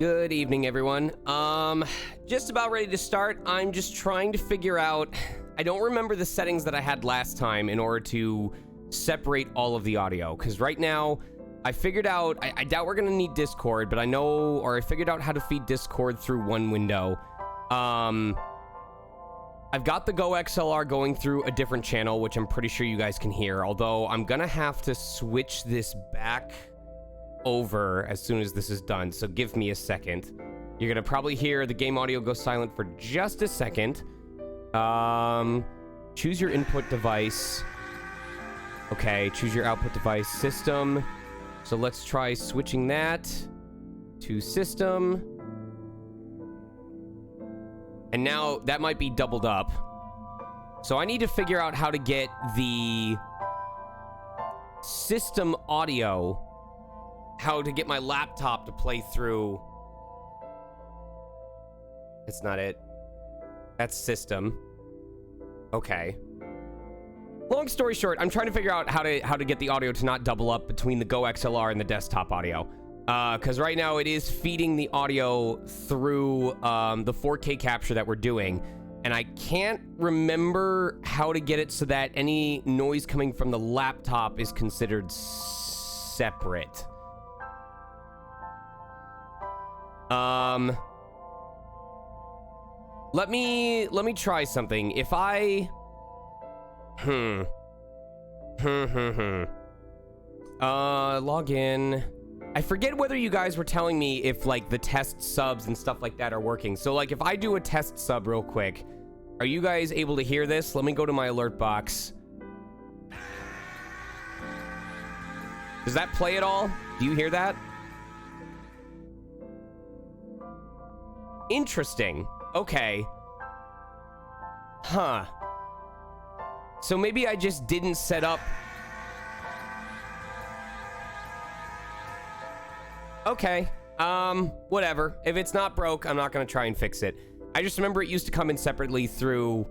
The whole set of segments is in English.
Good evening, everyone. Just about ready to start. I'm just trying to figure out... I don't remember the settings that I had last time in order to separate all of the audio, because right now, I figured out... I doubt we're going to need Discord, but I know... Or I figured out how to feed Discord through one window. I've got the Go XLR going through a different channel, which I'm pretty sure you guys can hear, although I'm going to have to switch this back over as soon as this is done, so give me a second. You're gonna probably hear the game audio go silent for just a second. Choose your input device. Okay, choose your output device. System. So let's try switching that to system. And now that might be doubled up. So I need to figure out how to get the system audio, how to get my laptop to play through. It's not it. That's system. Okay. Long story short, I'm trying to figure out how to get the audio to not double up between the Go XLR and the desktop audio. Because right now it is feeding the audio through the 4K capture that we're doing. And I can't remember how to get it so that any noise coming from the laptop is considered separate. Let me try something. If I log in. I forget whether you guys were telling me if like the test subs and stuff like that are working. So like if I do a test sub real quick, are you guys able to hear this? Let me go to my alert box. Does that play at all? Do you hear that? Interesting. Okay. Huh. So maybe I just didn't set up... Okay. Whatever. If it's not broke, I'm not gonna try and fix it. I just remember it used to come in separately through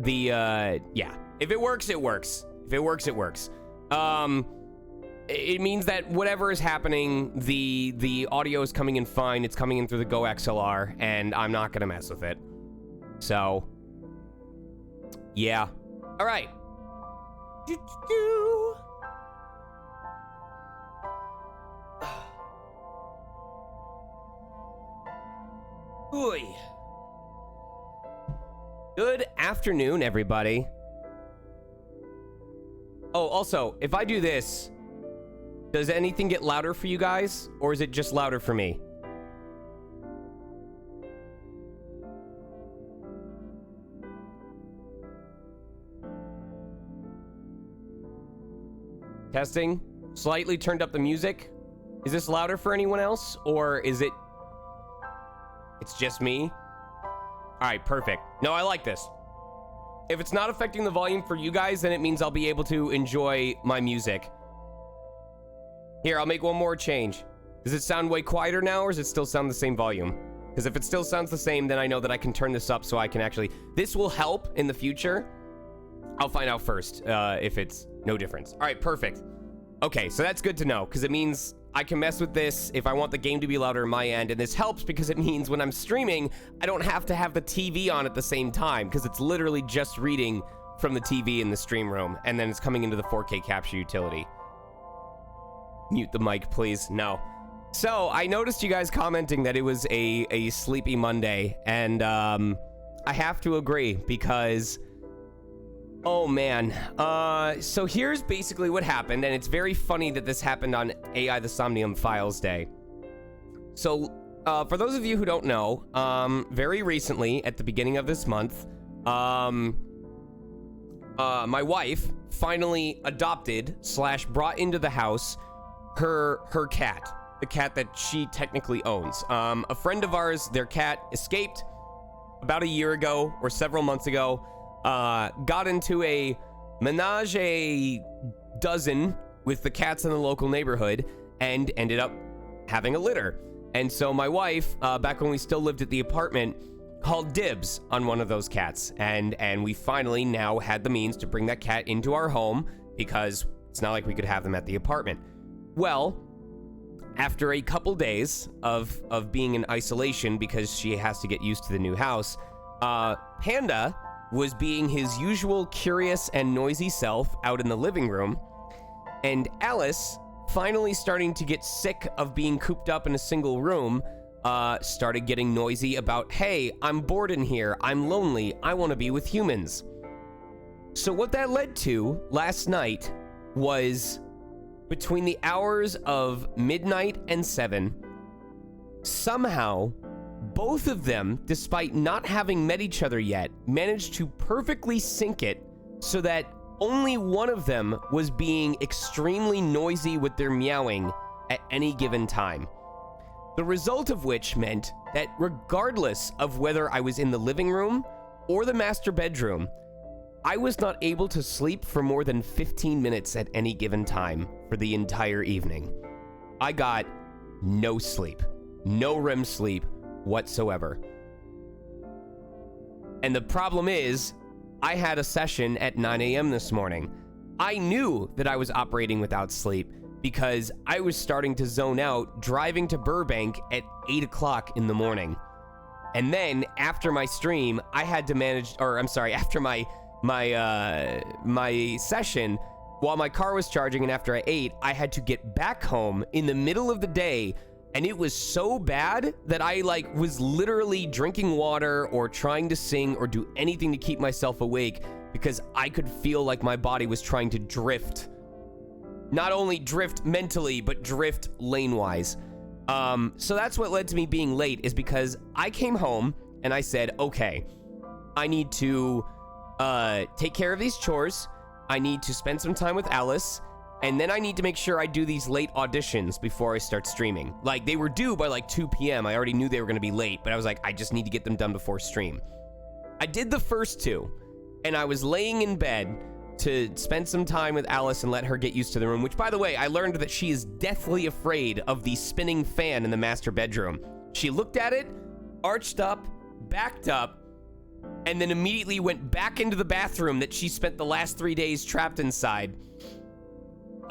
the, yeah. If it works, it works. If it works, it works. It means that whatever is happening, the audio is coming in fine. It's coming in through the Go XLR, and I'm not gonna mess with it. So, yeah. All right. Oy. Good afternoon, everybody. Oh, also, if I do this, does anything get louder for you guys, or is it just louder for me? Testing. Slightly turned up the music. Is this louder for anyone else, or is it... It's just me? All right, perfect. No, I like this. If it's not affecting the volume for you guys, then it means I'll be able to enjoy my music. Here, I'll make one more change. Does it sound way quieter now, or does it still sound the same volume? Because if it still sounds the same, then I know that I can turn this up so I can actually... This will help in the future. I'll find out first if it's no difference. All right, perfect. Okay, so that's good to know, because it means I can mess with this if I want the game to be louder on my end, and this helps because it means when I'm streaming, I don't have to have the TV on at the same time, because it's literally just reading from the TV in the stream room, and then it's coming into the 4K capture utility. Mute the mic, please. No. So, I noticed you guys commenting that it was a sleepy Monday, and I have to agree, because... Oh, man. So here's basically what happened, and it's very funny that this happened on AI the Somnium Files Day. So, for those of you who don't know, very recently, at the beginning of this month, my wife finally adopted / brought into the house her cat, the cat that she technically owns. A friend of ours, their cat escaped about a year ago or several months ago. Got into a menage a dozen with the cats in the local neighborhood and ended up having a litter. And so my wife, back when we still lived at the apartment, called dibs on one of those cats. And we finally now had the means to bring that cat into our home because it's not like we could have them at the apartment. Well, after a couple days of being in isolation because she has to get used to the new house, Panda was being his usual curious and noisy self out in the living room, and Alice, finally starting to get sick of being cooped up in a single room, started getting noisy about, hey, I'm bored in here, I'm lonely, I want to be with humans. So what that led to last night was, between the hours of midnight and 7, somehow both of them, despite not having met each other yet, managed to perfectly sync it so that only one of them was being extremely noisy with their meowing at any given time. The result of which meant that regardless of whether I was in the living room or the master bedroom, I was not able to sleep for more than 15 minutes at any given time for the entire evening. I got no sleep, no REM sleep whatsoever. And the problem is, I had a session at 9 a.m. this morning. I knew that I was operating without sleep because I was starting to zone out driving to Burbank at 8 o'clock in the morning. And then after my stream, I had to manage, or I'm sorry, after my session, while my car was charging and after I ate, I had to get back home in the middle of the day. And it was so bad that I was literally drinking water or trying to sing or do anything to keep myself awake because I could feel like my body was trying to drift. Not only drift mentally, but drift lane-wise. So that's what led to me being late, is because I came home and I said, okay, I need to take care of these chores. I need to spend some time with Alice. And then I need to make sure I do these late auditions before I start streaming. Like, they were due by 2 p.m. I already knew they were going to be late, but I was like, I just need to get them done before stream. I did the first two, and I was laying in bed to spend some time with Alice and let her get used to the room, which, by the way, I learned that she is deathly afraid of the spinning fan in the master bedroom. She looked at it, arched up, backed up, and then immediately went back into the bathroom that she spent the last 3 days trapped inside.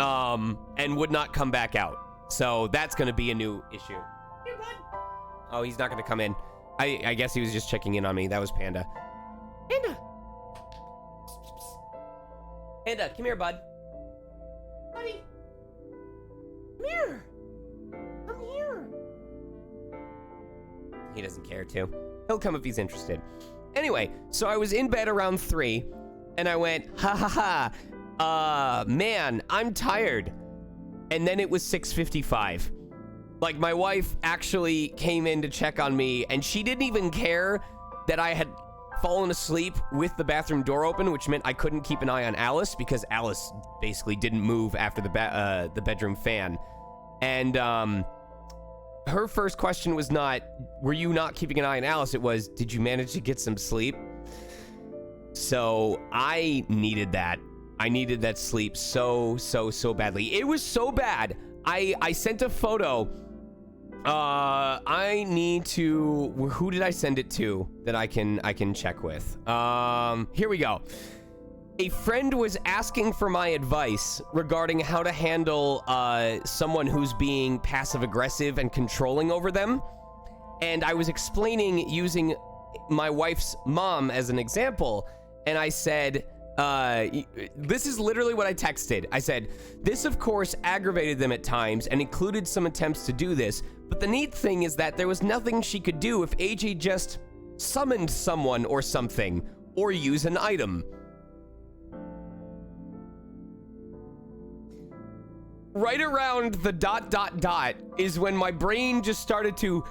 And would not come back out. So that's going to be a new issue. Here, bud. Oh, he's not going to come in. I guess he was just checking in on me. That was Panda. Panda. Panda, come here, bud. Buddy. Come here. Come here. He doesn't care to. He'll come if he's interested. Anyway, so I was in bed around 3, and I went, ha ha ha. Man, I'm tired. And then it was 6:55. My wife actually came in to check on me, and she didn't even care that I had fallen asleep with the bathroom door open, which meant I couldn't keep an eye on Alice because Alice basically didn't move after the bedroom fan. And her first question was not, were you not keeping an eye on Alice? It was, did you manage to get some sleep? So I needed that. I needed that sleep so badly. It was so bad. I sent a photo. I need to, who did I send it to that I can check with? Here we go. A friend was asking for my advice regarding how to handle someone who's being passive-aggressive and controlling over them. And I was explaining using my wife's mom as an example. And I said, this is literally what I texted. I said, this of course aggravated them at times and included some attempts to do this. But the neat thing is that there was nothing she could do if AJ just summoned someone or something, or use an item. Right around the ... is when my brain just started to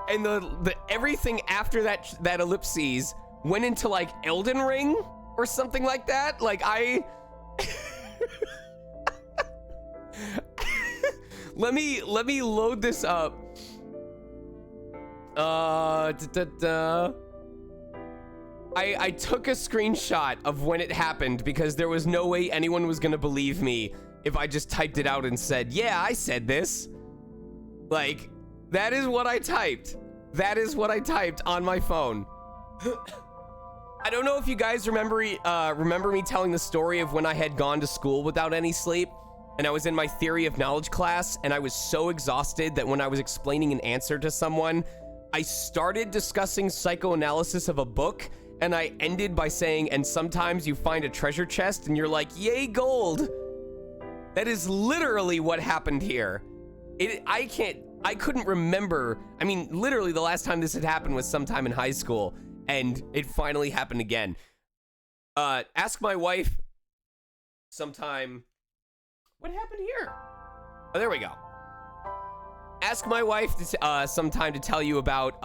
and the everything after that ellipses went into like Elden Ring or something like that. Like I let me load this up. I took a screenshot of when it happened because there was no way anyone was gonna believe me if I just typed it out and said, yeah, I said this. Like, that is what I typed. That is what I typed on my phone. I don't know if you guys remember me telling the story of when I had gone to school without any sleep, and I was in my theory of knowledge class, and I was so exhausted that when I was explaining an answer to someone, I started discussing psychoanalysis of a book, and I ended by saying, and sometimes you find a treasure chest and you're like, yay, gold. That is literally what happened here. I couldn't remember. I mean, literally the last time this had happened was sometime in high school, and it finally happened again. Ask my wife sometime. What happened here? Oh, there we go. Ask my wife sometime to tell you about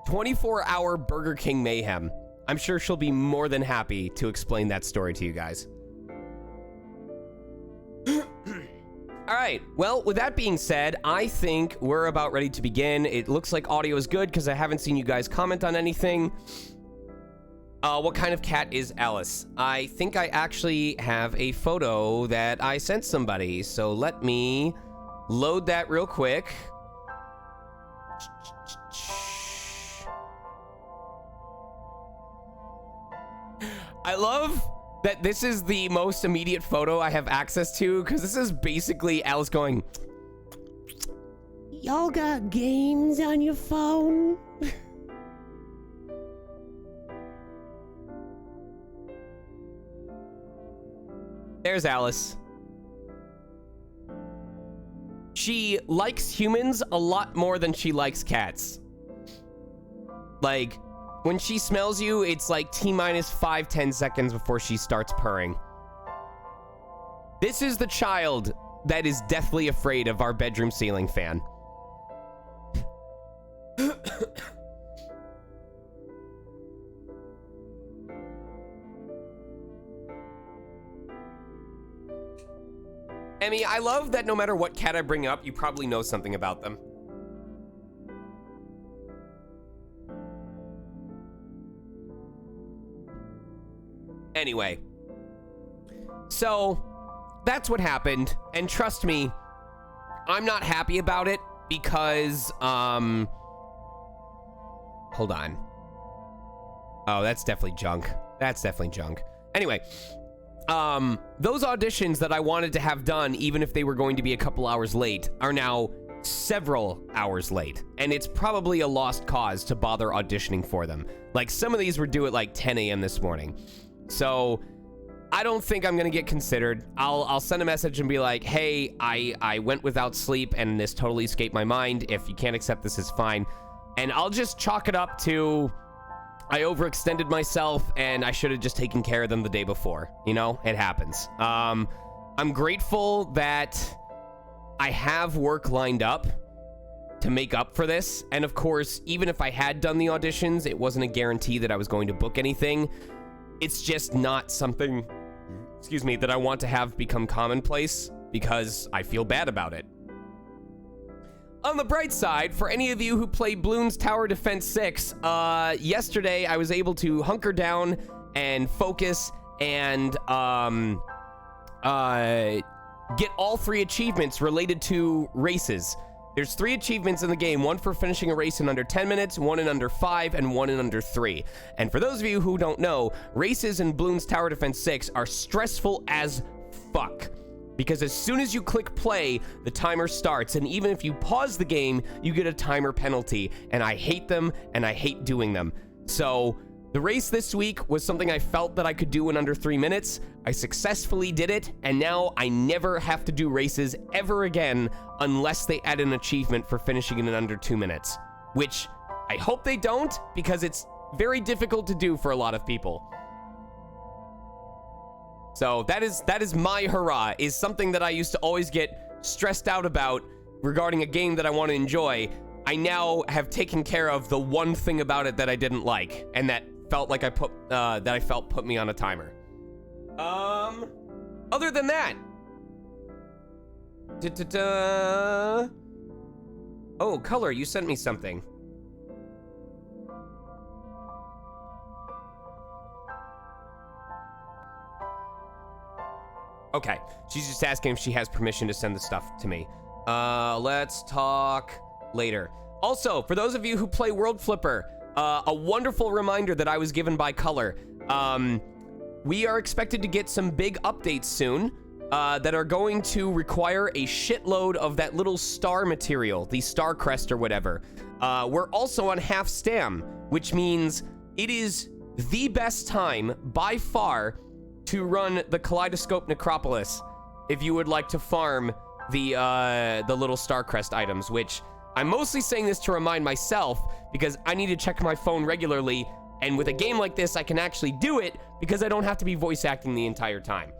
24-hour Burger King mayhem. I'm sure she'll be more than happy to explain that story to you guys. All right, well, with that being said, I think we're about ready to begin. It looks like audio is good because I haven't seen you guys comment on anything. What kind of cat is Alice? I think I actually have a photo that I sent somebody, so let me load that real quick. I love that this is the most immediate photo I have access to, because this is basically Alice going, y'all got games on your phone? There's Alice. She likes humans a lot more than she likes cats. Like, when she smells you, it's like T-minus 5-10 seconds before she starts purring. This is the child that is deathly afraid of our bedroom ceiling fan. Emmy, I love that no matter what cat I bring up, you probably know something about them. Anyway, so that's what happened, and trust me, I'm not happy about it because, hold on. Oh, that's definitely junk. That's definitely junk. Anyway, those auditions that I wanted to have done, even if they were going to be a couple hours late, are now several hours late, and it's probably a lost cause to bother auditioning for them. Like, some of these were due at like 10 a.m. this morning. So I don't think I'm gonna get considered. I'll send a message and be like, hey, I went without sleep and this totally escaped my mind. If you can't accept this, is fine. And I'll just chalk it up to I overextended myself and I should have just taken care of them the day before. You know, it happens. I'm grateful that I have work lined up to make up for this. And of course, even if I had done the auditions, it wasn't a guarantee that I was going to book anything. It's just not something excuse me, that I want to have become commonplace because I feel bad about it. On the bright side, for any of you who play Bloons Tower Defense 6, yesterday I was able to hunker down and focus and get all 3 achievements related to races. There's 3 achievements in the game, one for finishing a race in under 10 minutes, one in under 5, and one in under 3. And for those of you who don't know, races in Bloons Tower Defense 6 are stressful as fuck. Because as soon as you click play, the timer starts, and even if you pause the game, you get a timer penalty. And I hate them, and I hate doing them. So the race this week was something I felt that I could do in under 3 minutes. I successfully did it, and now I never have to do races ever again unless they add an achievement for finishing in under 2 minutes. Which I hope they don't, because it's very difficult to do for a lot of people. So that is my hurrah, is something that I used to always get stressed out about regarding a game that I want to enjoy. I now have taken care of the one thing about it that I didn't like, and that felt like I felt put me on a timer. Other than that, oh, Color, you sent me something. Okay, she's just asking if she has permission to send the stuff to me. Let's talk later. Also, for those of you who play World Flipper, a wonderful reminder that I was given by Color. We are expected to get some big updates soon that are going to require a shitload of that little star material, the star crest or whatever. We're also on half stam, which means it is the best time by far to run the Kaleidoscope Necropolis if you would like to farm the little Starcrest items, which I'm mostly saying this to remind myself because I need to check my phone regularly, and with a game like this, I can actually do it because I don't have to be voice acting the entire time.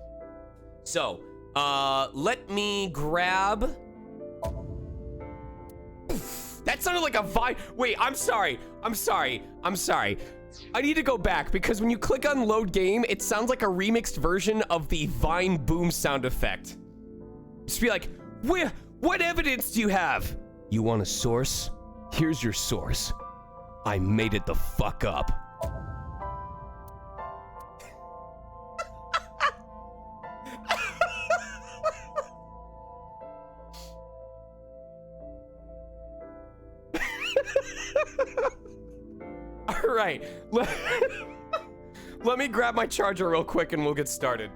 So, let me grab... That sounded like a Vine... Wait, I'm sorry. I need to go back because when you click on load game, it sounds like a remixed version of the Vine boom sound effect. Just be like, what evidence do you have? You want a source? Here's your source. I made it the fuck up. All right, let me grab my charger real quick and we'll get started.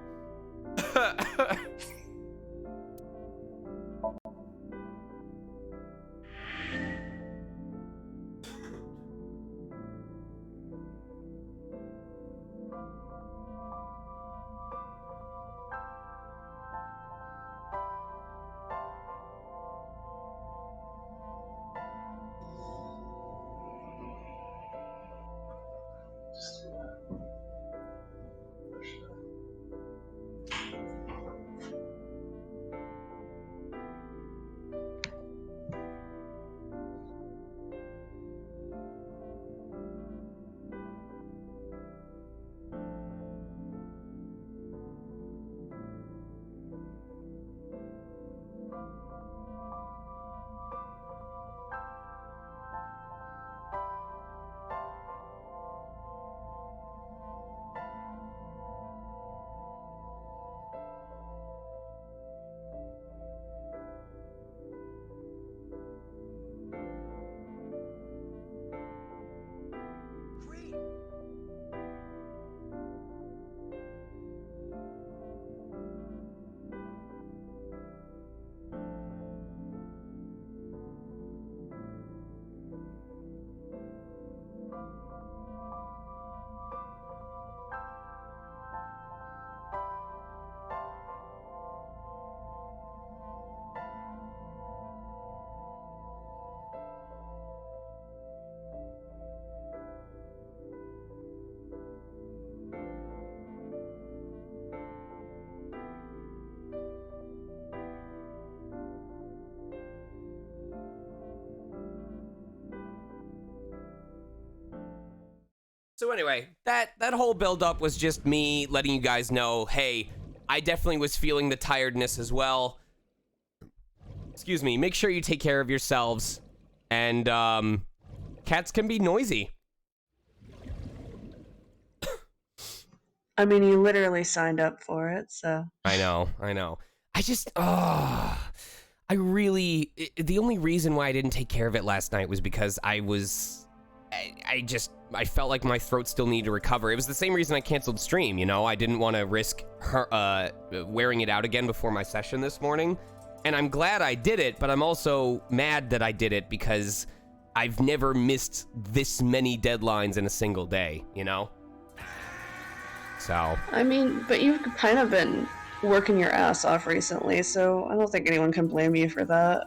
So anyway, that whole build up was just me letting you guys know, hey, I definitely was feeling the tiredness as well. Excuse me. Make sure you take care of yourselves. And, cats can be noisy. I mean, you literally signed up for it, so. I know. I just, the only reason why I didn't take care of it last night was because I felt like my throat still needed to recover. It was the same reason I canceled stream, you know? I didn't want to risk wearing it out again before my session this morning. And I'm glad I did it, but I'm also mad that I did it because I've never missed this many deadlines in a single day, you know? So. I mean, but you've kind of been working your ass off recently, so I don't think anyone can blame you for that.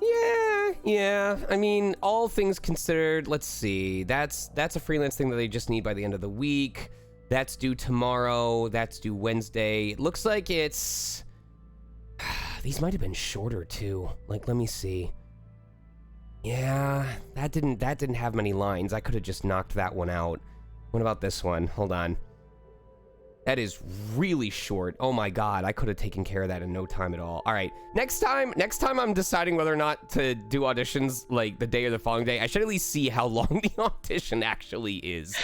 Yeah. I mean, all things considered, let's see. That's a freelance thing that they just need by the end of the week. That's due tomorrow. That's due Wednesday. It looks like it's... These might have been shorter, too. Like, let me see. Yeah, that didn't have many lines. I could have just knocked that one out. What about this one? Hold on. That is really short. Oh my god, I could have taken care of that in no time at all. All right, next time I'm deciding whether or not to do auditions like the day or the following day, I should at least see how long the audition actually is.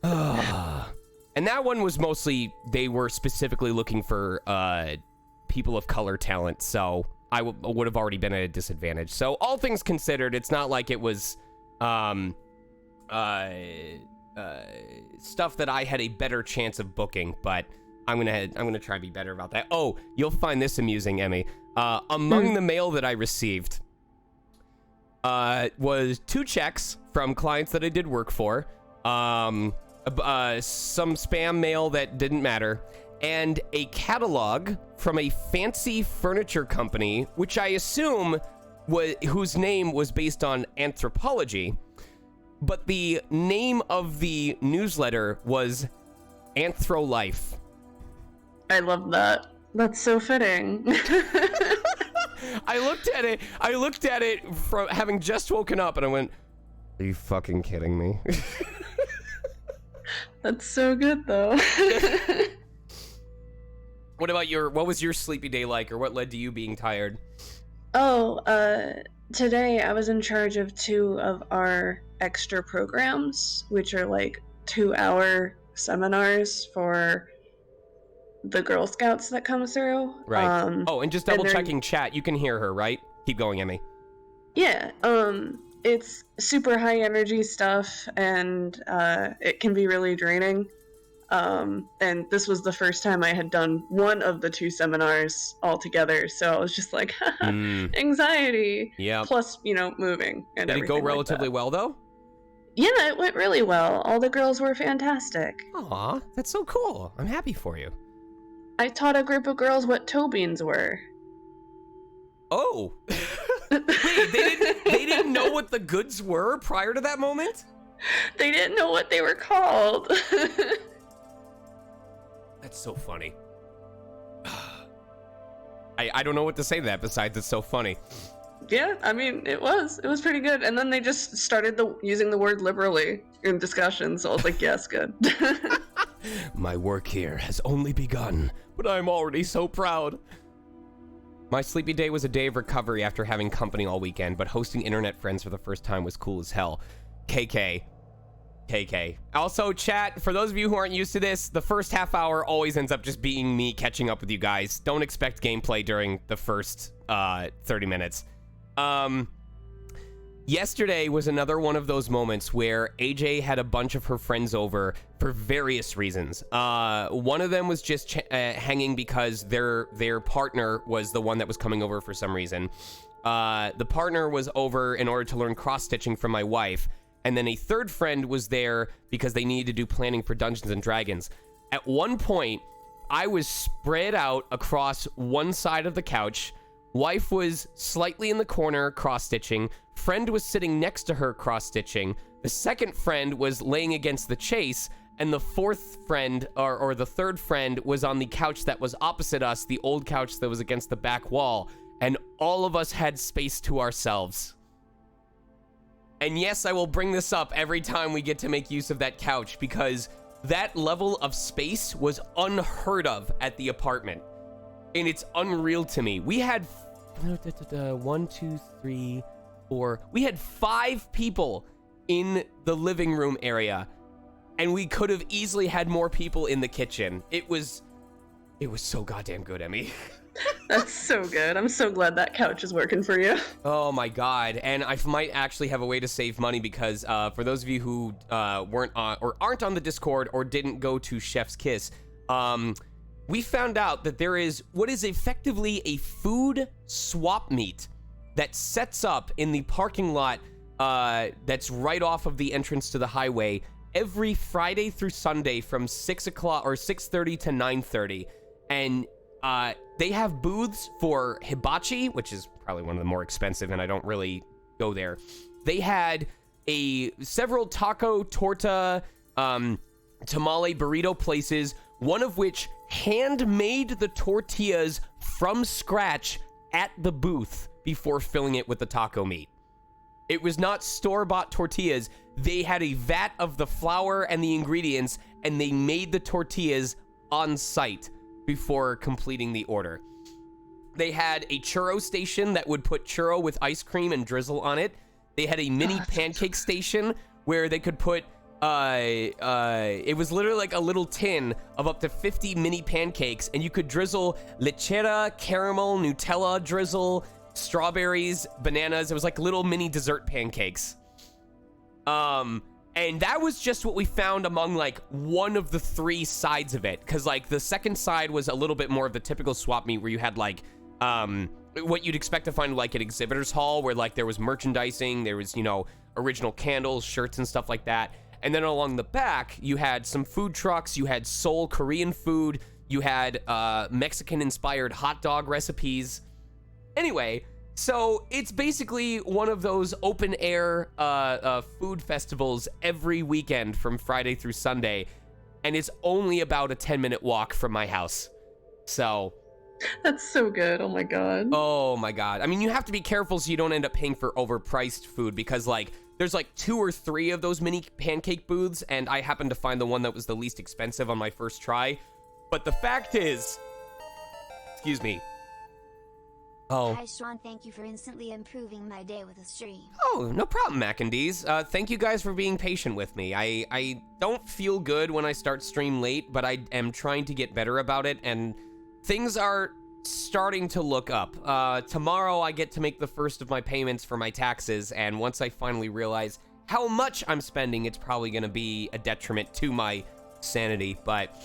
And that one was mostly, they were specifically looking for people of color talent, so I would have already been at a disadvantage. So all things considered, it's not like it was stuff that I had a better chance of booking, but I'm gonna try to be better about that. Oh, you'll find this amusing, Emmy. Among the mail that I received was 2 checks from clients that I did work for, some spam mail that didn't matter, and a catalog from a fancy furniture company, which I assume whose name was based on anthropology. But the name of the newsletter was Anthro Life. I love that. That's so fitting. I looked at it from having just woken up and I went, are you fucking kidding me? That's so good though. What was your sleepy day like, or what led to you being tired? Today I was in charge of 2 of our extra programs, which are like 2-hour seminars for the Girl Scouts that come through. Right. And just double checking chat, you can hear her, right? Keep going, Emmy. Yeah. It's super high energy stuff, and it can be really draining. And this was the first time I had done one of the 2 seminars all together, so I was just like, anxiety. Yeah. Plus, moving and Did it go relatively like well, though? Yeah, it went really well. All the girls were fantastic. Aw, that's so cool. I'm happy for you. I taught a group of girls what toe beans were. Oh. Wait, they didn't know what the goods were prior to that moment? They didn't know what they were called. That's so funny. I don't know what to say to that besides it's so funny. Yeah, I mean, it was pretty good. And then they just started using the word liberally in discussions. So I was like, yes, good. My work here has only begun, but I'm already so proud. My sleepy day was a day of recovery after having company all weekend, but hosting internet friends for the first time was cool as hell. KK. Also, chat, for those of you who aren't used to this, the first half hour always ends up just being me catching up with you guys. Don't expect gameplay during the first 30 minutes. Yesterday was another one of those moments where AJ had a bunch of her friends over for various reasons. One of them was just hanging because their partner was the one that was coming over for some reason. The partner was over in order to learn cross-stitching from my wife. And then a third friend was there because they needed to do planning for Dungeons and Dragons. At one point, I was spread out across one side of the couch. Wife was slightly in the corner, cross-stitching. Friend was sitting next to her, cross-stitching. The second friend was laying against the chase. And the fourth friend, or the third friend, was on the couch that was opposite us, the old couch that was against the back wall. And all of us had space to ourselves. And yes, I will bring this up every time we get to make use of that couch, because that level of space was unheard of at the apartment. And it's unreal to me. We had 1, 2, 3, 4. We had 5 people in the living room area, and we could have easily had more people in the kitchen. It was so goddamn good, Emmy. That's so good. I'm so glad that couch is working for you. Oh my god. And I might actually have a way to save money because for those of you who weren't on or aren't on the Discord or didn't go to Chef's Kiss, we found out that there is what is effectively a food swap meet that sets up in the parking lot that's right off of the entrance to the highway every Friday through Sunday from 6 o'clock or 6:30 to 9:30. And they have booths for hibachi, which is probably one of the more expensive, and I don't really go there. They had several taco, torta, tamale burrito places, one of which handmade the tortillas from scratch at the booth before filling it with the taco meat. It was not store-bought tortillas. They had a vat of the flour and the ingredients, and they made the tortillas on site before completing the order. They had a churro station that would put churro with ice cream and drizzle on it. They had a mini pancake station where they could put it was literally like a little tin of up to 50 mini pancakes, and you could drizzle lechera, caramel, Nutella drizzle, strawberries, bananas. It was like little mini dessert pancakes. And that was just what we found among like one of the 3 sides of it. Cause like the second side was a little bit more of the typical swap meet where you had like, what you'd expect to find like at exhibitors hall where like there was merchandising, there was, you know, original candles, shirts and stuff like that. And then along the back, you had some food trucks, you had Seoul Korean food, you had Mexican inspired hot dog recipes. Anyway, so it's basically one of those open air food festivals every weekend from Friday through Sunday, and it's only about a 10-minute walk from my house. So that's so good. Oh my god. Oh my god. I mean, you have to be careful so you don't end up paying for overpriced food because like there's like 2 or 3 of those mini pancake booths, and I happened to find the one that was the least expensive on my first try. But the fact is, excuse me. Oh. Hi, Sean. Thank you for instantly improving my day with a stream. Oh, no problem, Mac and D's. Thank you guys for being patient with me. I don't feel good when I start stream late, but I am trying to get better about it, and things are starting to look up. Tomorrow I get to make the first of my payments for my taxes, and once I finally realize how much I'm spending, it's probably going to be a detriment to my sanity, but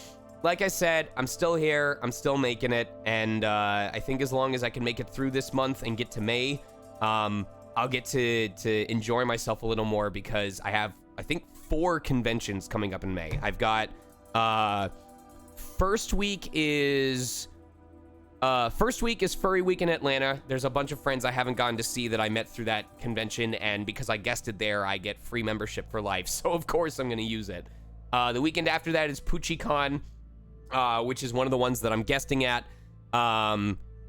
like I said, I'm still here, I'm still making it, and I think as long as I can make it through this month and get to May, I'll get to enjoy myself a little more because I have, I think, 4 conventions coming up in May. I've got, first week is Furry Week in Atlanta. There's a bunch of friends I haven't gotten to see that I met through that convention, and because I guested there, I get free membership for life, so of course I'm going to use it. The weekend after that is PucciCon, which is one of the ones that I'm guesting at.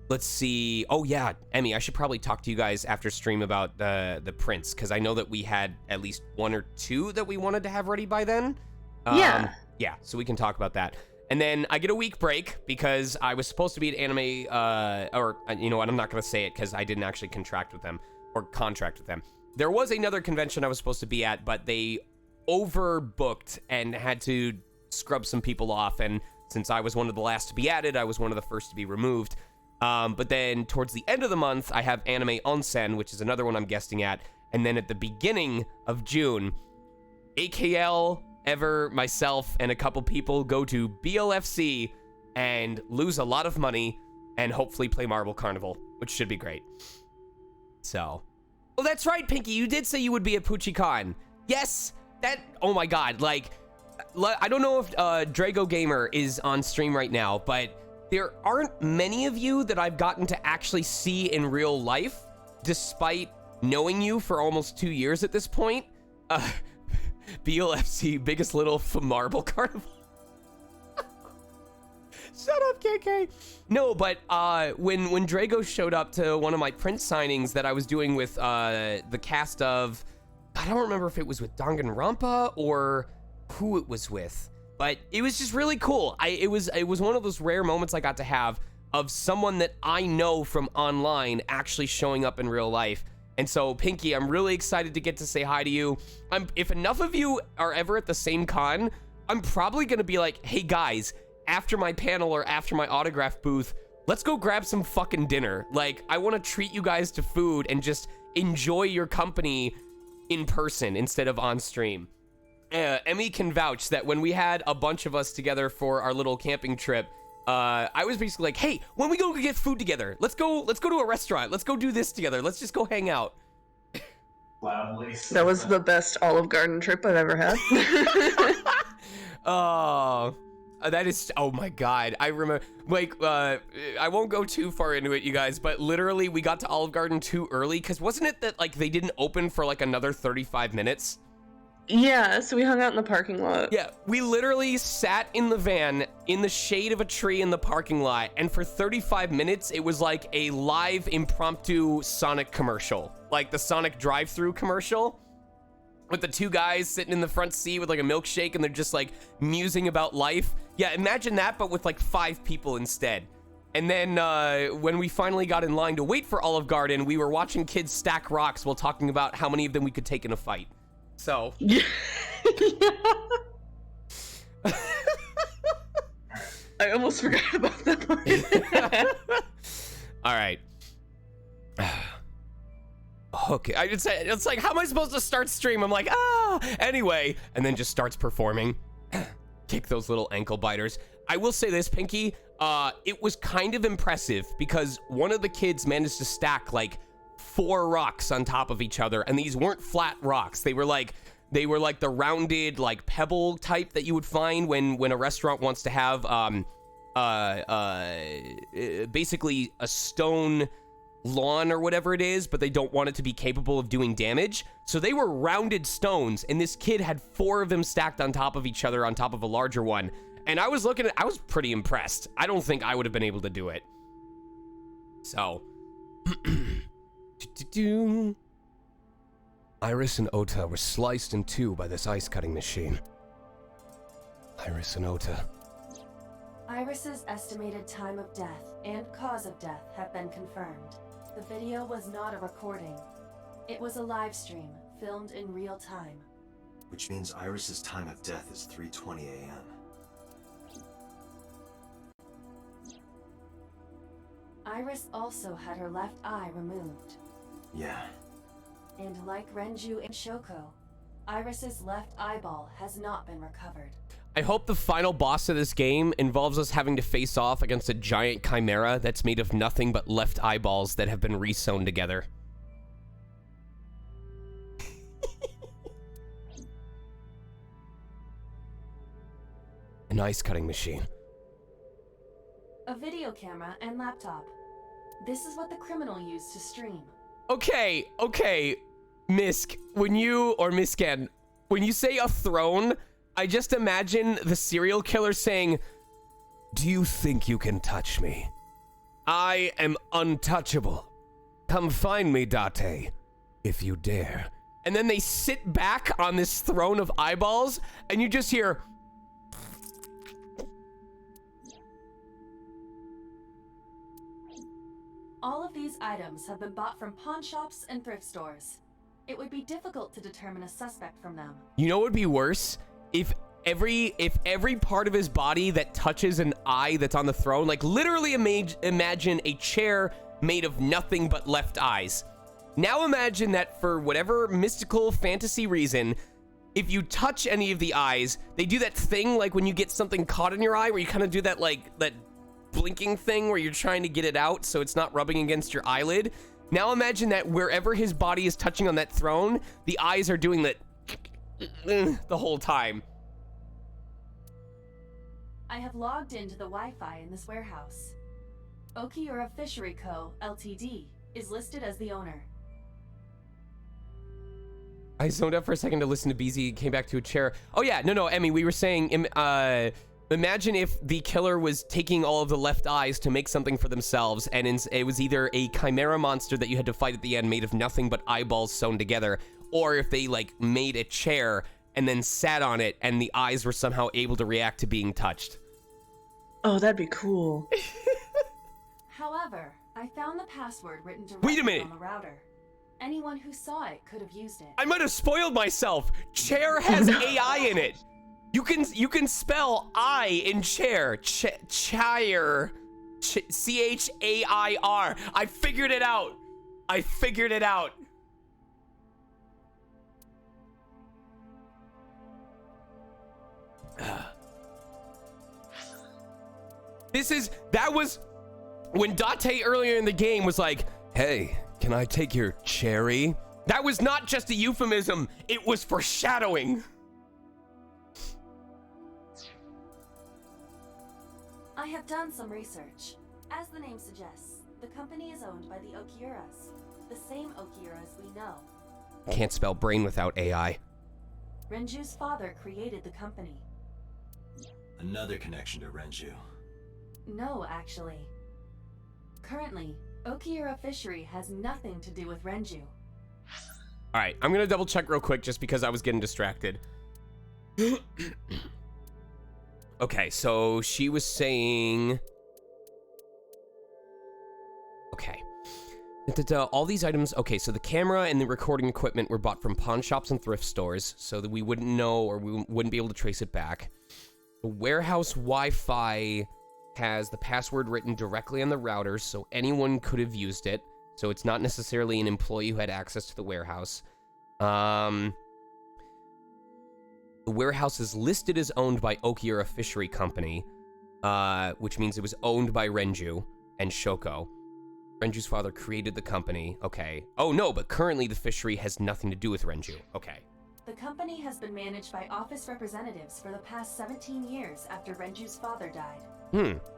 Let's see. Oh yeah, Emmy, I should probably talk to you guys after stream about the prints, because I know that we had at least 1 or 2 that we wanted to have ready by then. Yeah, so we can talk about that. And then I get a week break because I was supposed to be at Anime, or you know what, I'm not going to say it because I didn't actually contract with them. There was another convention I was supposed to be at, but they overbooked and had to scrub some people off, and since I was one of the last to be added, I was one of the first to be removed. But then towards the end of the month, I have Anime Onsen, which is another one I'm guesting at, and then at the beginning of June, AKL, Ever, myself, and a couple people go to BLFC and lose a lot of money and hopefully play Marble Carnival, which should be great. So, oh, that's right, Pinky, you did say you would be at PucciCon. Yes, oh my god, like, I don't know if Drago Gamer is on stream right now, but there aren't many of you that I've gotten to actually see in real life, despite knowing you for almost 2 years at this point. BLFC, biggest little Marble Carnival. Shut up, KK. No, but when Drago showed up to one of my print signings that I was doing with the cast of, I don't remember if it was with Danganronpa or who it was with. But it was just really cool. It was one of those rare moments I got to have of someone that I know from online actually showing up in real life. And so, Pinky, I'm really excited to get to say hi to you. If enough of you are ever at the same con, I'm probably going to be like, hey, guys, after my panel or after my autograph booth, let's go grab some fucking dinner. Like, I want to treat you guys to food and just enjoy your company in person instead of on stream. Emmy can vouch that when we had a bunch of us together for our little camping trip, I was basically like, hey, when we go get food together, let's go to a restaurant. Let's go do this together. Let's just go hang out. That was the best Olive Garden trip I've ever had. Oh, that is, oh my God. I remember, like, I won't go too far into it, you guys, but literally we got to Olive Garden too early, because wasn't it that, like, they didn't open for, like, another 35 minutes? Yeah, so we hung out in the parking lot. Yeah, we literally sat in the van in the shade of a tree in the parking lot, and for 35 minutes, it was like a live impromptu Sonic commercial, like the Sonic drive-thru commercial, with the two guys sitting in the front seat with like a milkshake, and they're just like musing about life. Yeah, imagine that, but with like 5 people instead. And then when we finally got in line to wait for Olive Garden, we were watching kids stack rocks while talking about how many of them we could take in a fight. So. Yeah. I almost forgot about that part. All right. Okay, it's like, how am I supposed to start stream? I'm like, anyway, and then just starts performing. Kick those little ankle biters. I will say this, Pinky, it was kind of impressive because one of the kids managed to stack like 4 rocks on top of each other, and these weren't flat rocks. They were like the rounded, like pebble type that you would find when a restaurant wants to have basically a stone lawn or whatever it is, but they don't want it to be capable of doing damage. So they were rounded stones, and this kid had 4 of them stacked on top of each other on top of a larger one. And I was pretty impressed. I don't think I would have been able to do it. So. Iris and Ota were sliced in 2 by this ice cutting machine. Iris and Ota. Iris's estimated time of death and cause of death have been confirmed. The video was not a recording. It was a live stream, filmed in real time. Which means Iris's time of death is 3:20 a.m. Iris also had her left eye removed. Yeah. And like Renju and Shoko, Iris's left eyeball has not been recovered. I hope the final boss of this game involves us having to face off against a giant chimera that's made of nothing but left eyeballs that have been re-sewn together. An ice cutting machine. A video camera and laptop. This is what the criminal used to stream. Okay, Misk, or Miskan, when you say a throne, I just imagine the serial killer saying, "Do you think you can touch me? I am untouchable. Come find me, Date, if you dare." And then they sit back on this throne of eyeballs, and you just hear... All of these items have been bought from pawn shops and thrift stores. It would be difficult to determine a suspect from them. You know what would be worse? If every part of his body that touches an eye that's on the throne, like literally imagine a chair made of nothing but left eyes. Now imagine that for whatever mystical fantasy reason, if you touch any of the eyes, they do that thing like when you get something caught in your eye where you kind of do that like that blinking thing where you're trying to get it out so it's not rubbing against your eyelid. Now imagine that wherever his body is touching on that throne, the eyes are doing that the whole time. I have logged into the Wi-Fi in this warehouse. Okiura Fishery Co., Ltd. is listed as the owner. I zoned out for a second to listen to BZ, came back to a chair. Oh yeah, no, Emmy, we were saying, imagine if the killer was taking all of the left eyes to make something for themselves, and it was either a chimera monster that you had to fight at the end made of nothing but eyeballs sewn together, or if they like made a chair and then sat on it, and the eyes were somehow able to react to being touched. Oh, that'd be cool. However, I found the password written directly Wait a minute. on the router. Anyone who saw it could have used it. I might have spoiled myself. Chair has AI in it. You can spell I in chair. Chair. Chair. I figured it out. I figured it out. That was when Date earlier in the game was like, hey, can I take your cherry? That was not just a euphemism, it was foreshadowing. I have done some research. As the name suggests, the company is owned by the Okiuras, the same Okiuras we know. Can't spell brain without AI. Renju's father created the company. Another connection to Renju. No, actually. Currently, Okiura Fishery has nothing to do with Renju. All right, I'm gonna double check real quick just because I was getting distracted. Okay, so she was saying... Okay. All these items... Okay, so the camera and the recording equipment were bought from pawn shops and thrift stores so that we wouldn't know or we wouldn't be able to trace it back. The warehouse Wi-Fi has the password written directly on the router, so anyone could have used it. So it's not necessarily an employee who had access to the warehouse. The warehouse is listed as owned by Okiura Fishery Company, which means it was owned by Renju and Shoko. Renju's father created the company. Okay. Oh, no, but currently the fishery has nothing to do with Renju. Okay. The company has been managed by office representatives for the past 17 years after Renju's father died.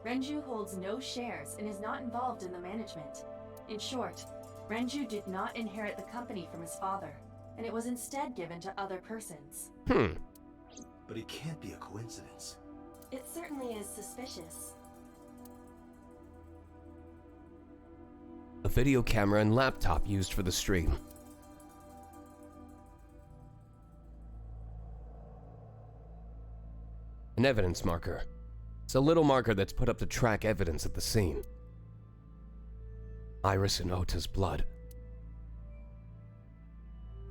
Renju holds no shares and is not involved in the management. In short, Renju did not inherit the company from his father, and it was instead given to other persons. But it can't be a coincidence. It certainly is suspicious. A video camera and laptop used for the stream. An evidence marker. It's a little marker that's put up to track evidence at the scene. Iris and Ota's blood.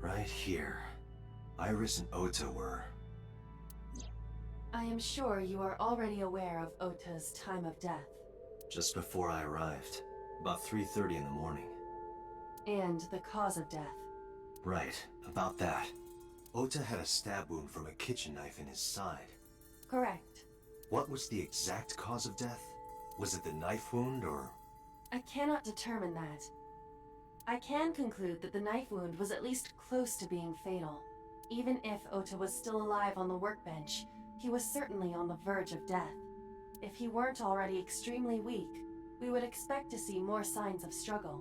Right here. Iris and Ota were... I am sure you are already aware of Ota's time of death. Just before I arrived. About 3:30 in the morning. And the cause of death. Right, about that. Ota had a stab wound from a kitchen knife in his side. Correct. What was the exact cause of death? Was it the knife wound, or...? I cannot determine that. I can conclude that the knife wound was at least close to being fatal. Even if Ota was still alive on the workbench, he was certainly on the verge of death. If he weren't already extremely weak, we would expect to see more signs of struggle.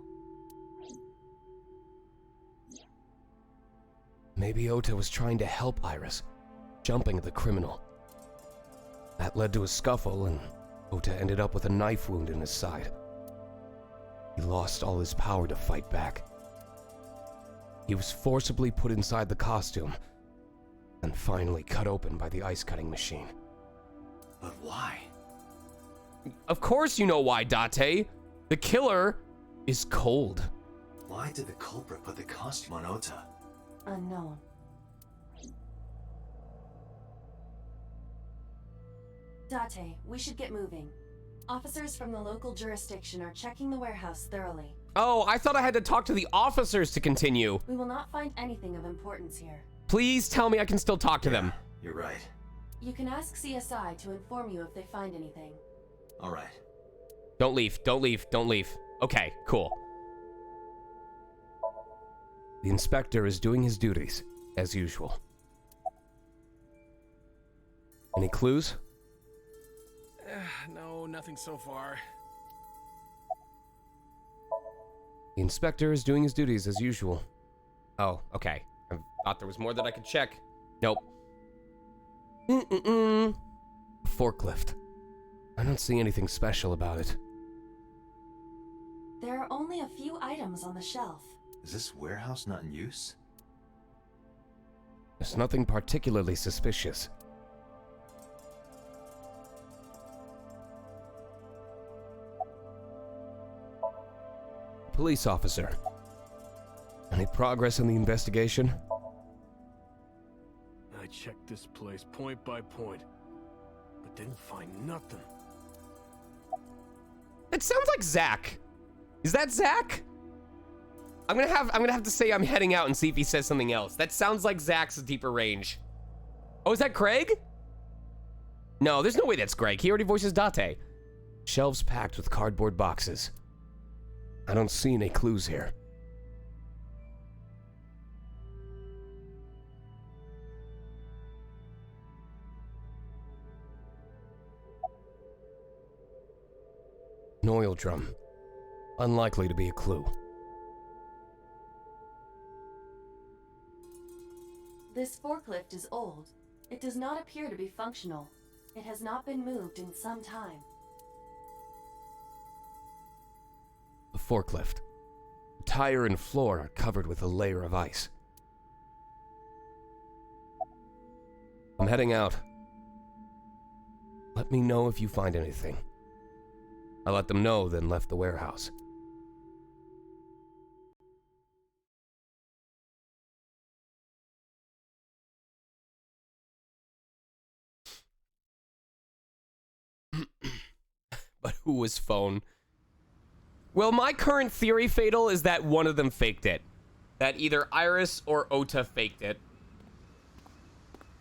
Maybe Ota was trying to help Iris, jumping at the criminal. That led to a scuffle, and Ota ended up with a knife wound in his side. He lost all his power to fight back. He was forcibly put inside the costume, and finally cut open by the ice-cutting machine. But why? Of course you know why, Date. The killer is cold. Why did the culprit put the costume on Ota? Unknown. Date, we should get moving. Officers from the local jurisdiction are checking the warehouse thoroughly. Oh, I thought I had to talk to the officers to continue. We will not find anything of importance here. Please tell me I can still talk to them. You're right. You can ask CSI to inform you if they find anything. All right. Don't leave, don't leave, don't leave. Okay, cool. The inspector is doing his duties, as usual. Any clues? No, nothing so far. The inspector is doing his duties, as usual. Oh, okay. I thought there was more that I could check. Nope. Forklift. I don't see anything special about it. There are only a few items on the shelf. Is this warehouse not in use? There's nothing particularly suspicious. Police officer. Any progress in the investigation? I checked this place point by point, but didn't find nothing. It sounds like Zach. Is that Zach? I'm gonna have to say I'm heading out and see if he says something else. That sounds like Zach's deeper range. Oh, is that Greg? No, there's no way that's Greg. He already voices Date. Shelves packed with cardboard boxes. I don't see any clues here. An oil drum. Unlikely to be a clue. This forklift is old. It does not appear to be functional. It has not been moved in some time. The forklift. The tire and floor are covered with a layer of ice. I'm heading out. Let me know if you find anything. I let them know, then left the warehouse. But who was phone? Well, my current theory, Fatal, is that one of them faked it. That either Iris or Ota faked it.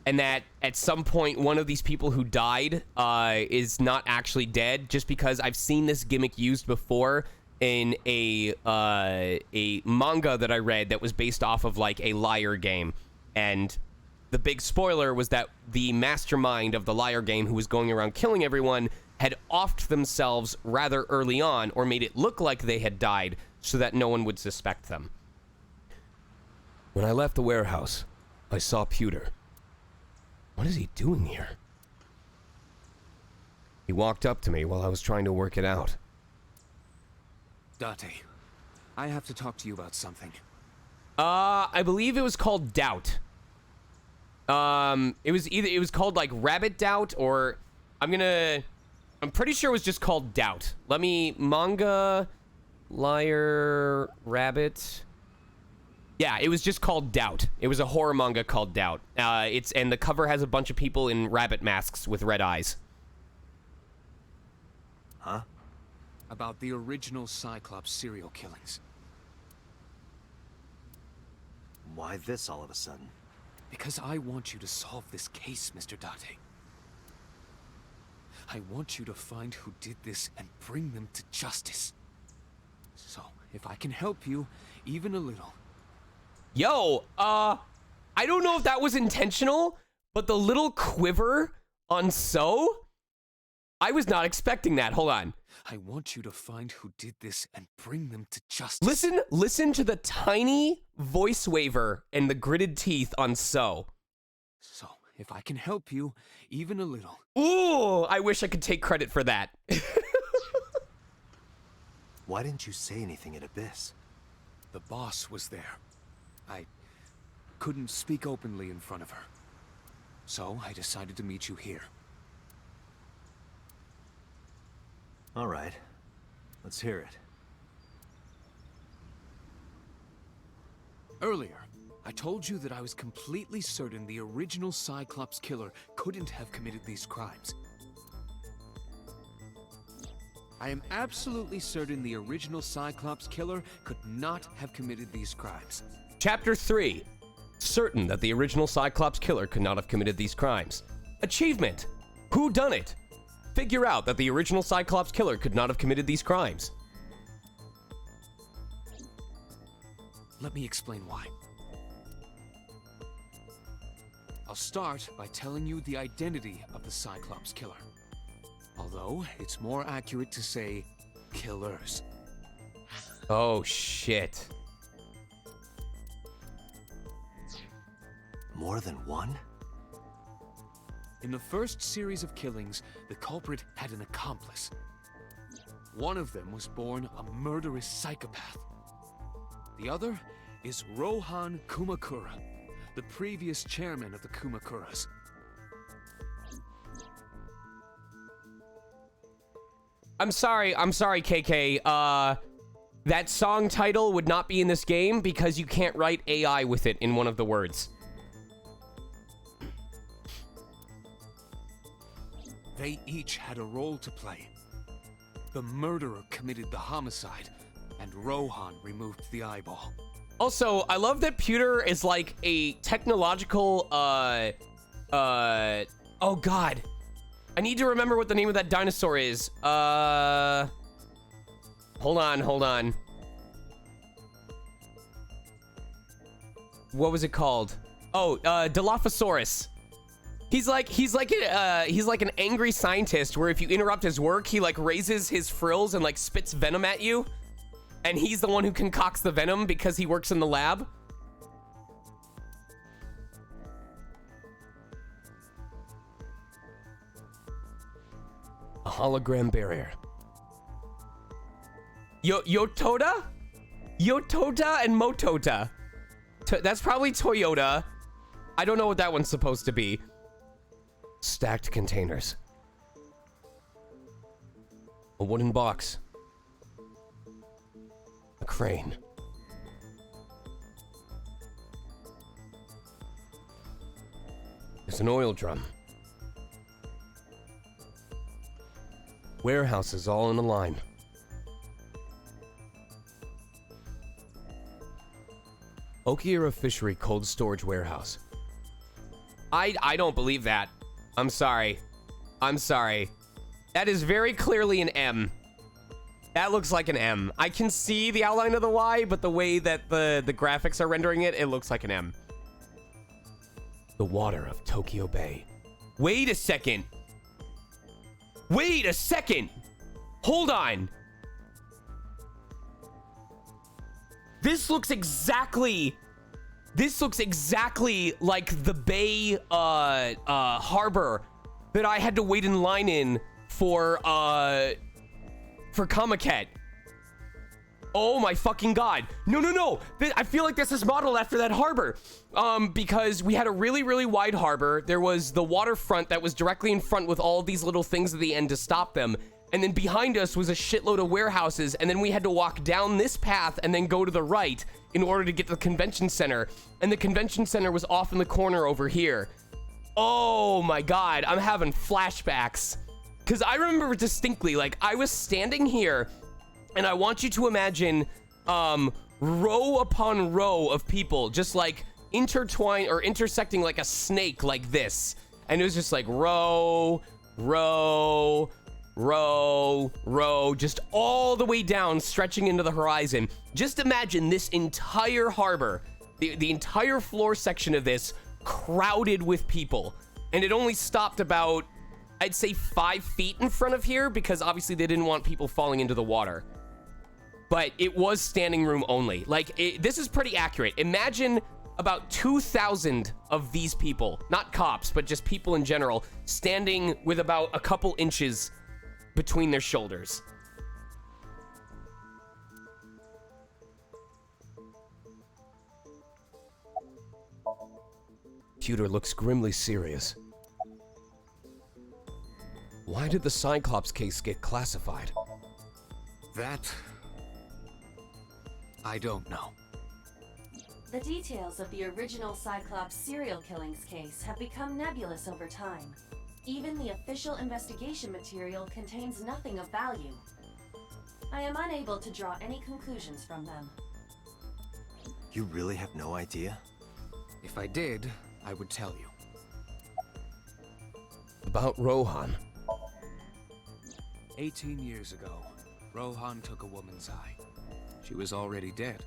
And that at some point, one of these people who died is not actually dead, just because I've seen this gimmick used before in a manga that I read that was based off of, like, a liar game. And the big spoiler was that the mastermind of the liar game, who was going around killing everyone, had offed themselves rather early on, or made it look like they had died, so that no one would suspect them. When I left the warehouse, I saw Pewter. What is he doing here? He walked up to me while I was trying to work it out. Date, I have to talk to you about something. I believe it was called Doubt. It was called, like, Rabbit Doubt, or I'm pretty sure it was just called Doubt. Let me, manga, liar, rabbit. Yeah, it was just called Doubt. It was a horror manga called Doubt. And the cover has a bunch of people in rabbit masks with red eyes. Huh? About the original Cyclops serial killings. Why this all of a sudden? Because I want you to solve this case, Mr. Date. I want you to find who did this and bring them to justice. So, if I can help you, even a little. Yo, I don't know if that was intentional, but the little quiver on So, I was not expecting that. Hold on. I want you to find who did this and bring them to justice. Listen to the tiny voice waver and the gritted teeth on So. So, if I can help you, even a little. Ooh, I wish I could take credit for that. Why didn't you say anything at Abyss? The boss was there. I couldn't speak openly in front of her. So I decided to meet you here. All right. Let's hear it. Earlier, I told you that I was completely certain the original Cyclops killer couldn't have committed these crimes. I am absolutely certain the original Cyclops killer could not have committed these crimes. Chapter 3. Certain that the original Cyclops killer could not have committed these crimes. Achievement. Who done it? Figure out that the original Cyclops killer could not have committed these crimes. Let me explain why. I'll start by telling you the identity of the Cyclops killer. Although, it's more accurate to say, killers. Oh, shit. More than one? In the first series of killings, the culprit had an accomplice. One of them was born a murderous psychopath. The other is Rohan Kumakura, the previous chairman of the Kumakuras. I'm sorry, KK. That song title would not be in this game because you can't write AI with it in one of the words. They each had a role to play. The murderer committed the homicide, and Rohan removed the eyeball. Also, I love that Pewter is like a technological, oh god. I need to remember what the name of that dinosaur is. Hold on. What was it called? Oh, Dilophosaurus. He's like an angry scientist where if you interrupt his work, he like raises his frills and like spits venom at you. And he's the one who concocts the venom because he works in the lab. A hologram barrier. Yotota and Motota. That's probably Toyota. I don't know what that one's supposed to be. Stacked containers. A wooden box. A crane. There's an oil drum. Warehouses all in a line. Okiura Fishery Cold Storage Warehouse. I don't believe that. I'm sorry. That is very clearly an M. That looks like an M. I can see the outline of the Y, but the way that the graphics are rendering it, it looks like an M. The water of Tokyo Bay. Wait a second. Hold on. This looks exactly like the Bay harbor that I had to wait in line in for Kamaket. Oh my fucking god. No. I feel like this is modeled after that harbor. Because we had a really wide harbor. There was the waterfront that was directly in front with all these little things at the end to stop them. And then behind us was a shitload of warehouses. And then we had to walk down this path and then go to the right in order to get to the convention center. And the convention center was off in the corner over here. Oh my god, I'm having flashbacks. Because I remember distinctly, like, I was standing here, and I want you to imagine row upon row of people just like intertwine or intersecting like a snake like this. And it was just like row, just all the way down, stretching into the horizon. Just imagine this entire harbor, the entire floor section of this crowded with people. And it only stopped about, I'd say 5 feet in front of here because obviously they didn't want people falling into the water. But it was standing room only. Like, this is pretty accurate. Imagine about 2,000 of these people, not cops, but just people in general, standing with about a couple inches between their shoulders. Pewter looks grimly serious. Why did the Cyclops case get classified? That... I don't know. The details of the original Cyclops serial killings case have become nebulous over time. Even the official investigation material contains nothing of value. I am unable to draw any conclusions from them. You really have no idea? If I did, I would tell you. About Rohan. 18 years ago, Rohan took a woman's eye. She was already dead.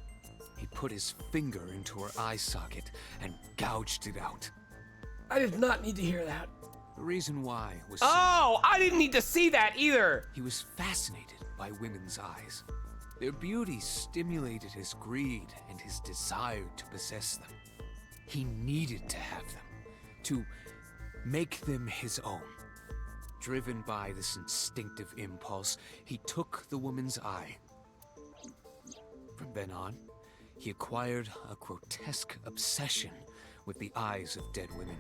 He put his finger into her eye socket and gouged it out. I did not need to hear that. The reason why was Oh, I didn't need to see that either. he was fascinated by women's eyes. Their beauty stimulated his greed and his desire to possess them. He needed to have them, to make them his own. Driven by this instinctive impulse, he took the woman's eye. From then on, he acquired a grotesque obsession with the eyes of dead women.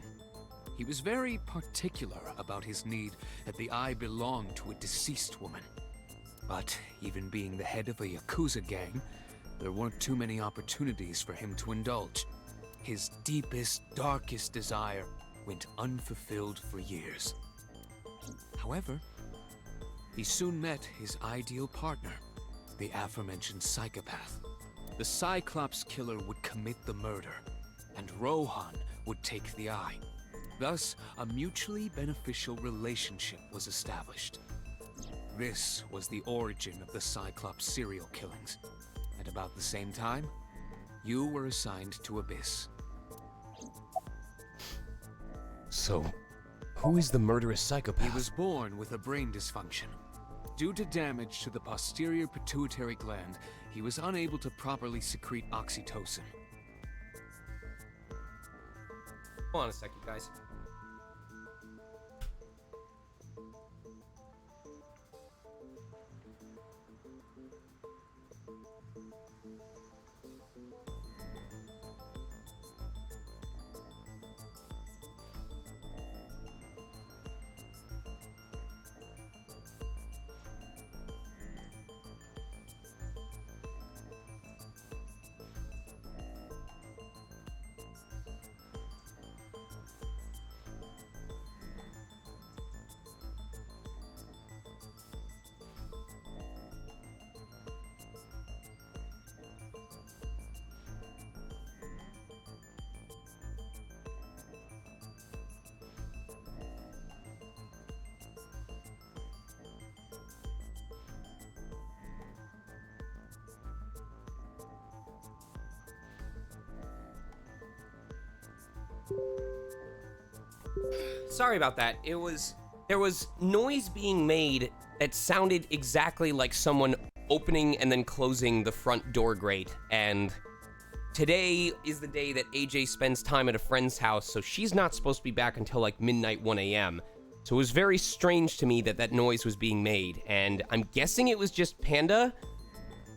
He was very particular about his need that the eye belonged to a deceased woman. But even being the head of a Yakuza gang, there weren't too many opportunities for him to indulge. His deepest, darkest desire went unfulfilled for years. However, he soon met his ideal partner, the aforementioned psychopath. The Cyclops killer would commit the murder, and Rohan would take the eye. Thus, a mutually beneficial relationship was established. This was the origin of the Cyclops serial killings. At about the same time, you were assigned to Abyss. So, who is the murderous psychopath? He was born with a brain dysfunction. Due to damage to the posterior pituitary gland, he was unable to properly secrete oxytocin. Hold on a second, guys. Sorry about that. There was noise being made that sounded exactly like someone opening and then closing the front door grate. And today is the day that AJ spends time at a friend's house, so she's not supposed to be back until like midnight, 1 a.m. So it was very strange to me that that noise was being made. And I'm guessing it was just Panda,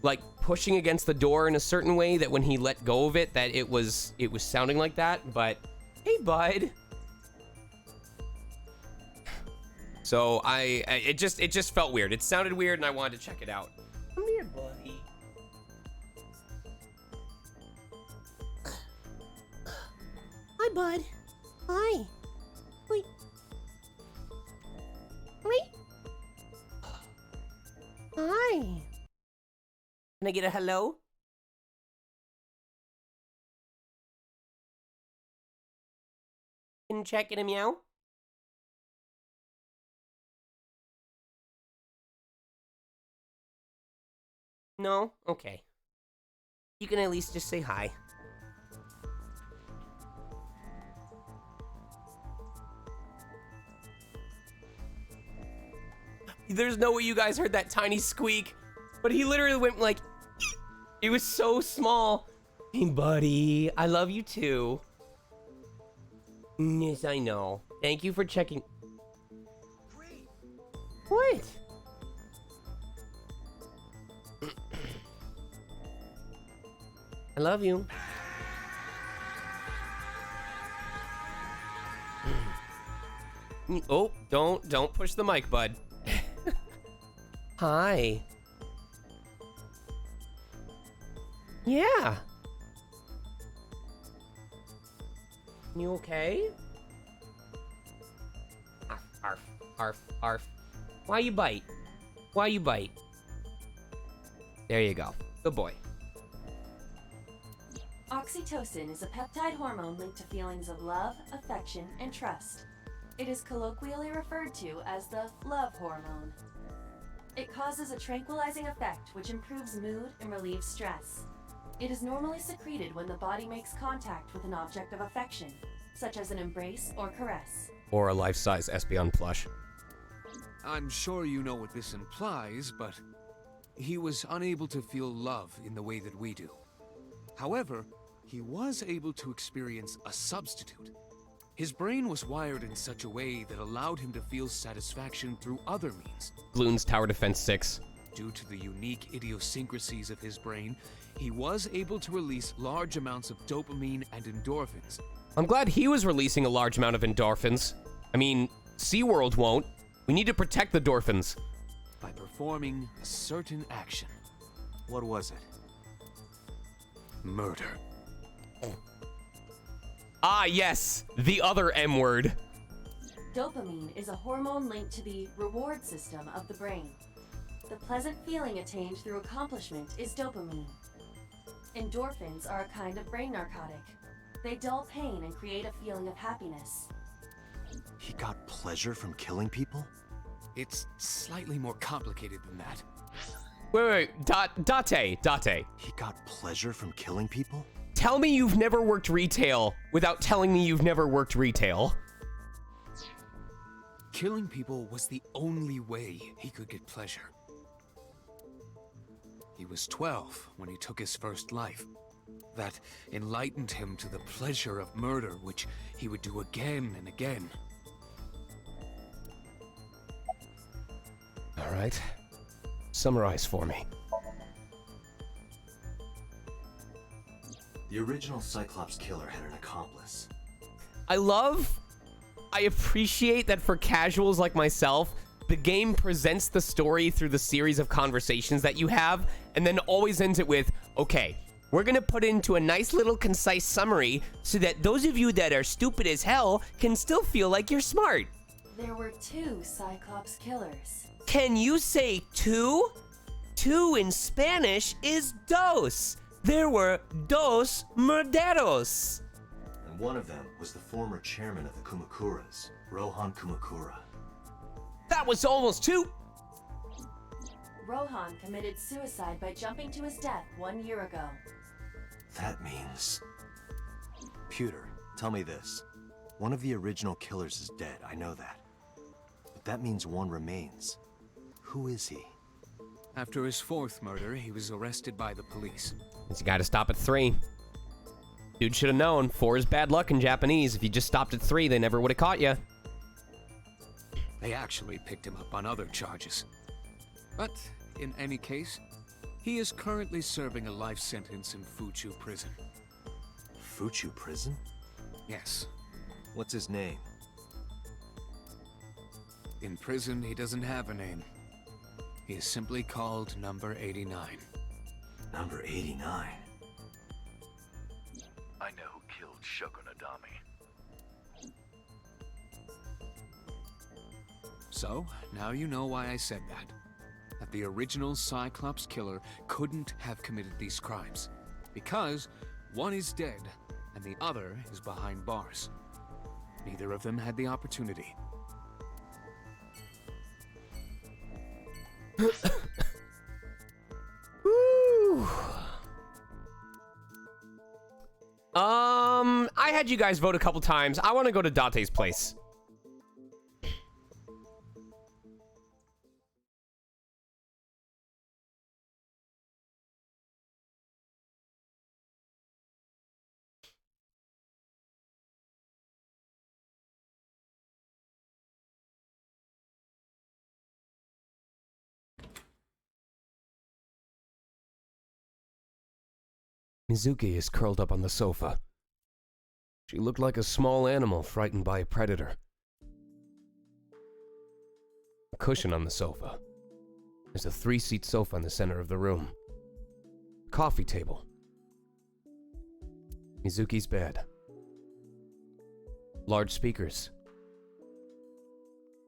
like pushing against the door in a certain way that when he let go of it, that it was sounding like that. But hey, bud. So it just felt weird. It sounded weird, and I wanted to check it out. Come here, buddy. Hi, bud. Hi. Wait. Wait. Hi. Can I get a hello? Can you check, get a meow? No? Okay. You can at least just say hi. There's no way you guys heard that tiny squeak, but he literally went like, it was so small. Hey, buddy, I love you too. Yes, I know. Thank you for checking. Great. What? I love you. Oh, don't push the mic, bud. Hi. Yeah. You okay? Arf, arf, arf, arf. Why you bite? Why you bite? There you go. Good boy. Oxytocin is a peptide hormone linked to feelings of love, affection, and trust. It is colloquially referred to as the love hormone. It causes a tranquilizing effect which improves mood and relieves stress. It is normally secreted when the body makes contact with an object of affection, such as an embrace or caress. Or a life-size Espeon plush. I'm sure you know what this implies, but he was unable to feel love in the way that we do. However, he was able to experience a substitute. His brain was wired in such a way that allowed him to feel satisfaction through other means. Bloons Tower Defense 6. Due to the unique idiosyncrasies of his brain, he was able to release large amounts of dopamine and endorphins. I'm glad he was releasing a large amount of endorphins. I mean, SeaWorld won't. We need to protect the Dorphins. By performing a certain action. What was it? Murder. Ah, yes, the other M word. Dopamine is a hormone linked to the reward system of the brain. The pleasant feeling attained through accomplishment is dopamine. Endorphins are a kind of brain narcotic. They dull pain and create a feeling of happiness. He got pleasure from killing people? It's slightly more complicated than that. Wait, Date. He got pleasure from killing people? Tell me you've never worked retail without telling me you've never worked retail. Killing people was the only way he could get pleasure. He was 12 when he took his first life. That enlightened him to the pleasure of murder, which he would do again and again. All right. Summarize for me. The original Cyclops killer had an accomplice. I appreciate that for casuals like myself, the game presents the story through the series of conversations that you have, and then always ends it with, okay, we're gonna put into a nice little concise summary so that those of you that are stupid as hell can still feel like you're smart. There were 2 Cyclops killers. Can you say two? Two in Spanish is dos. There were dos murderos. And one of them was the former chairman of the Kumakuras, Rohan Kumakura. That was almost 2. Rohan committed suicide by jumping to his death 1 year ago. That means... Pewter, tell me this. One of the original killers is dead, I know that. But that means one remains. Who is he? After his 4th murder, he was arrested by the police. You gotta stop at 3. Dude should have known. 4 is bad luck in Japanese. If you just stopped at 3, they never would have caught you. They actually picked him up on other charges. But, in any case, he is currently serving a life sentence in Fuchu prison. Fuchu prison? Yes. What's his name? In prison, he doesn't have a name. He is simply called Number 89. Number 89? I know who killed Shogun Adami. So, now you know why I said that. That the original Cyclops killer couldn't have committed these crimes. Because one is dead, and the other is behind bars. Neither of them had the opportunity. Woo. I had you guys vote a couple times. I want to go to Date's place. Mizuki is curled up on the sofa. She looked like a small animal frightened by a predator. A cushion on the sofa. There's a 3-seat sofa in the center of the room. Coffee table. Mizuki's bed. Large speakers.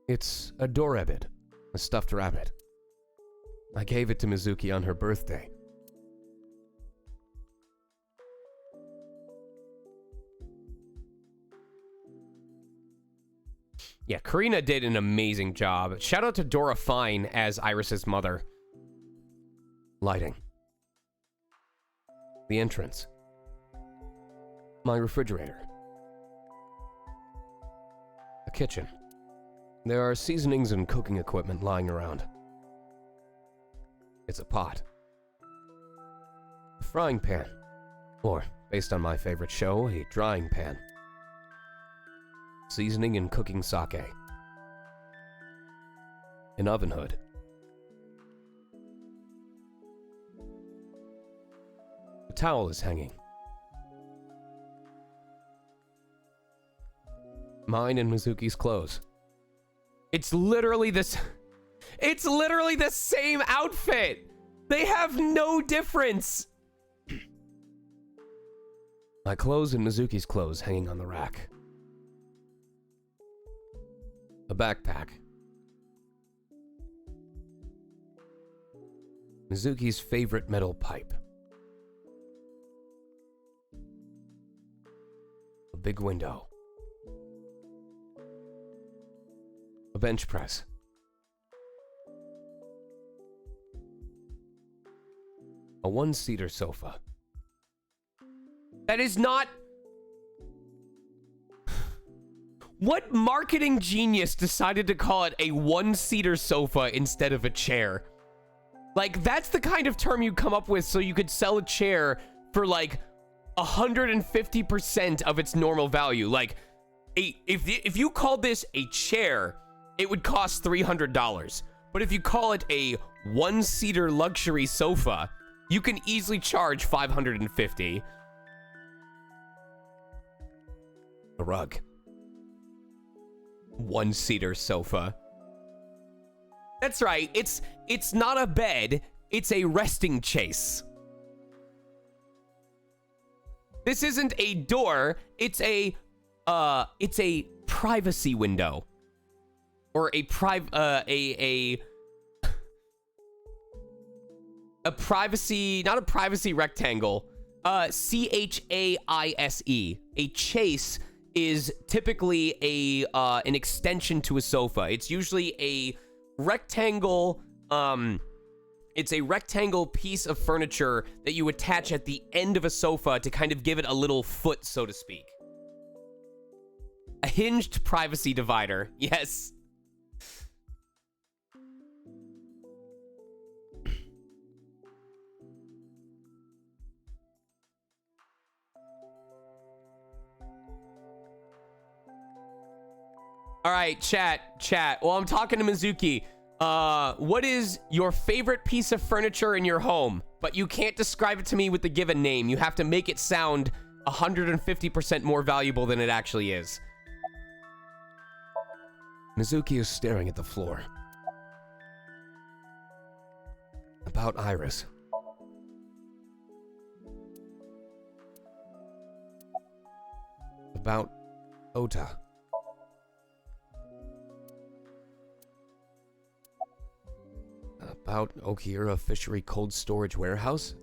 It's a Dorabbit, a stuffed rabbit. I gave it to Mizuki on her birthday. Yeah, Karina did an amazing job. Shout out to Dora Fine as Iris's mother. Lighting. The entrance. My refrigerator. A kitchen. There are seasonings and cooking equipment lying around. It's a pot. A frying pan. Or, based on my favorite show, a drying pan. Seasoning and cooking sake. An oven hood. A towel is hanging. Mine and Mizuki's clothes. It's literally this. It's literally the same outfit. They have no difference. My clothes and Mizuki's clothes hanging on the rack. A backpack. Mizuki's favorite metal pipe. A big window. A bench press. A one-seater sofa. That is not... What marketing genius decided to call it a one-seater sofa instead of a chair? Like, that's the kind of term you come up with so you could sell a chair for like 150% of its normal value. Like, if you called this a chair, it would cost $300. But if you call it a one-seater luxury sofa, you can easily charge $550. A rug. One-seater sofa. That's right. It's not a bed. It's a resting chase. This isn't a door. It's a privacy window. Or a privacy, not a privacy rectangle. CHAISE. A chase is typically an extension to a sofa. It's usually a rectangle, it's a rectangle piece of furniture that you attach at the end of a sofa to kind of give it a little foot, so to speak. A hinged privacy divider, yes. All right, chat. Well, I'm talking to Mizuki. What is your favorite piece of furniture in your home? But you can't describe it to me with the given name. You have to make it sound 150% more valuable than it actually is. Mizuki is staring at the floor. About Iris. About Ota. About Okiura Fishery Cold Storage Warehouse?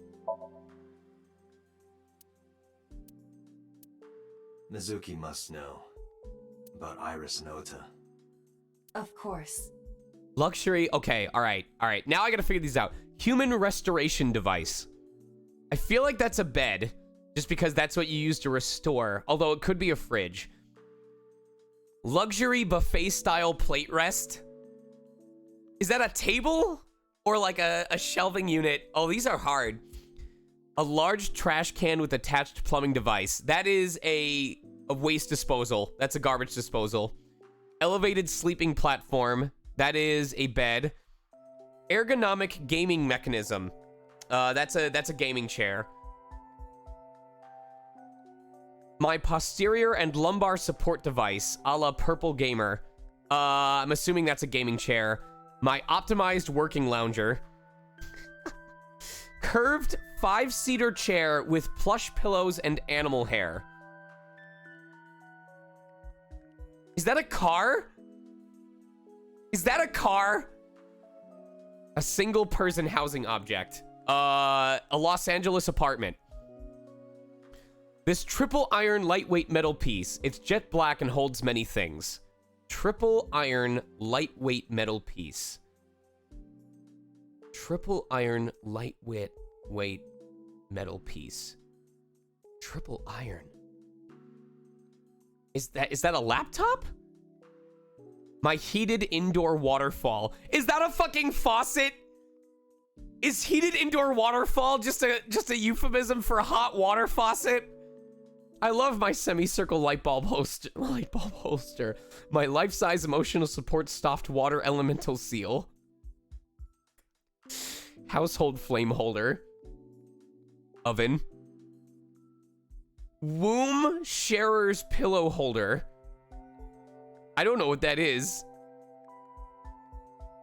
Mizuki must know about Iris and Ota. Of course. Luxury, okay, all right. Now I gotta figure these out. Human restoration device. I feel like that's a bed, just because that's what you use to restore, although it could be a fridge. Luxury buffet style plate rest. Is that a table? Or like a shelving unit? Oh, these are hard. A large trash can with attached plumbing device. That is a waste disposal. That's a garbage disposal. Elevated sleeping platform. That is a bed. Ergonomic gaming mechanism. That's a gaming chair. My posterior and lumbar support device, a la Purple Gamer. I'm assuming that's a gaming chair. My optimized working lounger. Curved 5-seater chair with plush pillows and animal hair. Is that a car? Is that a car? A single person housing object. A Los Angeles apartment. This triple iron lightweight metal piece. It's jet black and holds many things. Triple iron lightweight metal piece. Triple iron lightweight metal piece. Triple iron. Is that a laptop? My heated indoor waterfall. Is that a fucking faucet? Is heated indoor waterfall just a euphemism for a hot water faucet? I love my semicircle light bulb holster. My life-size emotional support stuffed water elemental seal. Household flame holder. Oven. Womb Sharer's pillow holder. I don't know what that is.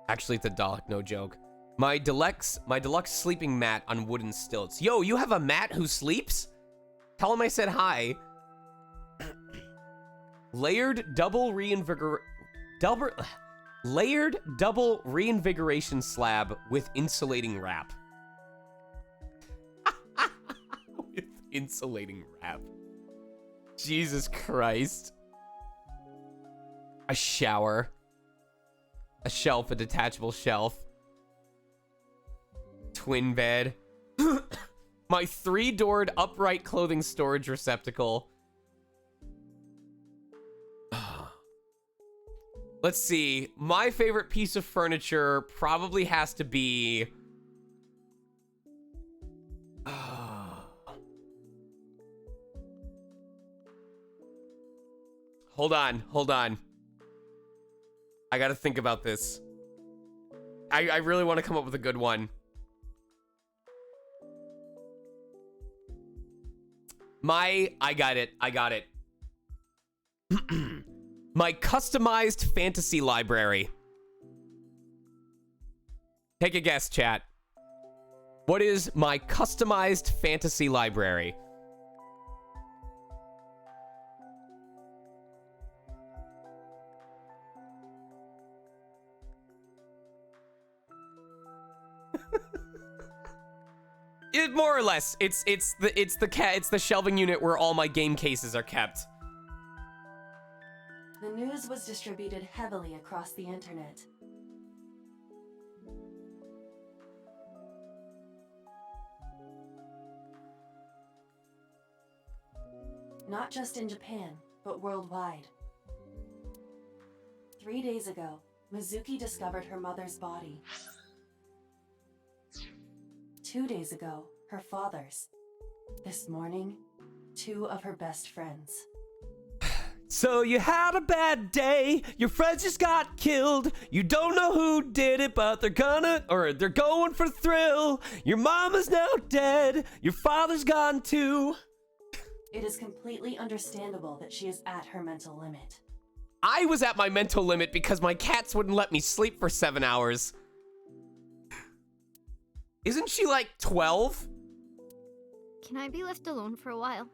Actually, it's a Dalek, no joke. My deluxe sleeping mat on wooden stilts. Yo, you have a mat who sleeps? Tell him I said hi. Layered double reinvigoration slab with insulating wrap. With insulating wrap. Jesus Christ. A shower. A shelf, a detachable shelf. Twin bed. My 3-doored upright clothing storage receptacle. Let's see. My favorite piece of furniture probably has to be... Hold on. I gotta think about this. I really want to come up with a good one. I got it. My customized fantasy library. Take a guess, chat. What is my customized fantasy library? More or less, it's the shelving unit where all my game cases are kept. The news was distributed heavily across the internet. Not just in Japan, but worldwide. 3 days ago, Mizuki discovered her mother's body. 2 days ago, her father's. This morning, 2 of her best friends. So you had a bad day, your friends just got killed, you don't know who did it, but they're going for thrill. Your mama's now dead, your father's gone too. It is completely understandable that she is at her mental limit. I was at my mental limit because my cats wouldn't let me sleep for 7 hours. Isn't she like 12? Can I be left alone for a while?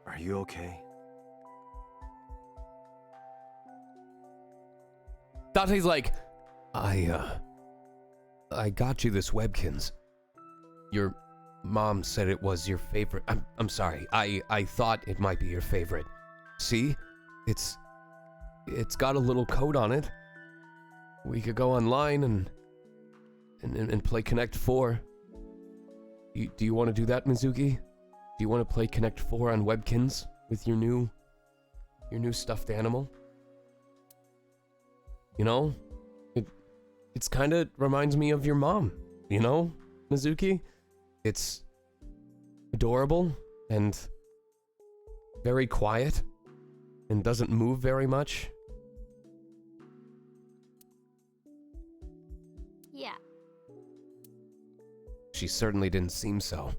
Are you okay? Dante's like, I got you this Webkins. Your mom said it was your favorite. I'm sorry. I thought it might be your favorite. See? It's got a little code on it. We could go online and play Connect 4. Do you want to do that, Mizuki? Do you want to play Connect 4 on Webkins with your new stuffed animal? You know? It's kind of reminds me of your mom, you know, Mizuki? It's adorable and very quiet and doesn't move very much. Yeah. She certainly didn't seem so.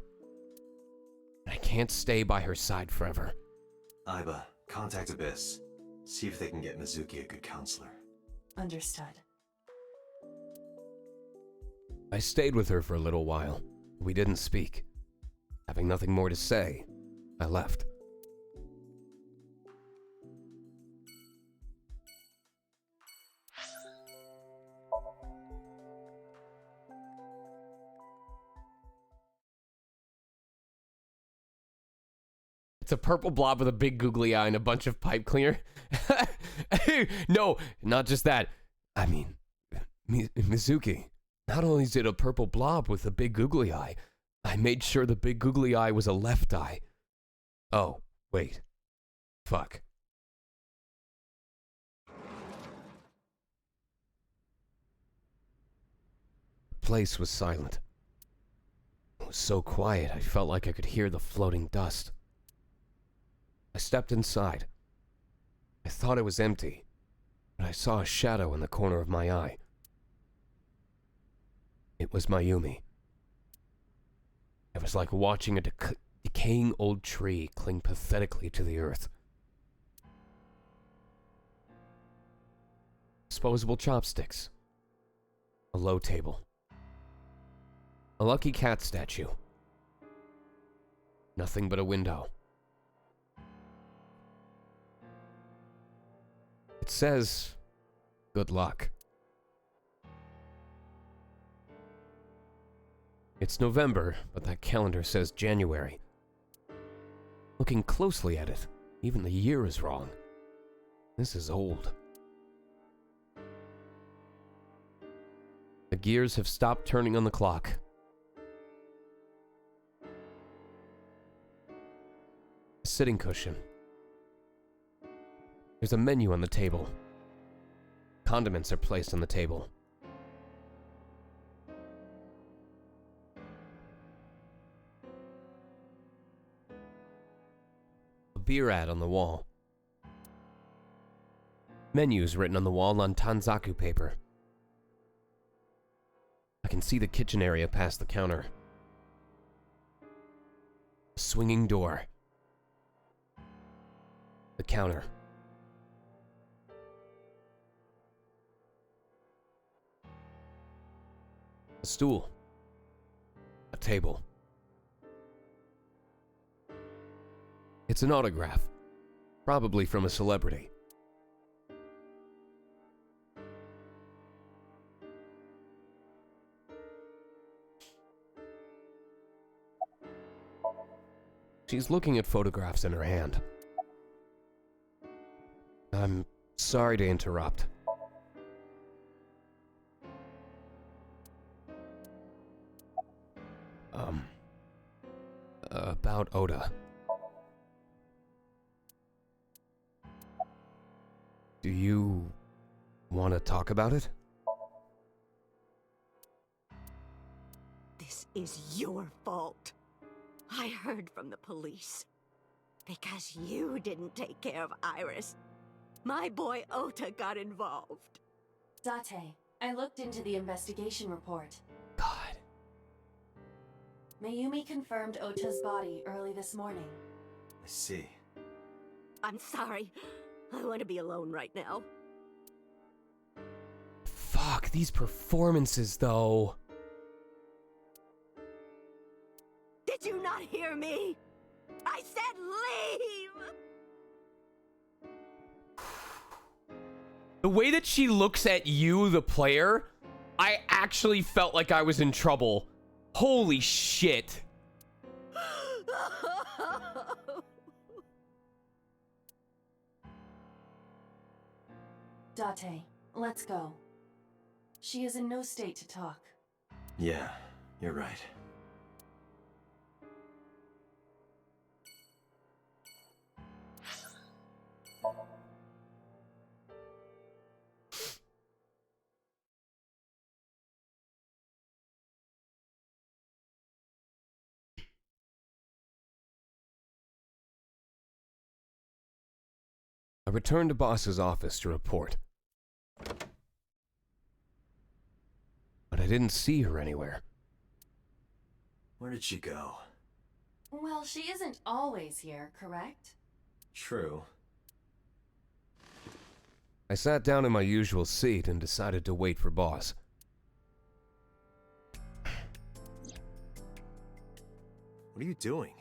I can't stay by her side forever. Aiba, contact Abyss. See if they can get Mizuki a good counselor. Understood. I stayed with her for a little while. We didn't speak. Having nothing more to say, I left. It's a purple blob with a big googly eye and a bunch of pipe cleaner. No, not just that. I mean, Mizuki. Not only is it a purple blob with a big googly eye, I made sure the big googly eye was a left eye. Oh, wait. Fuck. The place was silent. It was so quiet I felt like I could hear the floating dust. I stepped inside. I thought it was empty, but I saw a shadow in the corner of my eye. It was Mayumi. It was like watching a decaying old tree cling pathetically to the earth. Disposable chopsticks. A low table. A lucky cat statue. Nothing but a window. It says, good luck. It's November, but that calendar says January. Looking closely at it, even the year is wrong. This is old. The gears have stopped turning on the clock. A sitting cushion. There's a menu on the table. Condiments are placed on the table. A beer ad on the wall. Menus written on the wall on Tanzaku paper. I can see the kitchen area past the counter. A swinging door. The counter. A stool. A table. It's an autograph. Probably from a celebrity. She's looking at photographs in her hand. I'm sorry to interrupt. About Oda. Do you want to talk about it? This is your fault. I heard from the police. Because you didn't take care of Iris, my boy Ota got involved. Date, I looked into the investigation report. God. Mayumi confirmed Ota's body early this morning. I see. I'm sorry. I want to be alone right now. Fuck, these performances, though. Did you not hear me? I said leave! The way that she looks at you, the player, I actually felt like I was in trouble. Holy shit. Date, let's go. She is in no state to talk. Yeah, you're right. I returned to Boss's office to report. But I didn't see her anywhere. Where did she go? Well, she isn't always here, correct? True. I sat down in my usual seat and decided to wait for Boss. What are you doing?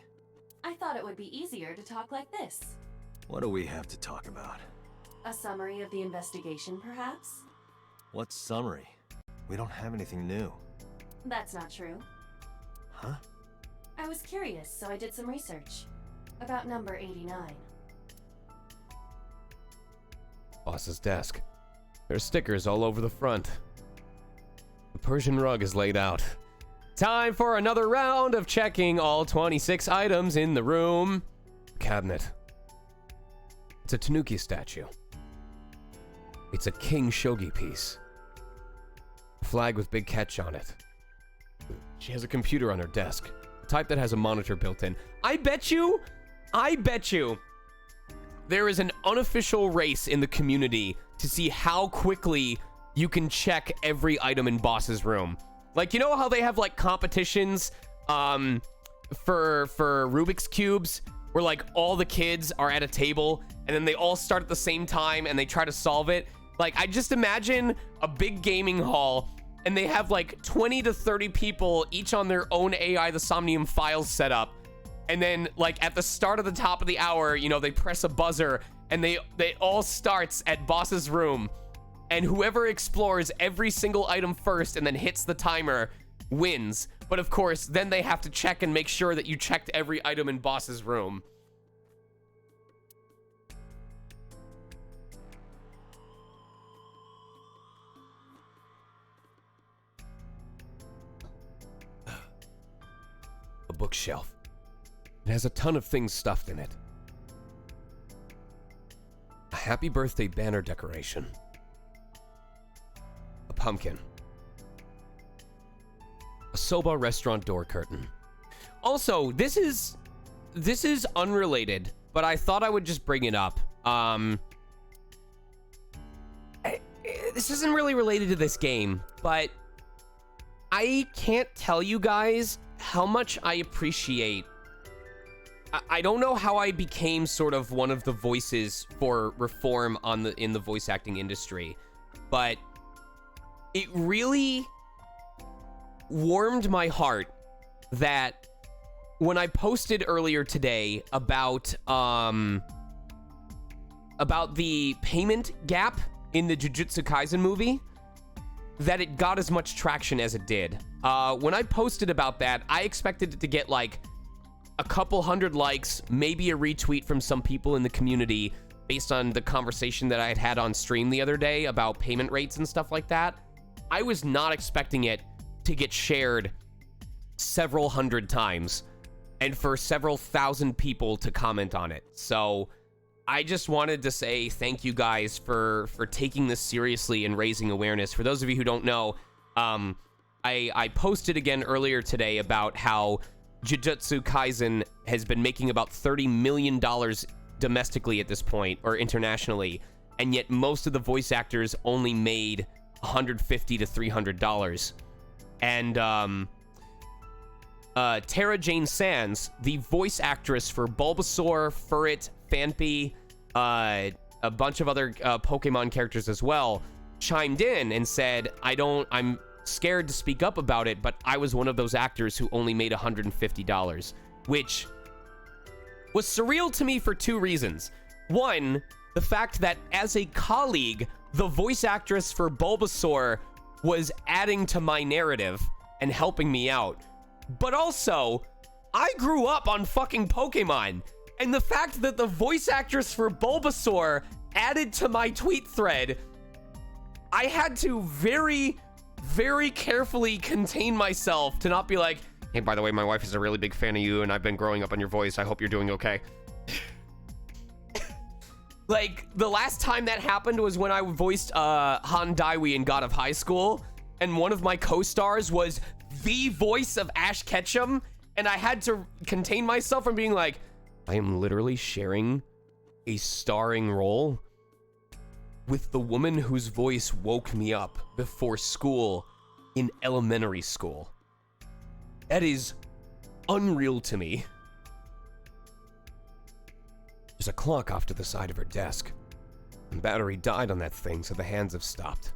I thought it would be easier to talk like this. What do we have to talk about? A summary of the investigation, perhaps? What summary? We don't have anything new. That's not true. Huh? I was curious, so I did some research. About number 89. Boss's desk. There's stickers all over the front. The Persian rug is laid out. Time for another round of checking all 26 items in the room. Cabinet. It's a Tanuki statue. It's a King Shogi piece. A flag with big catch on it. She has a computer on her desk. The type that has a monitor built in. I bet you, there is an unofficial race in the community to see how quickly you can check every item in Boss's room. Like, you know how they have like competitions for Rubik's cubes, where like all the kids are at a table and then they all start at the same time and they try to solve it. Like, I just imagine a big gaming hall and they have like 20 to 30 people each on their own AI, the Somnium files set up. And then like at the start of the top of the hour, you know, they press a buzzer and they all starts at boss's room. And whoever explores every single item first and then hits the timer wins. But of course, then they have to check and make sure that you checked every item in boss's room. A bookshelf. It has a ton of things stuffed in it. A happy birthday banner decoration. A pumpkin. A soba restaurant door curtain. Also, this is unrelated, but I thought I would just bring it up. This isn't really related to this game, but I can't tell you guys how much I appreciate. I don't know how I became sort of one of the voices for reform in the voice acting industry, but it really warmed my heart that when I posted earlier today about the payment gap in the Jujutsu Kaisen movie, that it got as much traction as it did. When I posted about that, I expected it to get like a couple hundred likes, maybe a retweet from some people in the community based on the conversation that I had on stream the other day about payment rates and stuff like that. I was not expecting it to get shared several hundred times and for several thousand people to comment on it. So I just wanted to say thank you guys for taking this seriously and raising awareness. For those of you who don't know, I posted again earlier today about how Jujutsu Kaisen has been making about $30 million domestically at this point, or internationally, and yet most of the voice actors only made $150 to $300. And Tara Jane Sands, the voice actress for Bulbasaur, Furret, Phanpy, a bunch of other Pokemon characters as well, chimed in and said, I'm scared to speak up about it, but I was one of those actors who only made $150, which was surreal to me for two reasons. One, the fact that as a colleague, the voice actress for Bulbasaur was adding to my narrative and helping me out. But also, I grew up on fucking Pokemon, and the fact that the voice actress for Bulbasaur added to my tweet thread, I had to very, very carefully contain myself to not be like, hey, by the way, my wife is a really big fan of you and I've been growing up on your voice. I hope you're doing okay. Like, the last time that happened was when I voiced Han Daiwi in God of High School, and one of my co-stars was the voice of Ash Ketchum, and I had to contain myself from being like, I am literally sharing a starring role with the woman whose voice woke me up before school in elementary school. That is unreal to me. There's a clock off to the side of her desk. The battery died on that thing, so the hands have stopped.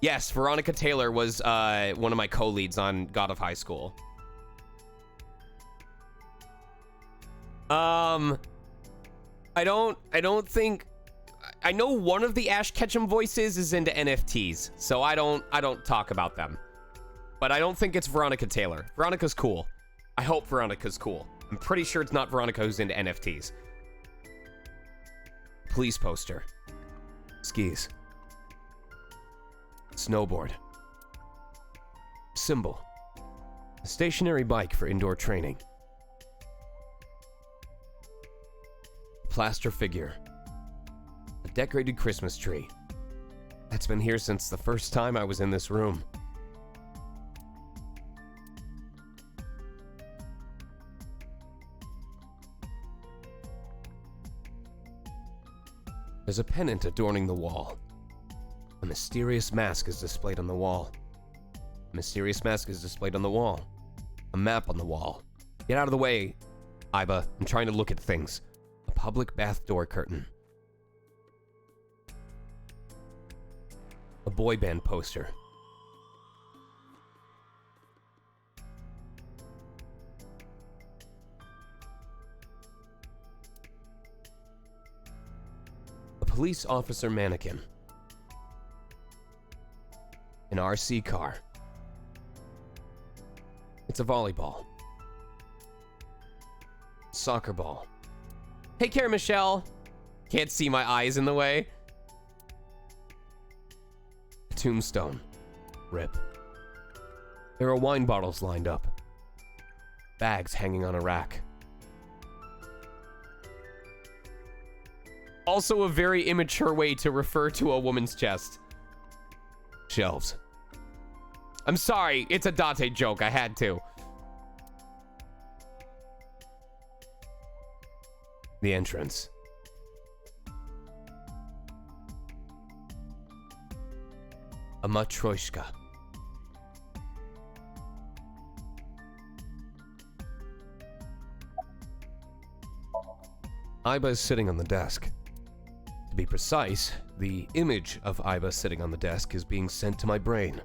Yes, Veronica Taylor was one of my co-leads on God of High School. I don't think... I know one of the Ash Ketchum voices is into NFTs, so I don't talk about them. But I don't think it's Veronica Taylor. Veronica's cool. I hope Veronica's cool. I'm pretty sure it's not Veronica who's into NFTs. Police poster. Skis. Snowboard. Symbol. A stationary bike for indoor training. Plaster figure. A decorated Christmas tree. That's been here since the first time I was in this room. There's a pennant adorning the wall. A mysterious mask is displayed on the wall. A mysterious mask is displayed on the wall. A map on the wall. Get out of the way, Iba. I'm trying to look at things. A public bath door curtain. A boy band poster. A police officer mannequin. An RC car. It's a volleyball. Soccer ball. Take care, Michelle. Can't see my eyes in the way. A tombstone. Rip. There are wine bottles lined up. Bags hanging on a rack. Also a very immature way to refer to a woman's chest. Shelves. I'm sorry, it's a Date joke. I had to. The entrance. A matryoshka. Iba is sitting on the desk. To be precise, the image of Iba sitting on the desk is being sent to my brain.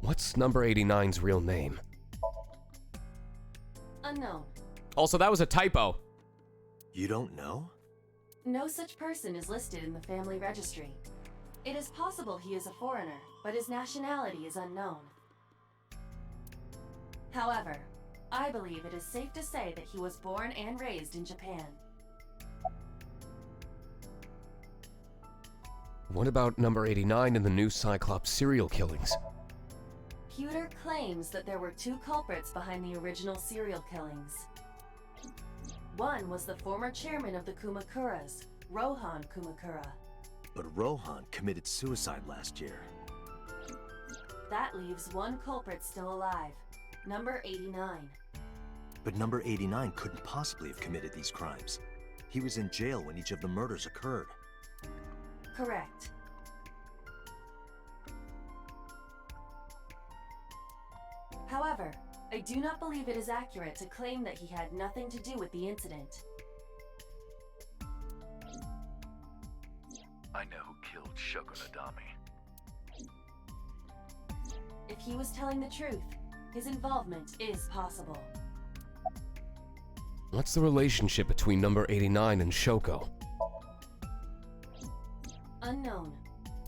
What's number 89's real name? Unknown. Also, that was a typo. You don't know? No such person is listed in the family registry. It is possible he is a foreigner, but his nationality is unknown. However, I believe it is safe to say that he was born and raised in Japan. What about number 89 in the new Cyclops serial killings? Pewter claims that there were two culprits behind the original serial killings. One was the former chairman of the Kumakuras, Rohan Kumakura. But Rohan committed suicide last year. That leaves one culprit still alive, number 89. But number 89 couldn't possibly have committed these crimes. He was in jail when each of the murders occurred. Correct. However, I do not believe it is accurate to claim that he had nothing to do with the incident. I know who killed Shogunadami. If he was telling the truth, his involvement is possible. What's the relationship between number 89 and Shoko? Unknown.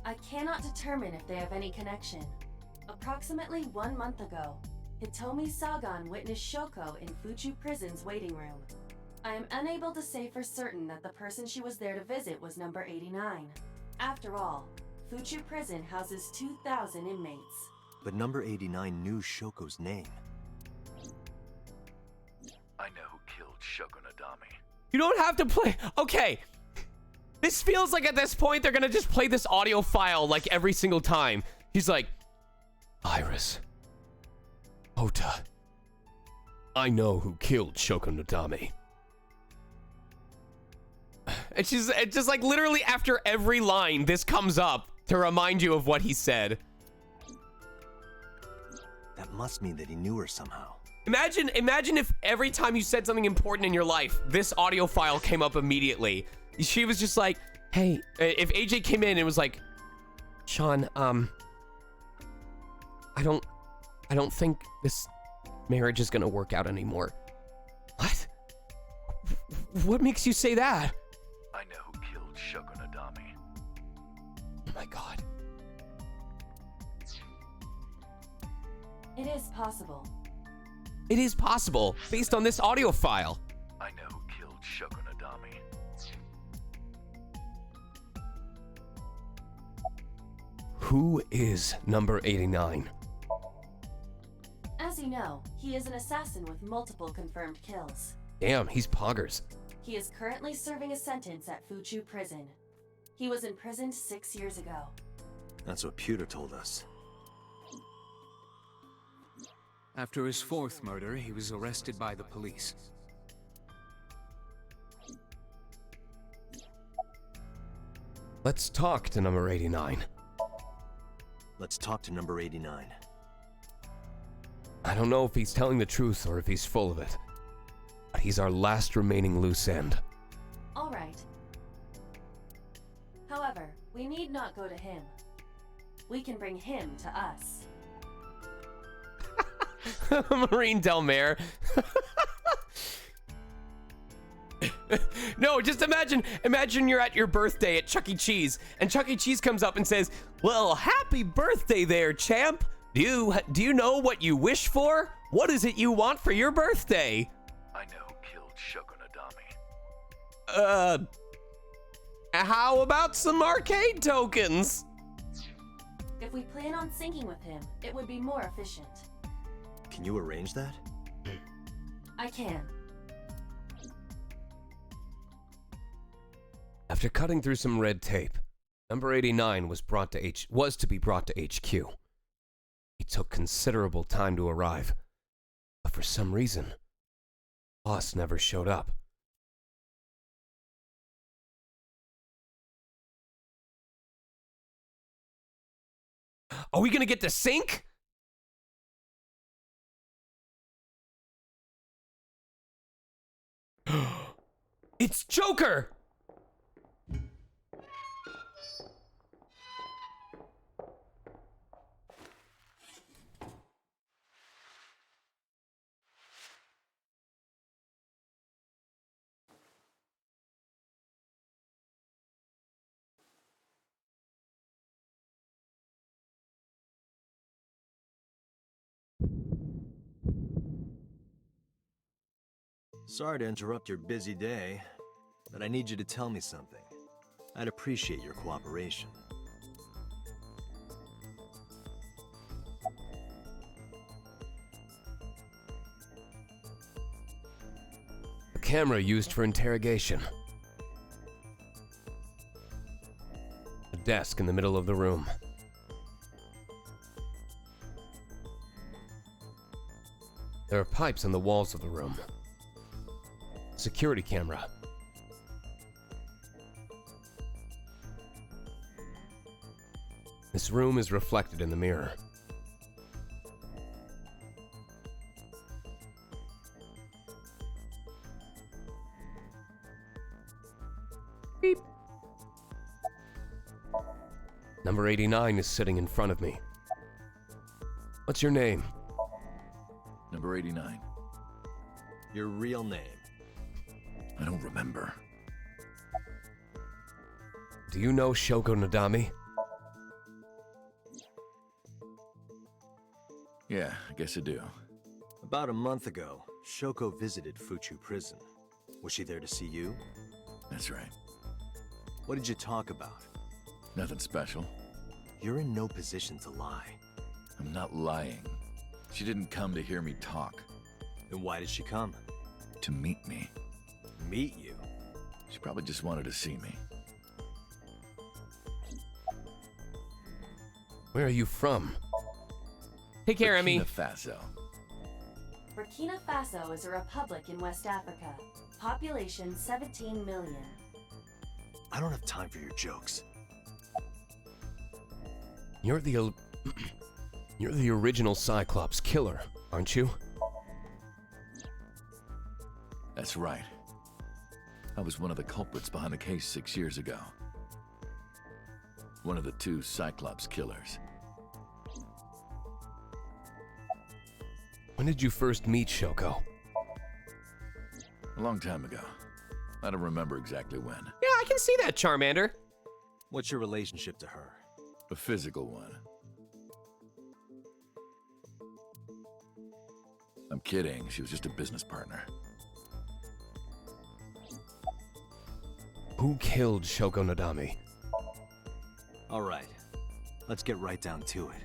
I cannot determine if they have any connection. Approximately 1 month ago, Hitomi Sagan witnessed Shoko in Fuchu Prison's waiting room. I am unable to say for certain that the person she was there to visit was number 89. After all, Fuchu Prison houses 2,000 inmates. But number 89 knew Shoko's name. I know who killed Shogunadami. You don't have to play. Okay. This feels like at this point they're gonna just play this audio file like every single time. He's like, Iris. Ota. I know who killed Shogunadami. It's just like literally after every line, this comes up to remind you of what he said. That must mean that he knew her somehow. Imagine if every time you said something important in your life, this audio file came up immediately. She was just like, hey, if AJ came in and was like, Sean, I don't think this marriage is gonna work out anymore. What? What makes you say that? I know who killed Shogunadami. Oh my god. It is possible. It is possible, based on this audio file. I know who killed Shogunadami. Who is number 89? As you know, he is an assassin with multiple confirmed kills. Damn, he's poggers. He is currently serving a sentence at Fuchu Prison. He was imprisoned 6 years ago. That's what Pewter told us. After his fourth murder, he was arrested by the police. Let's talk to number 89. Let's talk to number 89. I don't know if he's telling the truth or if he's full of it, but he's our last remaining loose end. All right. However, we need not go to him. We can bring him to us. Marine Del Mar. No, just imagine you're at your birthday at Chuck E. Cheese, and Chuck E. Cheese comes up and says, "Well, happy birthday there, champ. Do you know what you wish for? What is it you want for your birthday?" I know who killed Shogun Adami. How about some arcade tokens? If we plan on syncing with him, it would be more efficient. Can you arrange that? I can. After cutting through some red tape, number 89 was to be brought to HQ. It took considerable time to arrive, but for some reason, boss never showed up. Are we gonna get the sync? It's Joker! Sorry to interrupt your busy day, but I need you to tell me something. I'd appreciate your cooperation. A camera used for interrogation. A desk in the middle of the room. There are pipes on the walls of the room. Security camera. This room is reflected in the mirror. Beep. Number 89 is sitting in front of me. What's your name? Number 89. Your real name? I don't remember. Do you know Shoko Nadami? Yeah, I guess I do. About a month ago, Shoko visited Fuchu Prison. Was she there to see you? That's right. What did you talk about? Nothing special. You're in no position to lie. I'm not lying. She didn't come to hear me talk. Then why did she come? To meet me. Meet you? She probably just wanted to see me. Where are you from? Take care, Emmy. Burkina Faso. Burkina Faso is a republic in West Africa. Population 17 million. I don't have time for your jokes. You're the original Cyclops killer, aren't you? That's right. I was one of the culprits behind the case 6 years ago. One of the 2 Cyclops killers. When did you first meet Shoko? A long time ago. I don't remember exactly when. Yeah, I can see that, Charmander. What's your relationship to her? A physical one. I'm kidding. She was just a business partner. Who killed Shoko Nadami? All right. Let's get right down to it.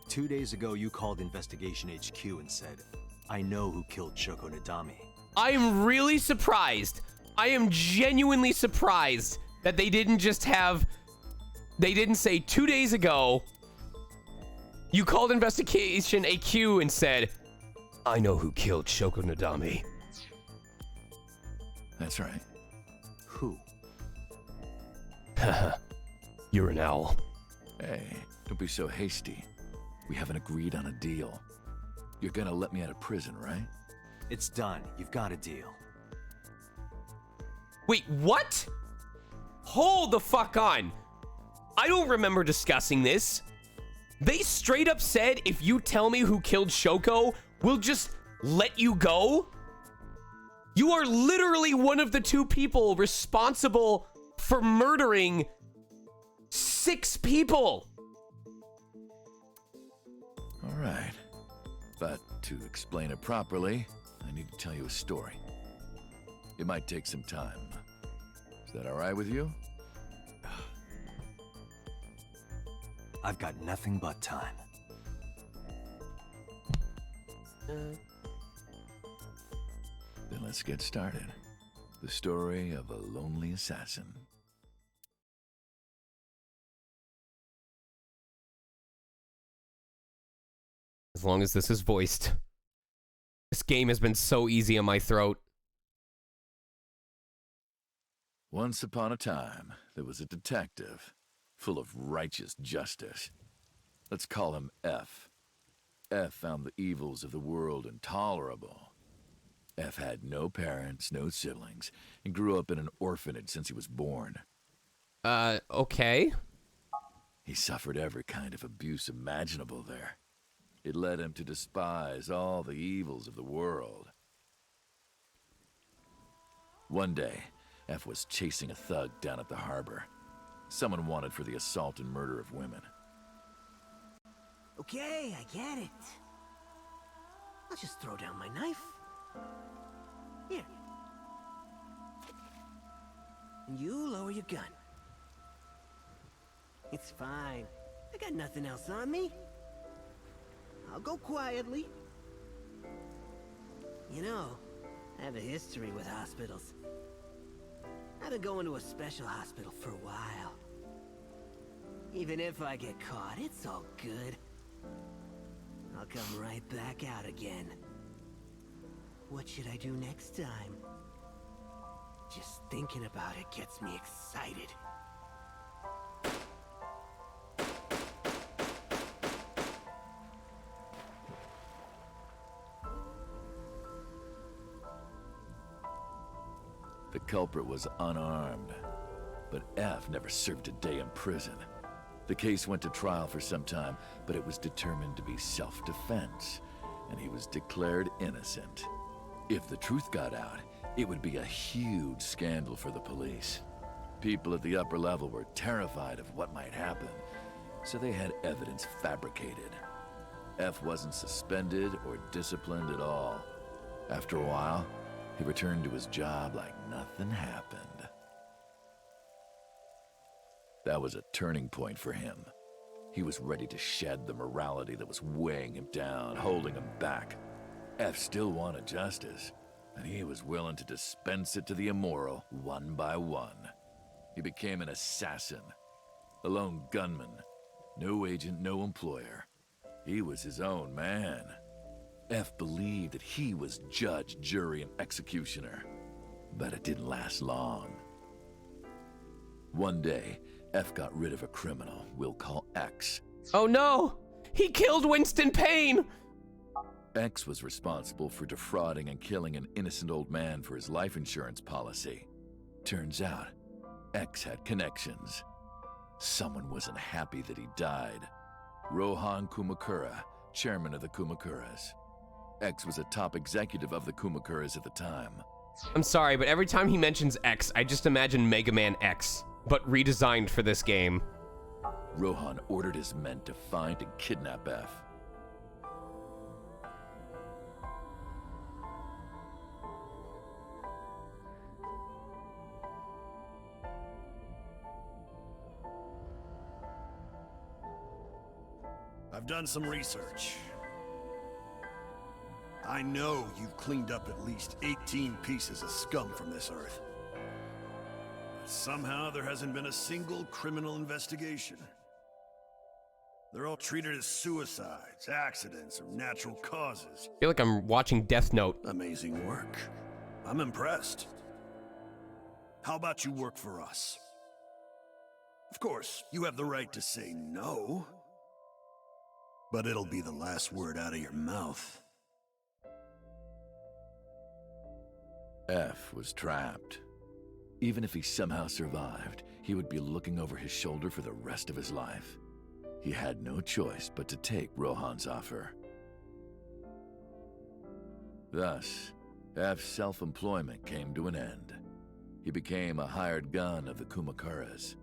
2 days ago, you called Investigation HQ and said, "I know who killed Shoko Nadami." I am really surprised. I am genuinely surprised that they didn't say 2 days ago, you called Investigation HQ and said, "I know who killed Shoko Nadami." That's right. Who? Haha, you're an owl. Hey, Don't be so hasty. We haven't agreed on a deal. You're gonna let me out of prison, right? It's done. You've got a deal. Wait, what? Hold the fuck on. I don't remember discussing this. They straight up said if you tell me who killed Shoko, we'll just let you go? You are literally one of the two people responsible for murdering 6 people. All right. But to explain it properly, I need to tell you a story. It might take some time. Is that all right with you? I've got nothing but time. Then let's get started. The story of a lonely assassin. As long as this is voiced. This game has been so easy on my throat. Once upon a time, there was a detective, full of righteous justice. Let's call him F. F found the evils of the world intolerable. F had no parents, no siblings, and grew up in an orphanage since he was born. Okay. He suffered every kind of abuse imaginable there. It led him to despise all the evils of the world. One day, F was chasing a thug down at the harbor. Someone wanted for the assault and murder of women. Okay, I get it. I'll just throw down my knife. Here. And you lower your gun. It's fine. I got nothing else on me. I'll go quietly. You know, I have a history with hospitals. I've been going to a special hospital for a while. Even if I get caught, it's all good. I'll come right back out again. What should I do next time? Just thinking about it gets me excited. The culprit was unarmed, but F never served a day in prison. The case went to trial for some time, but it was determined to be self-defense, and he was declared innocent. If the truth got out, it would be a huge scandal for the police. People at the upper level were terrified of what might happen, so they had evidence fabricated. F wasn't suspended or disciplined at all. After a while, he returned to his job like nothing happened. That was a turning point for him. He was ready to shed the morality that was weighing him down, holding him back. F still wanted justice, and he was willing to dispense it to the immoral one by one. He became an assassin, a lone gunman, no agent, no employer. He was his own man. F believed that he was judge, jury, and executioner. But it didn't last long. One day, F got rid of a criminal we'll call X. Oh no! He killed Winston Payne! X was responsible for defrauding and killing an innocent old man for his life insurance policy. Turns out, X had connections. Someone wasn't happy that he died. Rohan Kumakura, chairman of the Kumakuras. X was a top executive of the Kumakuras at the time. I'm sorry, but every time he mentions X, I just imagine Mega Man X, but redesigned for this game. Rohan ordered his men to find and kidnap F. I've done some research. I know you've cleaned up at least 18 pieces of scum from this earth. But somehow there hasn't been a single criminal investigation. They're all treated as suicides, accidents, or natural causes. I feel like I'm watching Death Note. Amazing work. I'm impressed. How about you work for us? Of course, you have the right to say no. But it'll be the last word out of your mouth. F was trapped. Even if he somehow survived, he would be looking over his shoulder for the rest of his life. He had no choice but to take Rohan's offer. Thus, F's self-employment came to an end. He became a hired gun of the Kumakaras.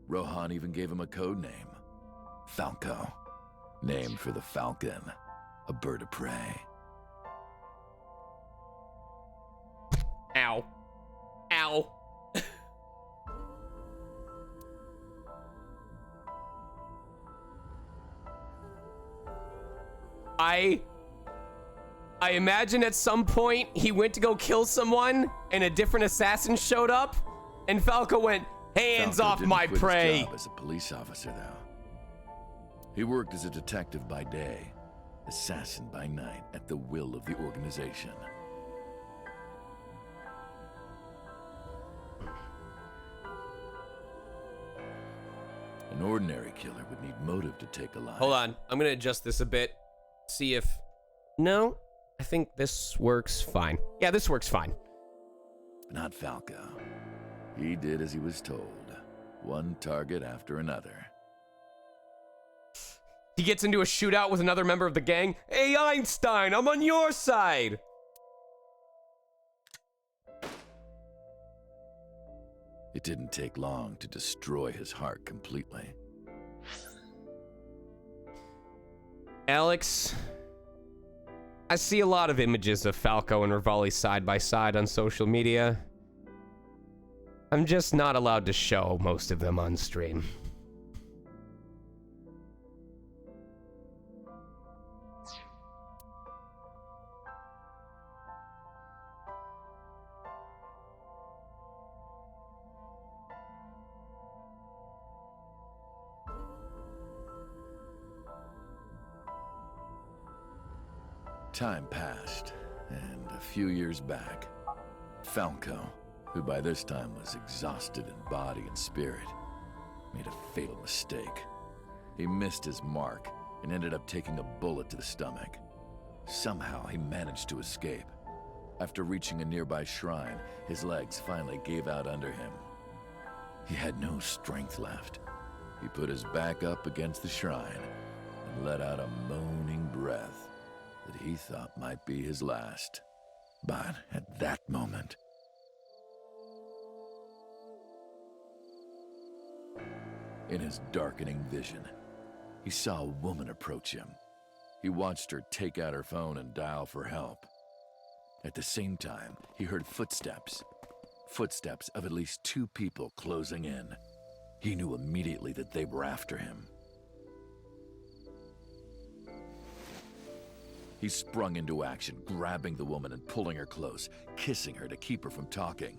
Rohan even gave him a code name, Falco, named for the falcon, a bird of prey. Ow. Ow. I imagine at some point he went to go kill someone and a different assassin showed up and Falco went, hands Falco off didn't my quit prey. his job as a police officer, though. He worked as a detective by day, assassin by night, at the will of the organization. An ordinary killer would need motive to take a life. Hold on. I'm going to adjust this a bit. See if... No, I think this works fine. Yeah, this works fine. Not Falco. He did as he was told. One target after another. He gets into a shootout with another member of the gang. Hey, Einstein, I'm on your side. It didn't take long to destroy his heart completely. Alex, I see a lot of images of Falco and Rivali side by side on social media. I'm just not allowed to show most of them on stream. Time passed, and a few years back, Falco, who by this time was exhausted in body and spirit, made a fatal mistake. He missed his mark and ended up taking a bullet to the stomach. Somehow he managed to escape. After reaching a nearby shrine, his legs finally gave out under him. He had no strength left. He put his back up against the shrine and let out a moaning breath that he thought might be his last. But at that moment, in his darkening vision, he saw a woman approach him. He watched her take out her phone and dial for help. At the same time, he heard footsteps. Footsteps of at least 2 people closing in. He knew immediately that they were after him. He sprung into action, grabbing the woman and pulling her close, kissing her to keep her from talking.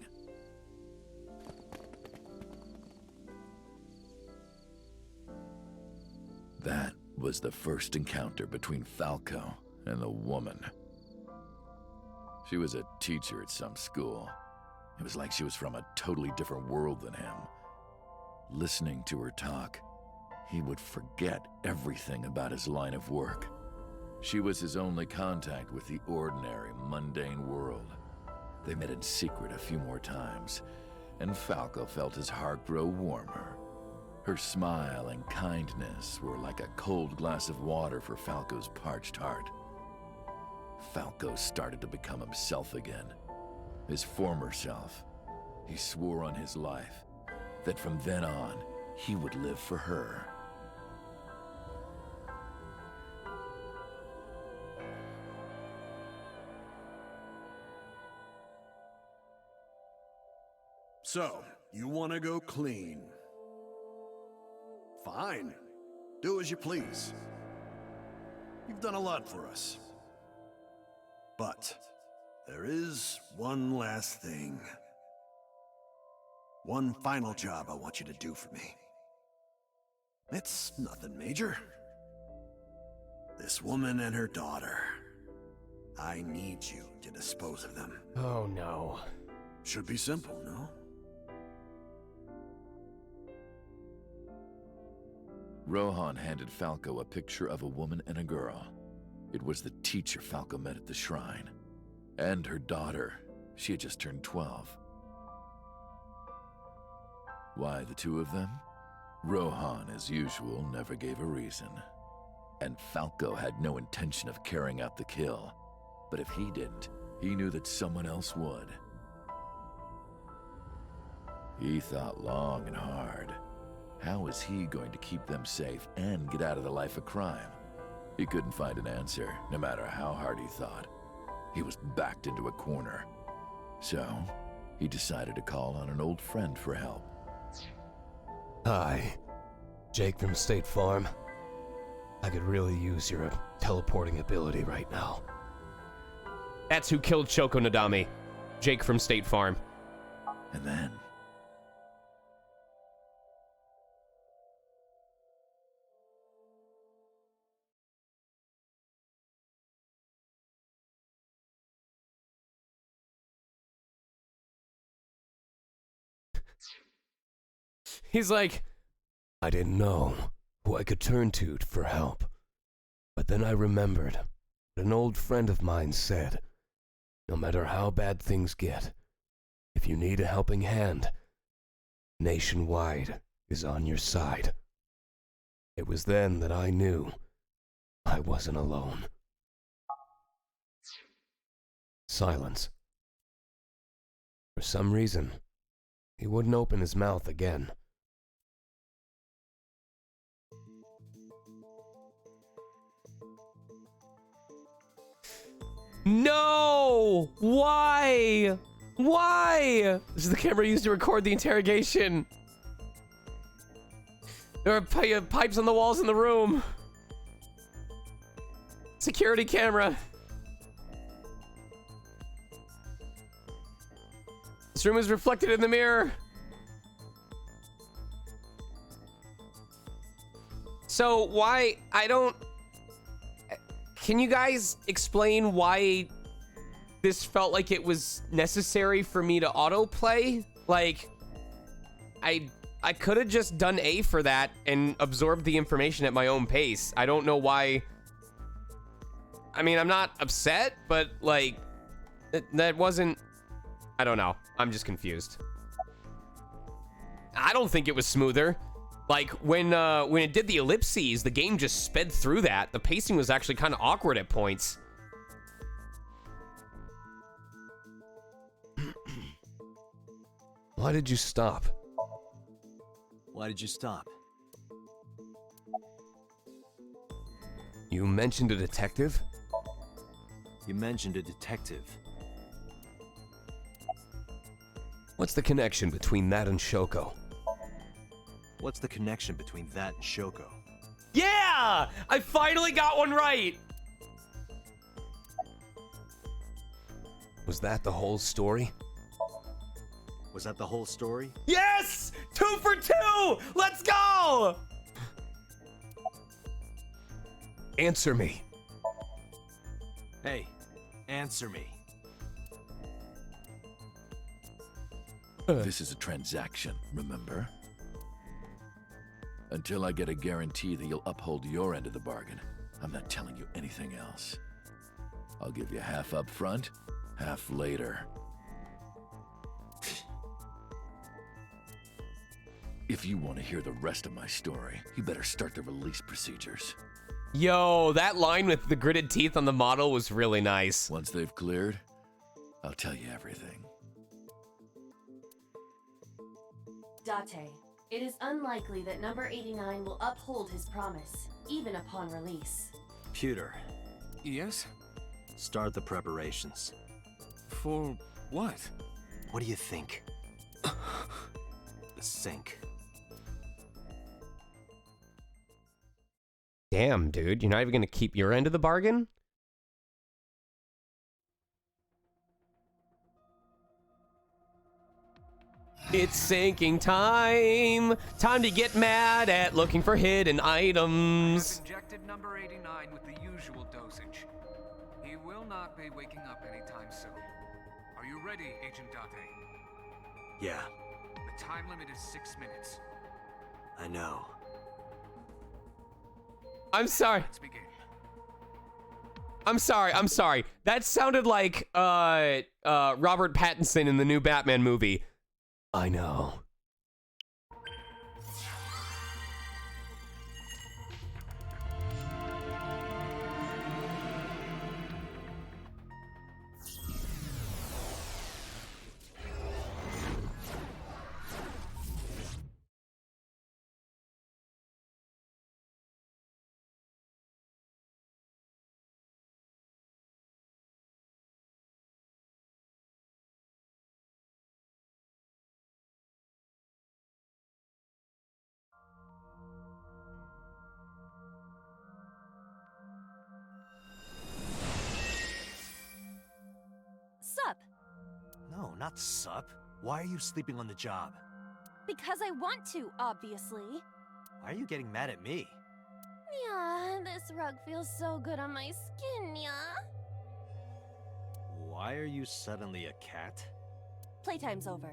That was the first encounter between Falco and the woman. She was a teacher at some school. It was like she was from a totally different world than him. Listening to her talk, he would forget everything about his line of work. She was his only contact with the ordinary, mundane world. They met in secret a few more times, and Falco felt his heart grow warmer. Her smile and kindness were like a cold glass of water for Falco's parched heart. Falco started to become himself again, his former self. He swore on his life that from then on, he would live for her. So, you want to go clean? Fine. Do as you please. You've done a lot for us. But there is one last thing. One final job I want you to do for me. It's nothing major. This woman and her daughter. I need you to dispose of them. Oh no. Should be simple, no? Rohan handed Falco a picture of a woman and a girl. It was the teacher Falco met at the shrine. And her daughter. She had just turned 12. Why the two of them? Rohan, as usual, never gave a reason. And Falco had no intention of carrying out the kill. But if he didn't, he knew that someone else would. He thought long and hard. How was he going to keep them safe and get out of the life of crime? He couldn't find an answer, no matter how hard he thought. He was backed into a corner. So, he decided to call on an old friend for help. Hi, Jake from State Farm. I could really use your teleporting ability right now. That's who killed Shoko Nadami. Jake from State Farm. And then... He's like, I didn't know who I could turn to for help. But then I remembered what an old friend of mine said. No matter how bad things get, if you need a helping hand, Nationwide is on your side. It was then that I knew I wasn't alone. Silence. For some reason, he wouldn't open his mouth again. no! Why? Why? This is the camera used to record the interrogation. There are pipes on the walls in the room. Security camera. This room is reflected in the mirror. So why, can you guys explain why this felt like it was necessary for me to autoplay? Like, I could have just done A for that and absorbed the information at my own pace. I don't know why. I mean, I'm not upset, but like, that wasn't, I don't know. I'm just confused. I don't think it was smoother. Like, when it did the ellipses, the game just sped through that. The pacing was actually kind of awkward at points. Why did you stop? Why did you stop? You mentioned a detective? You mentioned a detective. What's the connection between that and Shoko? What's the connection between that and Shoko? Yeah! I finally got one right! Was that the whole story? Was that the whole story? Yes! 2 for 2! Let's go! Answer me. Hey, answer me. This is a transaction, remember? Until I get a guarantee that you'll uphold your end of the bargain, I'm not telling you anything else. I'll give you half up front, half later. If you want to hear the rest of my story, you better start the release procedures. Yo, that line with the gritted teeth on the model was really nice. Once they've cleared, I'll tell you everything. Date, it is unlikely that number 89 will uphold his promise, even upon release. Pewter, Yes? start the preparations. For what? What do you think? The sink. Damn, dude, you're not even gonna keep your end of the bargain? It's sinking time! Time to get mad at looking for hidden items! I've injected number 89 with the usual dosage. He will not be waking up anytime soon. Are you ready, Agent Date? Yeah, The time limit is 6 minutes. I know. I'm sorry. Let's begin. I'm sorry. That sounded like Robert Pattinson in the new Batman movie. I know. Sup? No, not sup. Why are you sleeping on the job? Because I want to, obviously. Why are you getting mad at me? Yeah, this rug feels so good on my skin, yeah. Why are you suddenly a cat? Playtime's over.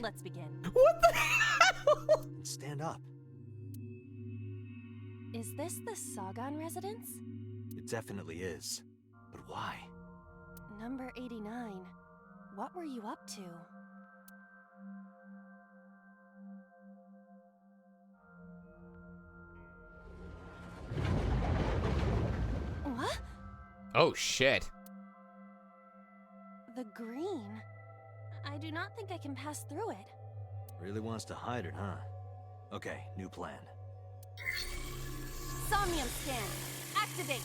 Let's begin. What the hell? Stand up. Is this the Sagan residence? It definitely is. But why? Number 89. What were you up to? What? Oh shit. The green. I do not think I can pass through it. Really wants to hide it, huh? Okay, new plan. Somnium scan. Activate.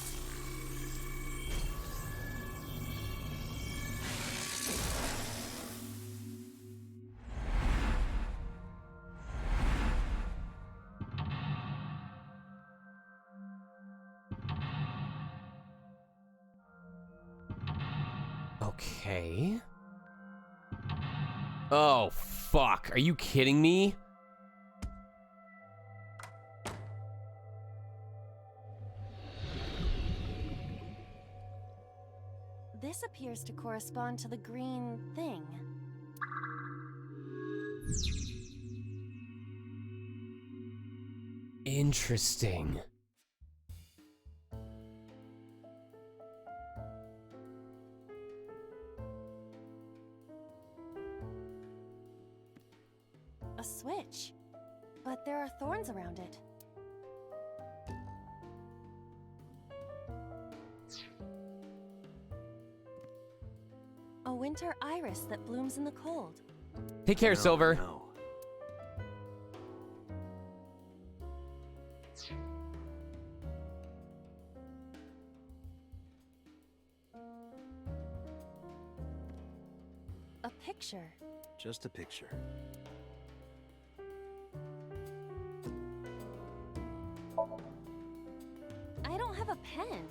Okay. Oh, fuck. Are you kidding me? This appears to correspond to the green thing. Interesting. A switch. But there are thorns around it. A winter iris that blooms in the cold. Take care, Silver. No. A picture. Just a picture. I don't have a pen.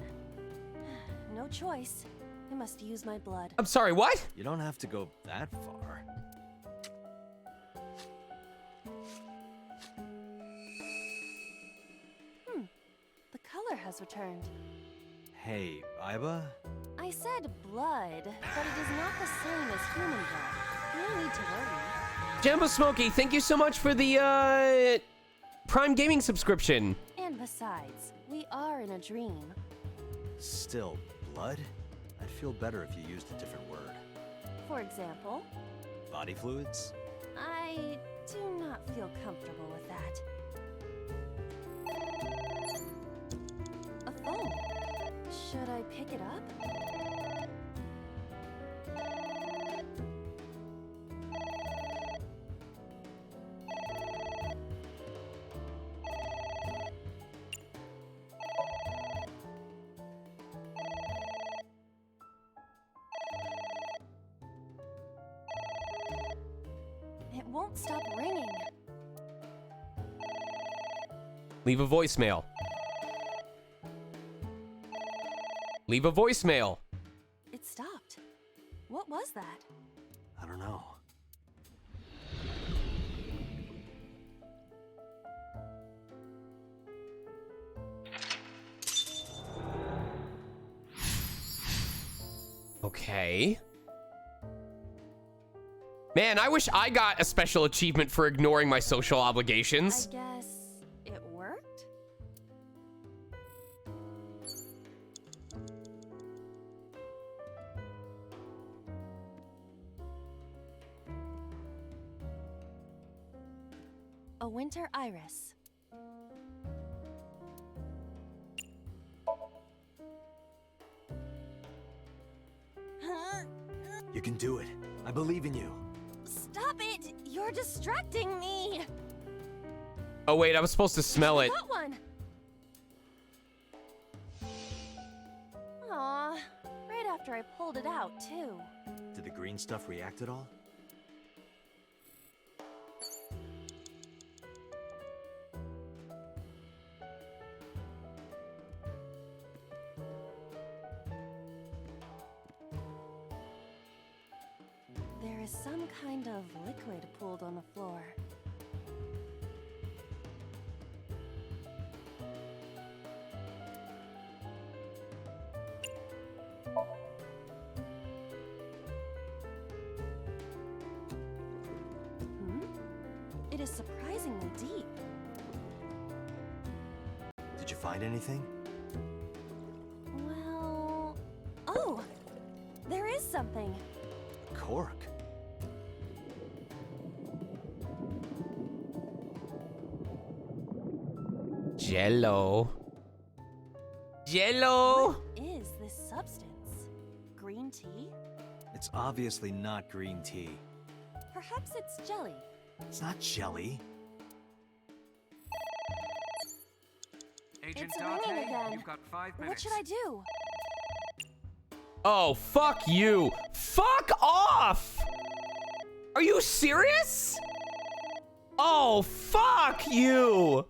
No choice. I must use my blood. I'm sorry, what? You don't have to go that far. The color has returned. Hey, Iba? I said blood, but it is not the same as human blood. No need to worry. Jambo Smokey, thank you so much for the Prime Gaming subscription. And besides, we are in a dream. Still, blood? I'd feel better if you used a different word. For example, Body fluids? I do not feel comfortable with that. A phone. Should I pick it up? It won't stop ringing. Leave a voicemail. Leave a voicemail. It stopped. What was that? I don't know. Okay. Man, I wish I got a special achievement for ignoring my social I obligations. guess it worked? A winter iris. You can do it. I believe in you. Stop it! You're distracting me! Oh wait, I was supposed to smell it. Got one! Aw, right after I pulled it out, too. Did the green stuff react at all? There is some kind of liquid pooled on the floor. It is surprisingly deep. Did you find anything? Well... Oh! There is something. Cork. Jello. Jello! What is this substance? Green tea? It's obviously not green tea. Perhaps it's jelly. It's not jelly. Agent It's Dante, ringing again. you've got 5 minutes. What should I do? Oh, fuck you. Fuck off! Are you serious? Oh, fuck you!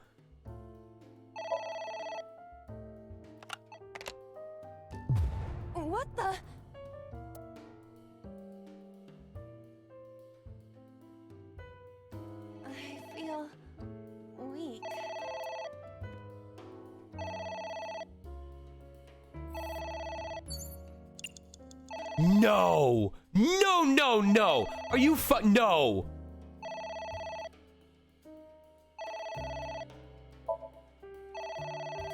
What the? I feel weak. No! No, no, no! Are you no!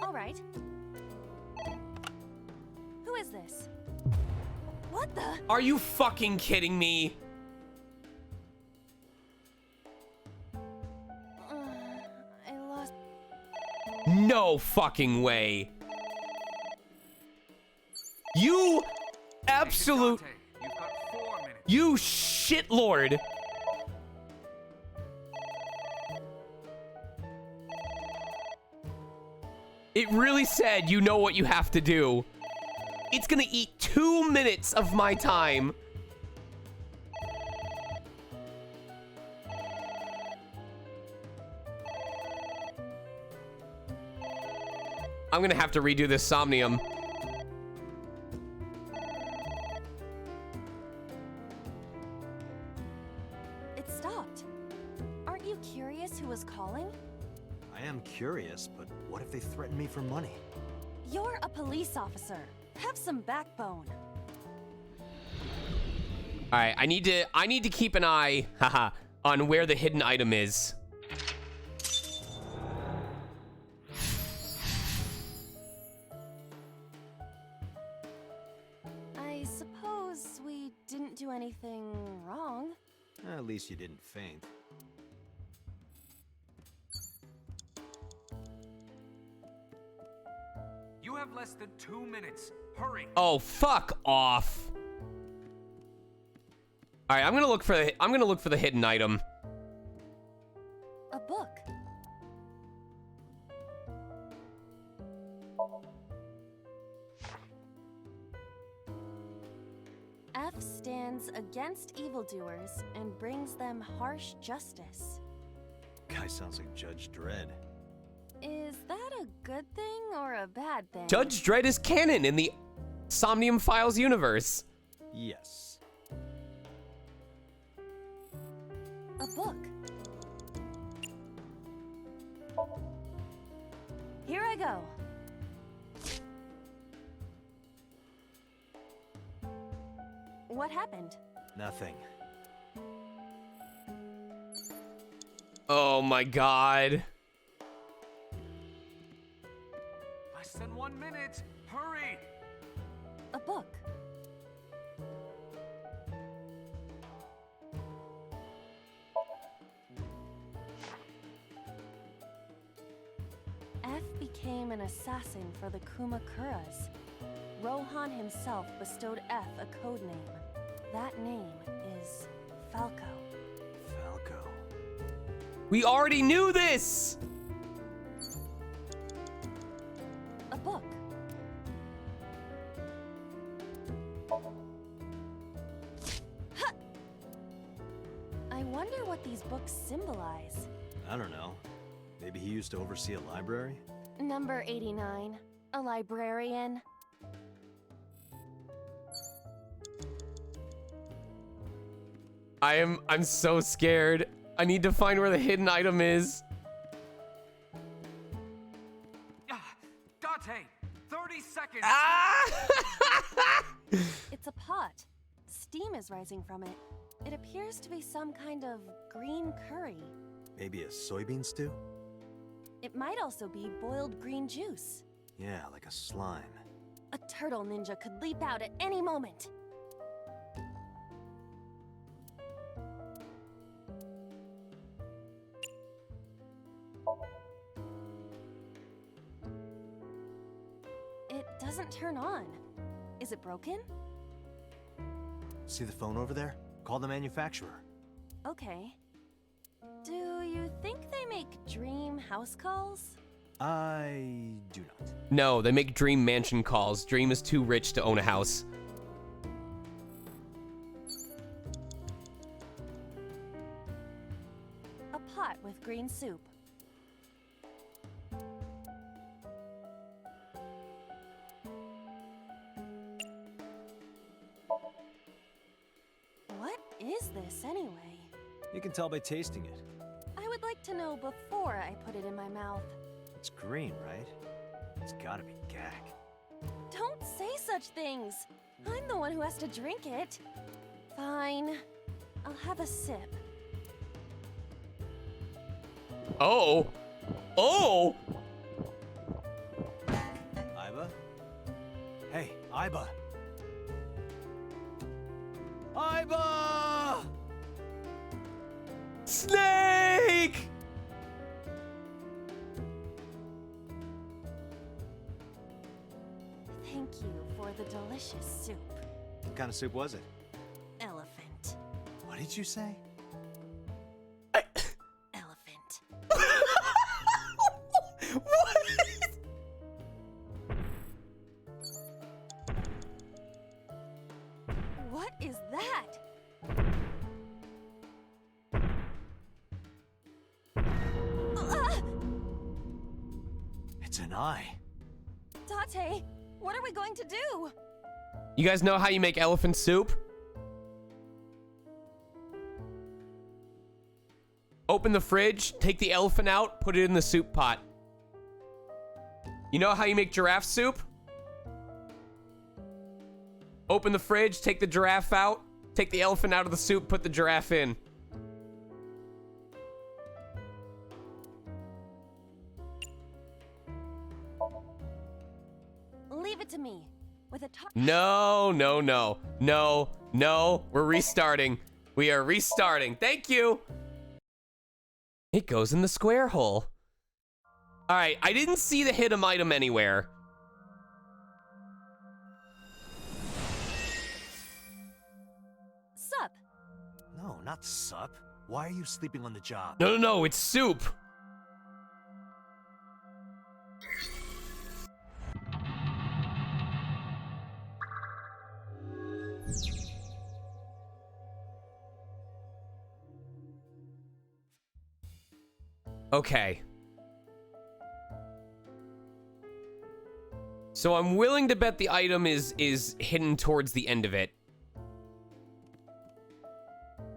All right. Who is this? What the? Are you fucking kidding me? I lost. No fucking way. You absolute... Agent Dante, you've got 4 minutes. You shitlord. It really said you know what you have to do. It's gonna eat 2 minutes of my time. I'm gonna have to redo this Somnium. It stopped. Aren't you curious who was calling? I am curious, but what if they threaten me for money? You're a police officer. Have some backbone. All right, I need to keep an eye, haha, on where the hidden item is. I suppose we didn't do anything wrong. At least you didn't faint. You have less than 2 minutes. Hurry. Oh, fuck off. All right, I'm gonna look for the hidden item. A book. F stands against evildoers and brings them harsh justice. Guy sounds like Judge Dredd. Is that a good thing or a bad thing? Judge Dredd is canon in the Somnium Files universe. Yes. A book. Here I go. What happened? Nothing. Oh my god. Less than 1 minute. Hurry. A book. F became an assassin for the Kumakuras. Rohan himself bestowed F a code name. That name is Falco. Falco. We already knew this! A book. I wonder what these books symbolize. I don't know. Maybe he used to oversee a library? Number 89. A librarian. I'm so scared. I need to find where the hidden item is. Dante, 30 seconds. It's a pot. Steam is rising from it. It appears to be some kind of green curry. Maybe a soybean stew? It might also be boiled green juice. Yeah, like a slime. A turtle ninja could leap out at any moment. It doesn't turn on. Is it broken? See the phone over there? Call the manufacturer. Okay. Do you think they make dream house calls? I do not. No, they make Dream Mansion calls. Dream is too rich to own a house. A pot with green soup. What is this anyway? You can tell by tasting it. I would like to know before I put it in my mouth. It's green, right? It's gotta be gag. Don't say such things. I'm the one who has to drink it. Fine. I'll have a sip. Oh. Oh. Iba? Hey, Iba! Iba! Snake! Thank you for the delicious soup. What kind of soup was it? Elephant. What did you say? Elephant. What? What is that? It's an eye. Date, what are we going to do? You guys know how you make elephant soup? Open the fridge, take the elephant out, put it in the soup pot. You know how you make giraffe soup? Open the fridge, take the giraffe out, take the elephant out of the soup, put the giraffe in. Leave it to me. With a No. We're restarting. We are restarting. Thank you. It goes in the square hole. All right, I didn't see the hidden item anywhere. Sup? No, not sup. Why are you sleeping on the job? No, it's soup. Okay. So I'm willing to bet the item is hidden towards the end of it.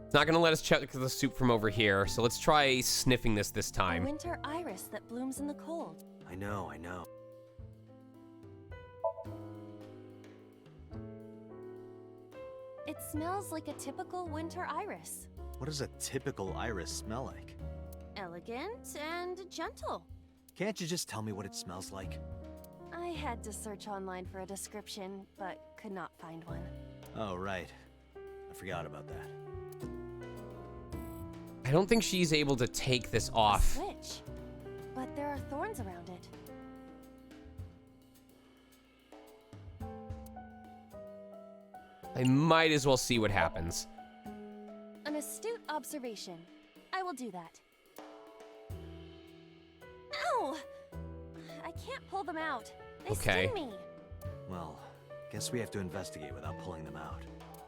It's not gonna let us check the soup from over here, so let's try sniffing this A time. winter iris that blooms in the cold. I know. It smells like a typical winter iris. What does a typical iris smell like? Elegant and gentle. Can't you just tell me what it smells like? I had to search online for a description, but could not find one. Oh, right. I forgot about that. I don't think she's able to take this off. Switch. but there are thorns around it. I might as well see what happens. An astute observation. I will do that. Ow! I can't pull them out. They Okay. sting me. Well, guess we have to investigate without pulling them out.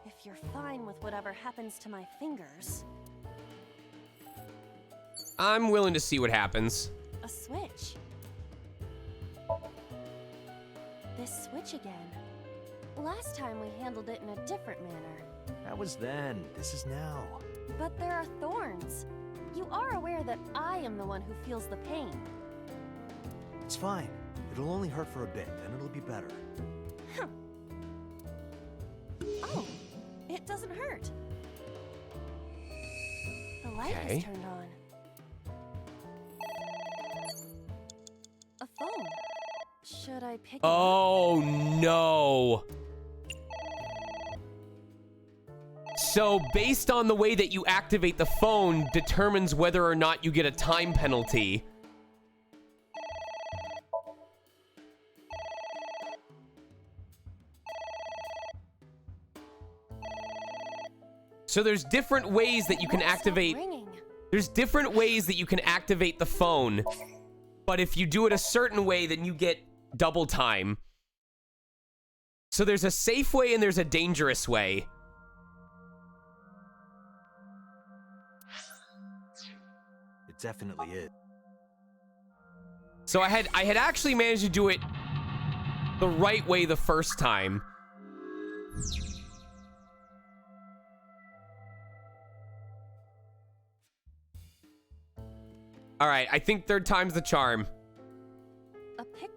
If you're fine with whatever happens to my fingers. I'm willing to see what happens. A switch. This switch again. Last time we handled it in a different manner. That was then. This is now. But there are thorns. You are aware that I am the one who feels the pain. It's fine. It'll only hurt for a bit, then it'll be better. Oh, it doesn't hurt. The light Okay. is turned on. A phone. Should I pick it up? Oh no. So based on the way that you activate the phone determines whether or not you get a time penalty. So there's different ways that you can activate. There's different ways that you can activate the phone. But if you do it a certain way, then you get double time. So there's a safe way and there's a dangerous way. It definitely is. So I had actually managed to do it the right way the first time. All right, I think third time's the charm. A pic.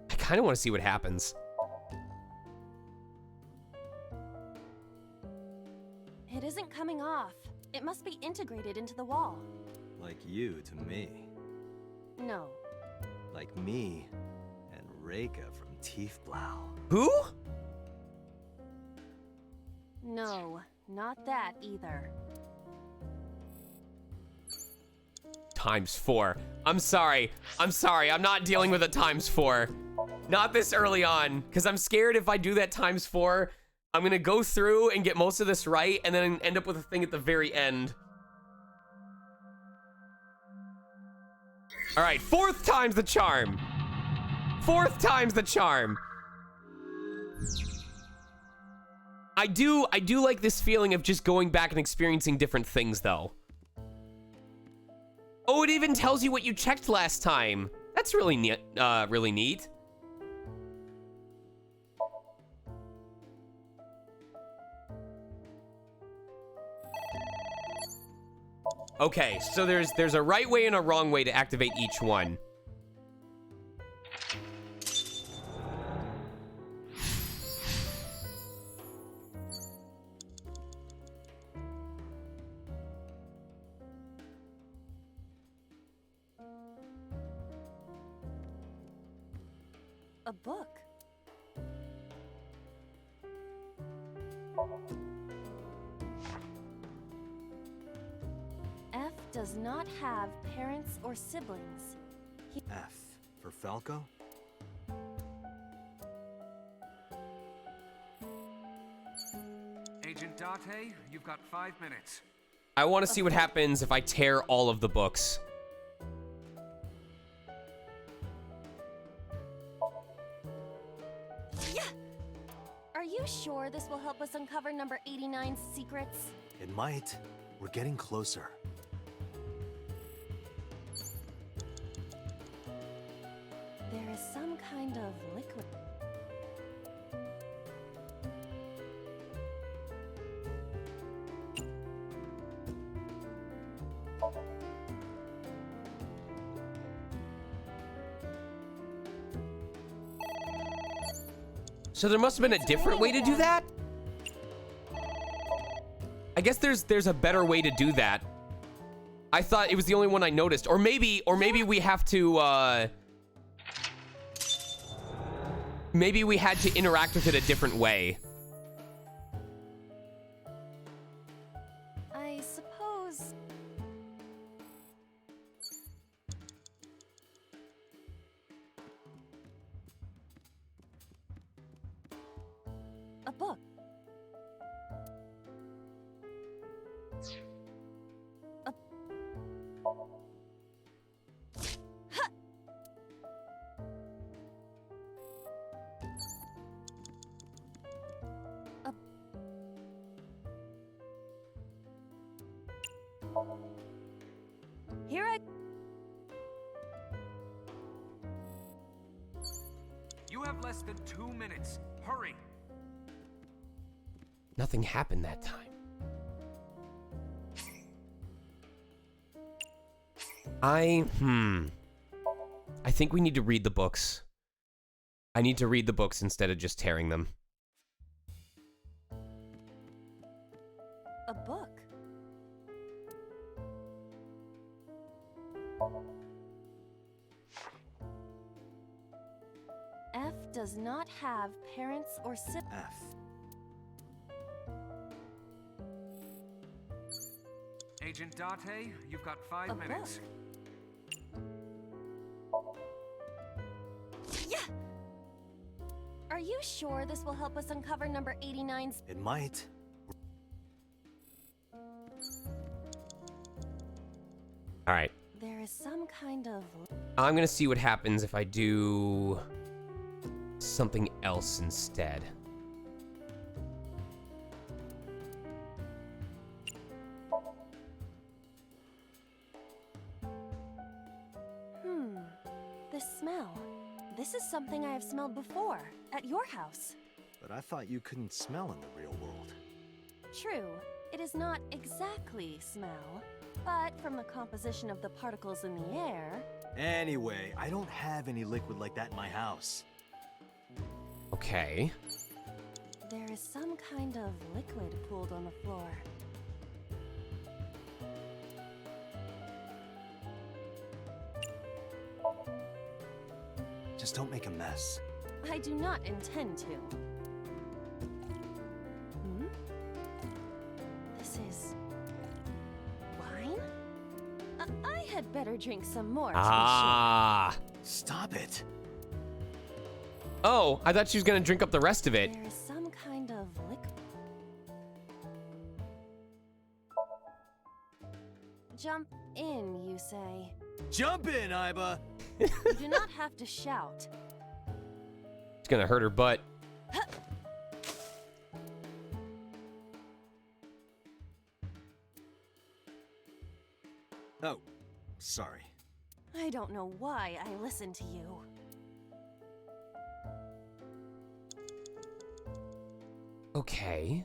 I kind of want to see what happens. It isn't coming off. It must be integrated into the wall. Like you to me. No. Like me and Reika from Tiefblau. Who? No, not that either. ×4. I'm sorry. I'm not dealing with a ×4. Not this early on, because I'm scared if I do that ×4, I'm gonna go through and get most of this right, and then end up with a thing at the very end. All right, fourth time's the charm. Fourth time's the charm. I do like this feeling of just going back and experiencing different things, though. Oh, it even tells you what you checked last time. That's really neat. Really neat. Okay, so there's a right way and a wrong way to activate each one. A book. F does not have parents or siblings. F for Falco? Agent Date, you've got 5 minutes. I want to see what happens if I tear all of the books. Yeah. Are you sure this will help us uncover number 89's secrets? It might. We're getting closer. There is some kind of liquid. So there must have been a different way to do that? I guess there's a better way to do that. I thought it was the only one I noticed. Or maybe we have to, maybe we had to interact with it a different way. A book. Here I... You have less than 2 minutes. Hurry. Nothing happened that time. I think we need to read the books. I need to read the books instead of just tearing them. A book. F does not have parents or siblings. F. Agent Date, you've got 5 A minutes. Yeah! Are you sure this will help us uncover number 89's... It might. All right. There is some kind of... I'm gonna see what happens if I do something else instead. The smell. This is something I have smelled before, at your house. But I thought you couldn't smell in the real world. True, it is not exactly smell, but from the composition of the particles in the air... Anyway, I don't have any liquid like that in my house. Okay. There is some kind of liquid pooled on the floor. Just don't make a mess. I do not intend to. This is... wine? I had better drink some more to be Ah. Stop it. Oh, I thought she was gonna drink up the rest of it. There is some kind of liquid. Jump in, you say. Jump in, Iba! You do not have to shout. It's gonna hurt her butt. Oh, sorry. I don't know why I listen to you. Okay.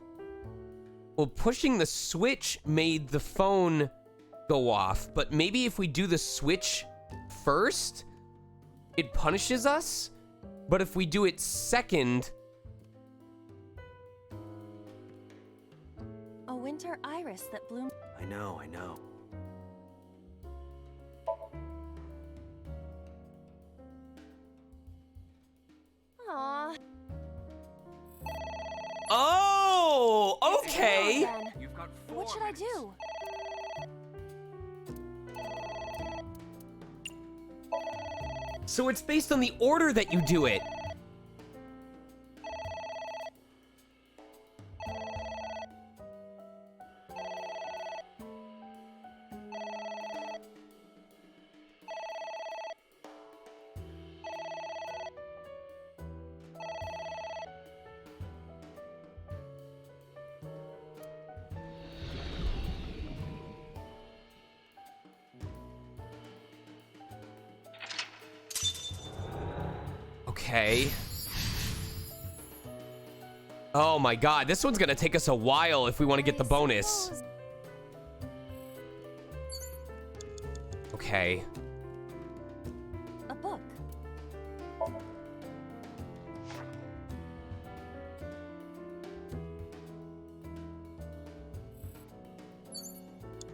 Well, pushing the switch made the phone go off, but maybe if we do the switch first, it punishes us? But if we do it second... A winter iris that bloomed... I know, I know. Aww. Oh, okay. You've got 4 What should I minutes. do? So it's based on the order that you do it. Okay. Oh my god, this one's gonna take us a while if we want to get the bonus. Okay. A book.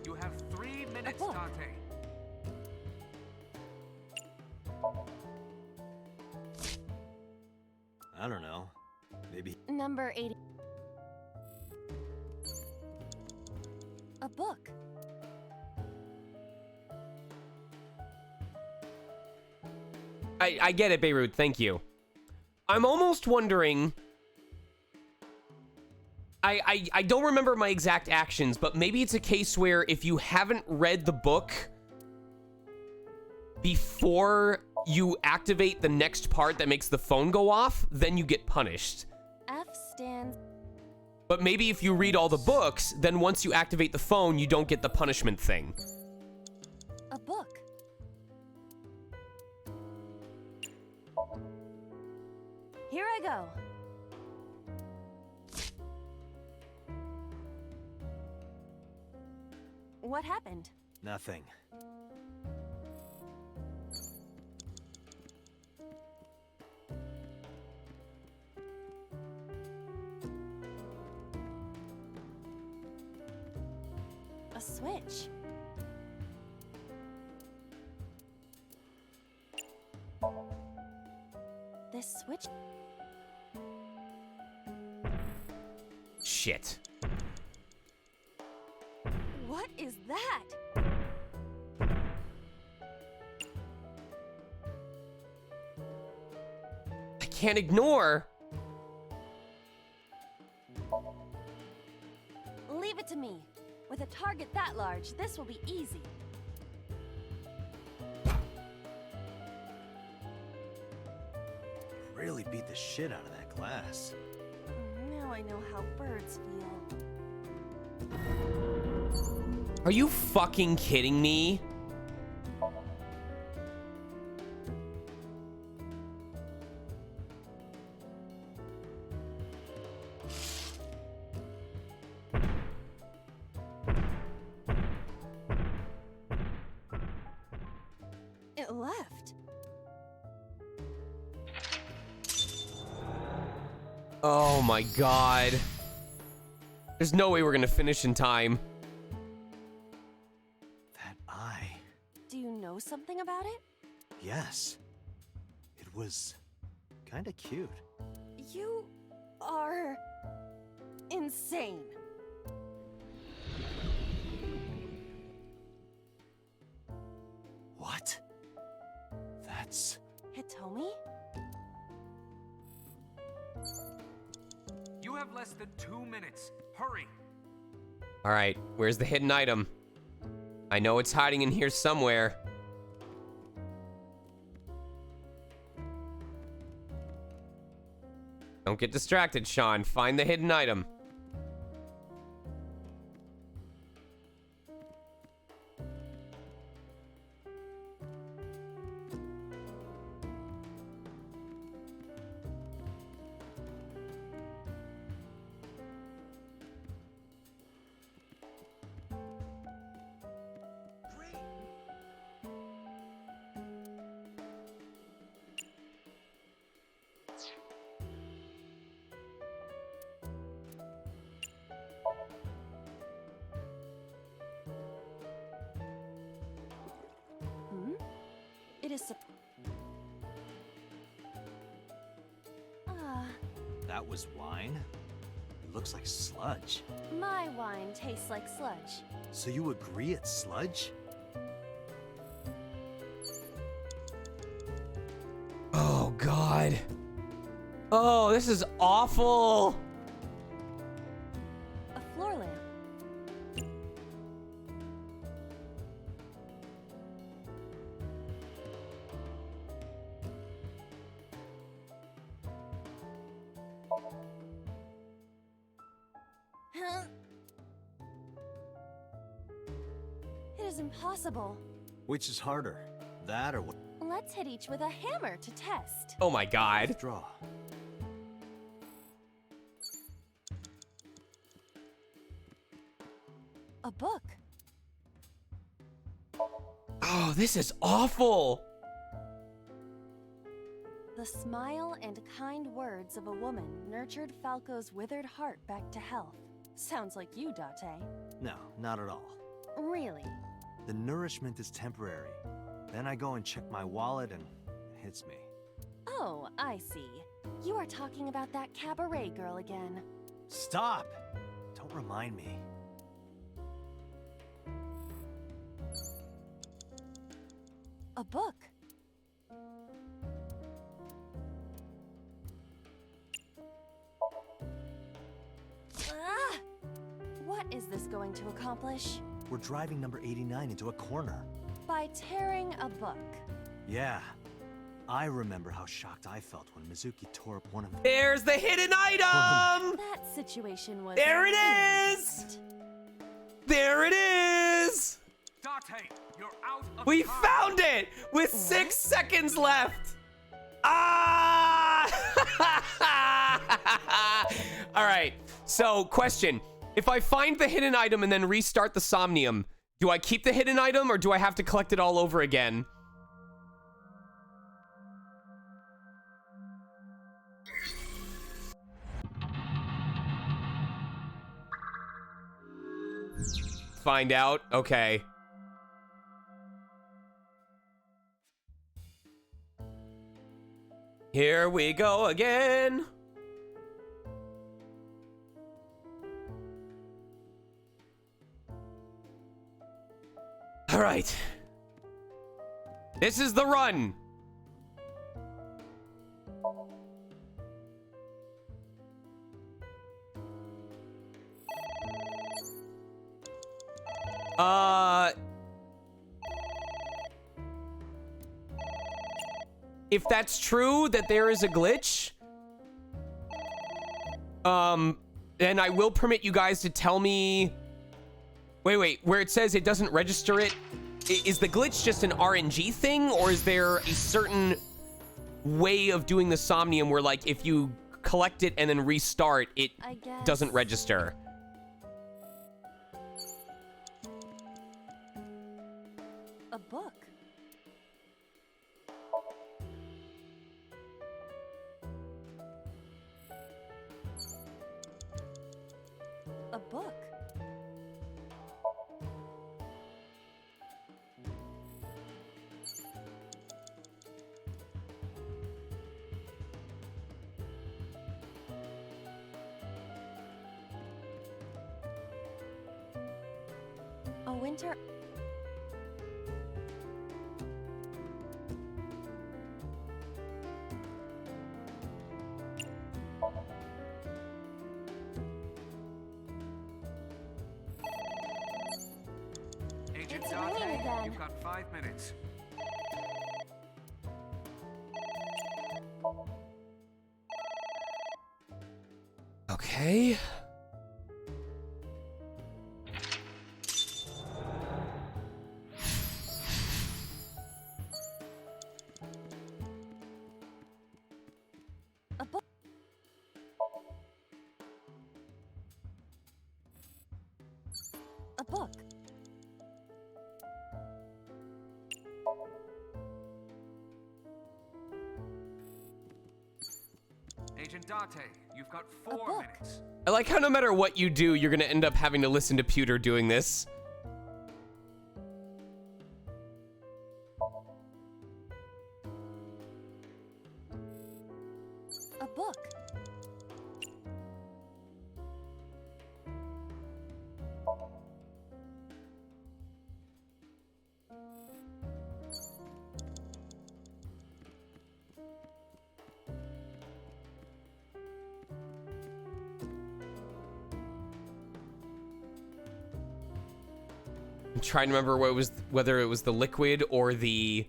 You have 3 minutes, book. Date. I don't know. Maybe. Number 80. A book. I get it, Beirut, thank you. I'm almost wondering I don't remember my exact actions, but maybe it's a case where if you haven't read the book before you activate the next part that makes the phone go off, then you get punished. F stands... But maybe if you read all the books, then once you activate the phone, you don't get the punishment thing. A book. Here I go. What happened? Nothing. A switch. This switch... Shit. What is that? I can't ignore. Leave it to me. With a target that large, this will be easy. Really beat the shit out of that glass. Now I know how birds feel. Are you fucking kidding me? It left. Oh my god. There's no way we're gonna finish in time. That eye. Do you know something about it? Yes. It was kinda cute. You are insane. What? That's... Hitomi? You have less than 2 minutes. Hurry. All right, where's the hidden item? I know it's hiding in here somewhere. Don't get distracted, Sean. Find the hidden item. It is That was wine? It looks like sludge. my wine tastes like sludge. So you agree it's sludge? Oh, God. Oh, this is awful. A floor lamp. It is impossible. Which is harder, that or what? Let's hit each with a hammer to test. Oh my God. Draw. A book. Oh, this is awful. The smile and kind words of a woman nurtured Falco's withered heart back to health. Sounds like you, Date. No, not at all. Really? The nourishment is temporary. Then I go and check my wallet and it hits me. Oh, I see. You are talking about that cabaret girl again. Stop! Don't remind me. A book. going to accomplish? We're driving number 89 into a corner. By tearing a book. Yeah. I remember how shocked I felt when Mizuki tore up one of them. There's the hidden item! That situation was... There it is! There it is! Date, you're out of We time. found it! With 6 seconds left! Ah! Alright, so question. If I find the hidden item and then restart the Somnium, do I keep the hidden item or do I have to collect it all over again? Find out? Okay. Here we go again. All right. This is the run. If that's true that there is a glitch, then I will permit you guys to tell me. Wait, where it says it doesn't register it, is the glitch just an RNG thing, or is there a certain way of doing the Somnium where, like, if you collect it and then restart, it doesn't register? A book. A book. A winter. Agent It's ringing Date, again. you've got 5 minutes. Okay. A book. A book. Agent Date, you've got 4 book. minutes. I like how no matter what you do, you're gonna end up having to listen to Pewter doing this. A book. I'm trying to remember what it was, whether it was the liquid or the...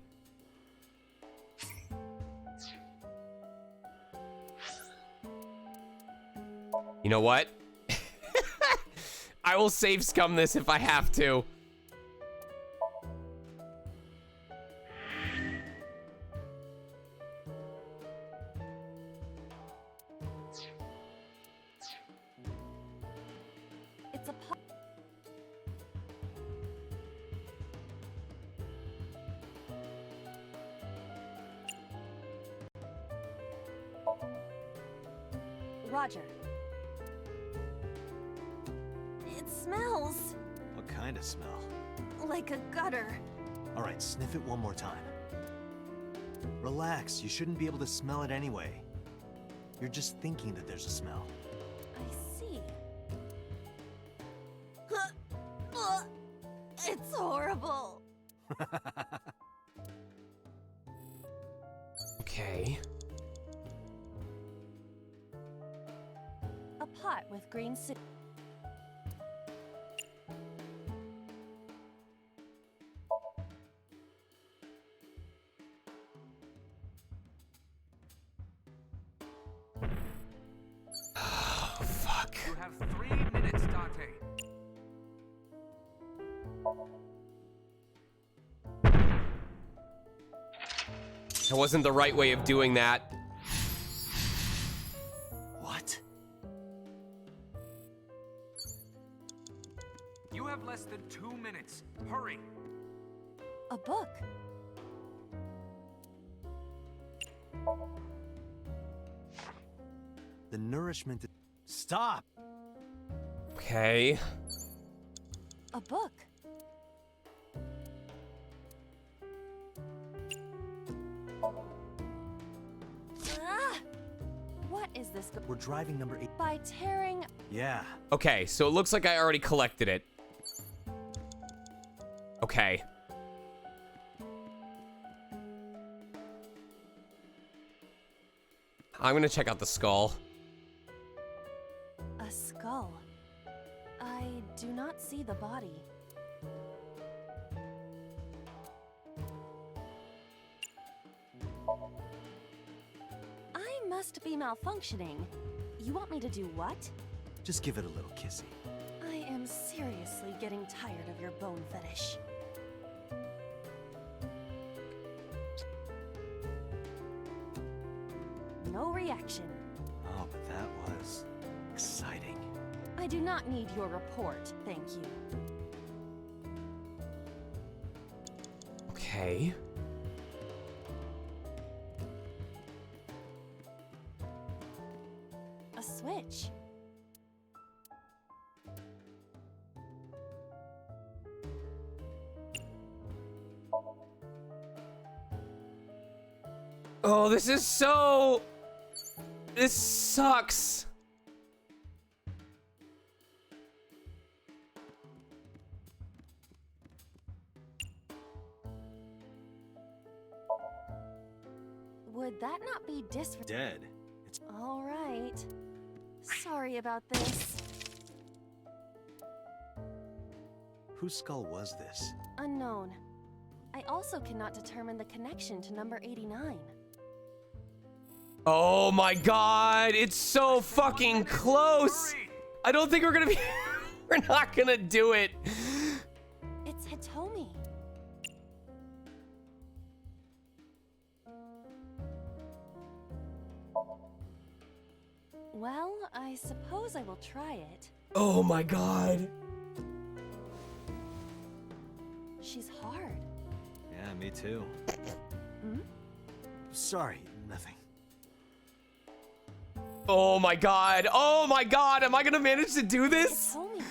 You know what? I will save scum this if I have to. It's a pot. Roger. It smells What kind of smell? like a gutter. All right, sniff it one more time. Relax, you shouldn't be able to smell it anyway. You're just thinking that there's a smell. I see. It's horrible. Okay. A pot with green That wasn't the right way of doing that. What? You have less than 2 minutes. Hurry. A book. The nourishment... Stop! Okay. A book. Ah! What is this? We're driving number 8. By tearing... Yeah. Okay, so it looks like I already collected it. Okay. I'm gonna check out the skull. A skull. I do not see the body. I must be malfunctioning. You want me to do what? Just give it a little kissy. I am seriously getting tired of your bone fetish. No reaction. Oh, but that was exciting. I do not need your report, thank you. Okay. A switch. Oh, this is so... This sucks. Would that not be Dead. It's... All right. Sorry about this. Whose skull was this? Unknown. I also cannot determine the connection to number 89. Oh my god, it's so fucking close. I don't think we're gonna be... We're not gonna do it. It's Hitomi. Well, I suppose I will try it. Oh my god. She's hard. Yeah, me too. Hmm? Sorry, nothing. Oh my god. Oh my god. Am I gonna manage to do this? Hitomi.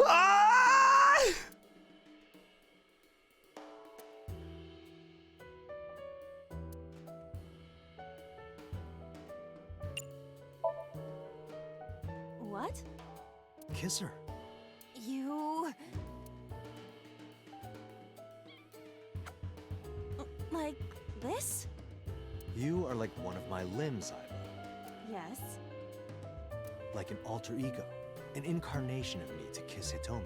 Ah! What? Kiss her. You... Like this? You are like one of my limbs, Ivy. Yes. Like an alter ego. An incarnation of me to kiss Hitomi.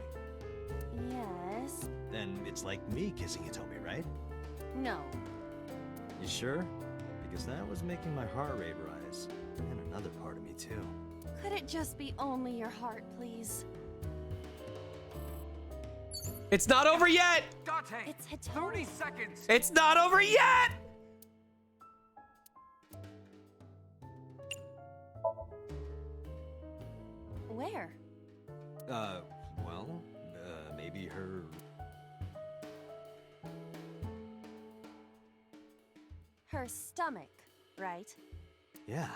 Yes. Then it's like me kissing Hitomi, right? No. You sure? Because that was making my heart rate rise. And another part of me, too. Could it just be only your heart, please? It's not over yet. Dante, It's Hitomi. 30 seconds. It's not over yet. Where? Well, maybe her... Her stomach, right? Yeah.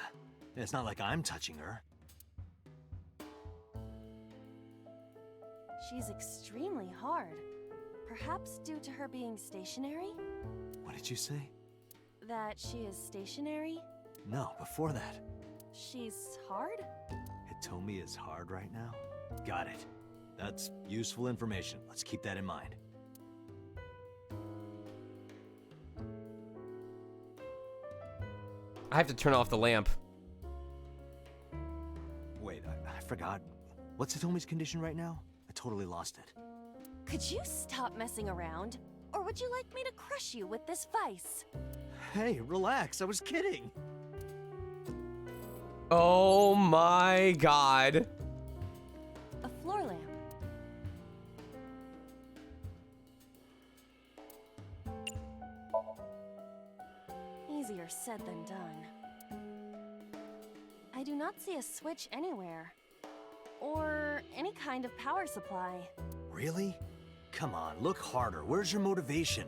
It's not like I'm touching her. She's extremely hard. Perhaps due to her being stationary? What did you say? That she is stationary? No, before that. She's hard? Hitomi is hard right now? Got it. That's useful information. Let's keep that in mind. I have to turn off the lamp. Wait, I forgot. What's Hitomi's condition right now? I totally lost it. Could you stop messing around? Or would you like me to crush you with this vice? Hey, relax. I was kidding. Oh my god. A floor lamp. Easy easier said than done. I do not see a switch anywhere. Or any kind of power supply. Really? Come on, look harder. Where's your motivation?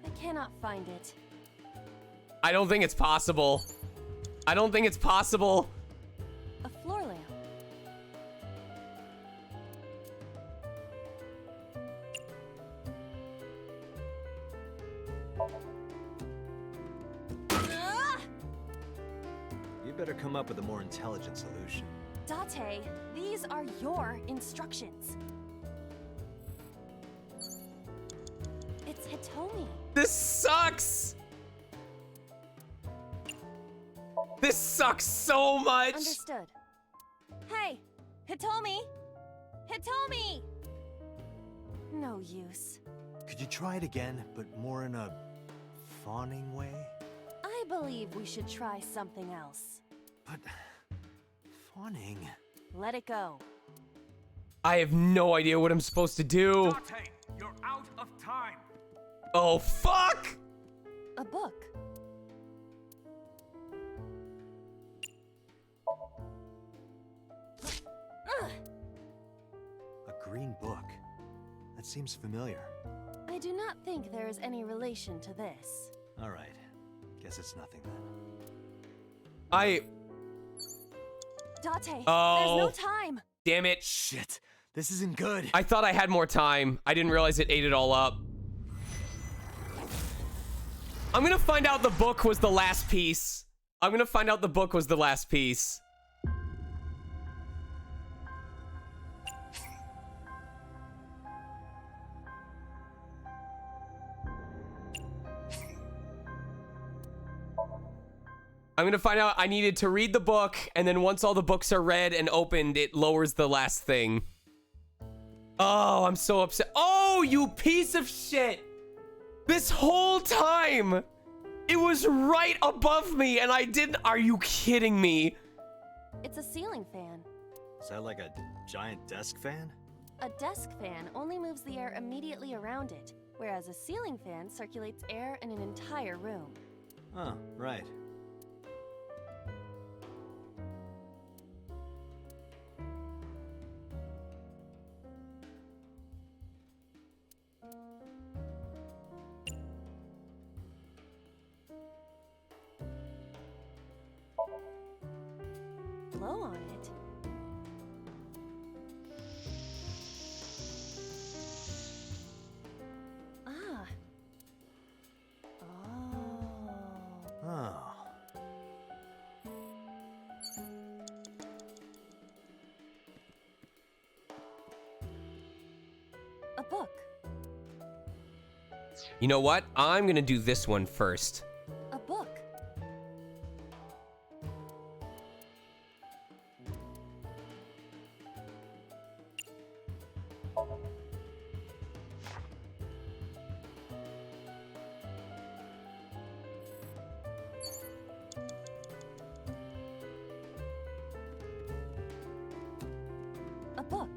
I cannot find it. I don't think it's possible. I don't think it's possible. A floor lamp. You better come up with a more intelligent solution. Date, these are your instructions. It's Hitomi. This sucks. This sucks so much. Understood. Hey, Hitomi! Hitomi! No use. Could you try it again, but more in a fawning way? I believe we should try something else. But fawning. Let it go. I have no idea what I'm supposed to do. Date, you're out of time. Oh, fuck! A book. A green book. That seems familiar. I do not think there is any relation to this. All right. Guess it's nothing then. Date, Oh. there's no time. Damn it. Shit. This isn't good. I thought I had more time. I didn't realize it ate it all up. I'm gonna find out the book was the last piece. I'm gonna find out the book was the last piece. I'm gonna find out I needed to read the book, and then once all the books are read and opened, it lowers the last thing. Oh, I'm so upset. Oh, you piece of shit! This whole time, it was right above me, and I didn't. Are you kidding me? It's a ceiling fan. Is that like a giant desk fan? A desk fan only moves the air immediately around it, whereas a ceiling fan circulates air in an entire room. Oh, right. Blow on it. Ah. Oh. Oh. A book. You know what? I'm gonna do this one first. A book. A book.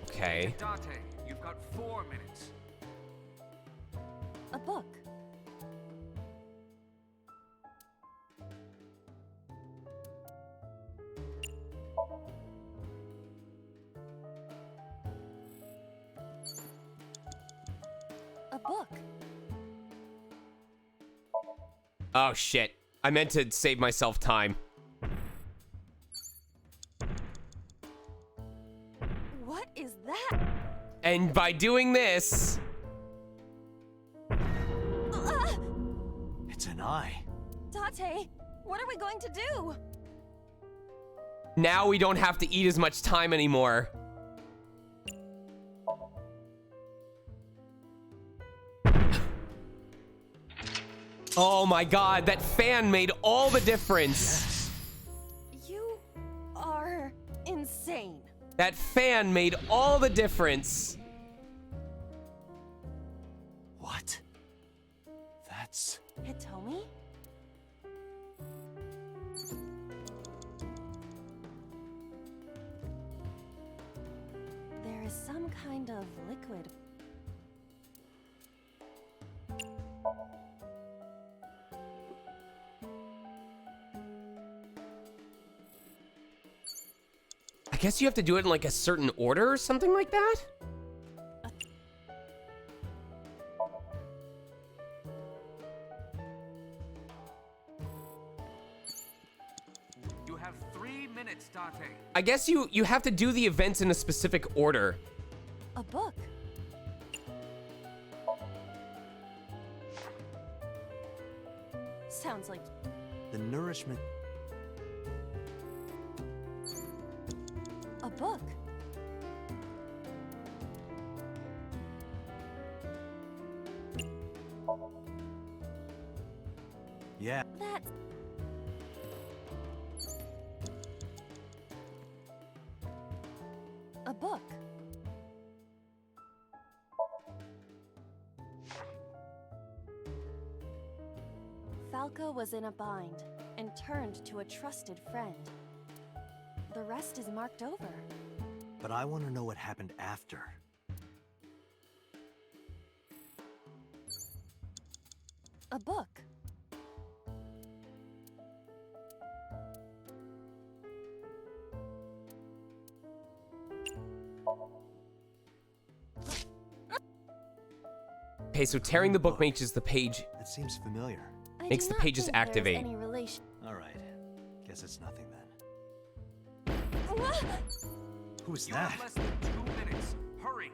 Okay. Date, you've got 4 minutes. A book. A book. Oh, shit. I meant to save myself time. What is that? And by doing this... It's an eye. Date, what are we going to do? Now we don't have to eat as much time anymore. Oh my god, that fan made all the difference. You are insane. That fan made all the difference. What? That's... Hitomi? There is some kind of liquid. I guess you have to do it in like a certain order or something like that? You have 3 minutes, Date. I guess you have to do the events in a specific order. A book. Sounds like The nourishment. a book. Yeah. That's a book. Falco was in a bind and turned to a trusted friend. The rest is marked over. But I want to know what happened after. A book. Okay, so tearing the book makes the page That seems familiar. I makes do the not pages think there is activate. any relation. All right. Guess it's nothing then. What? Who's You that? have less than 2 minutes. Hurry.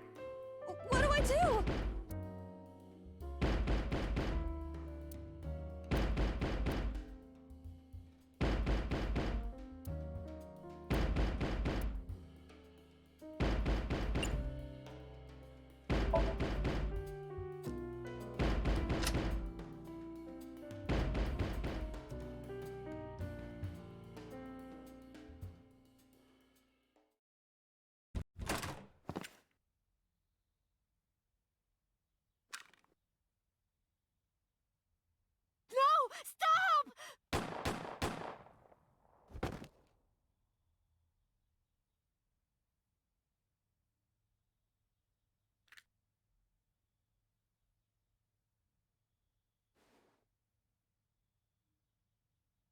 What do I do? No! Stop!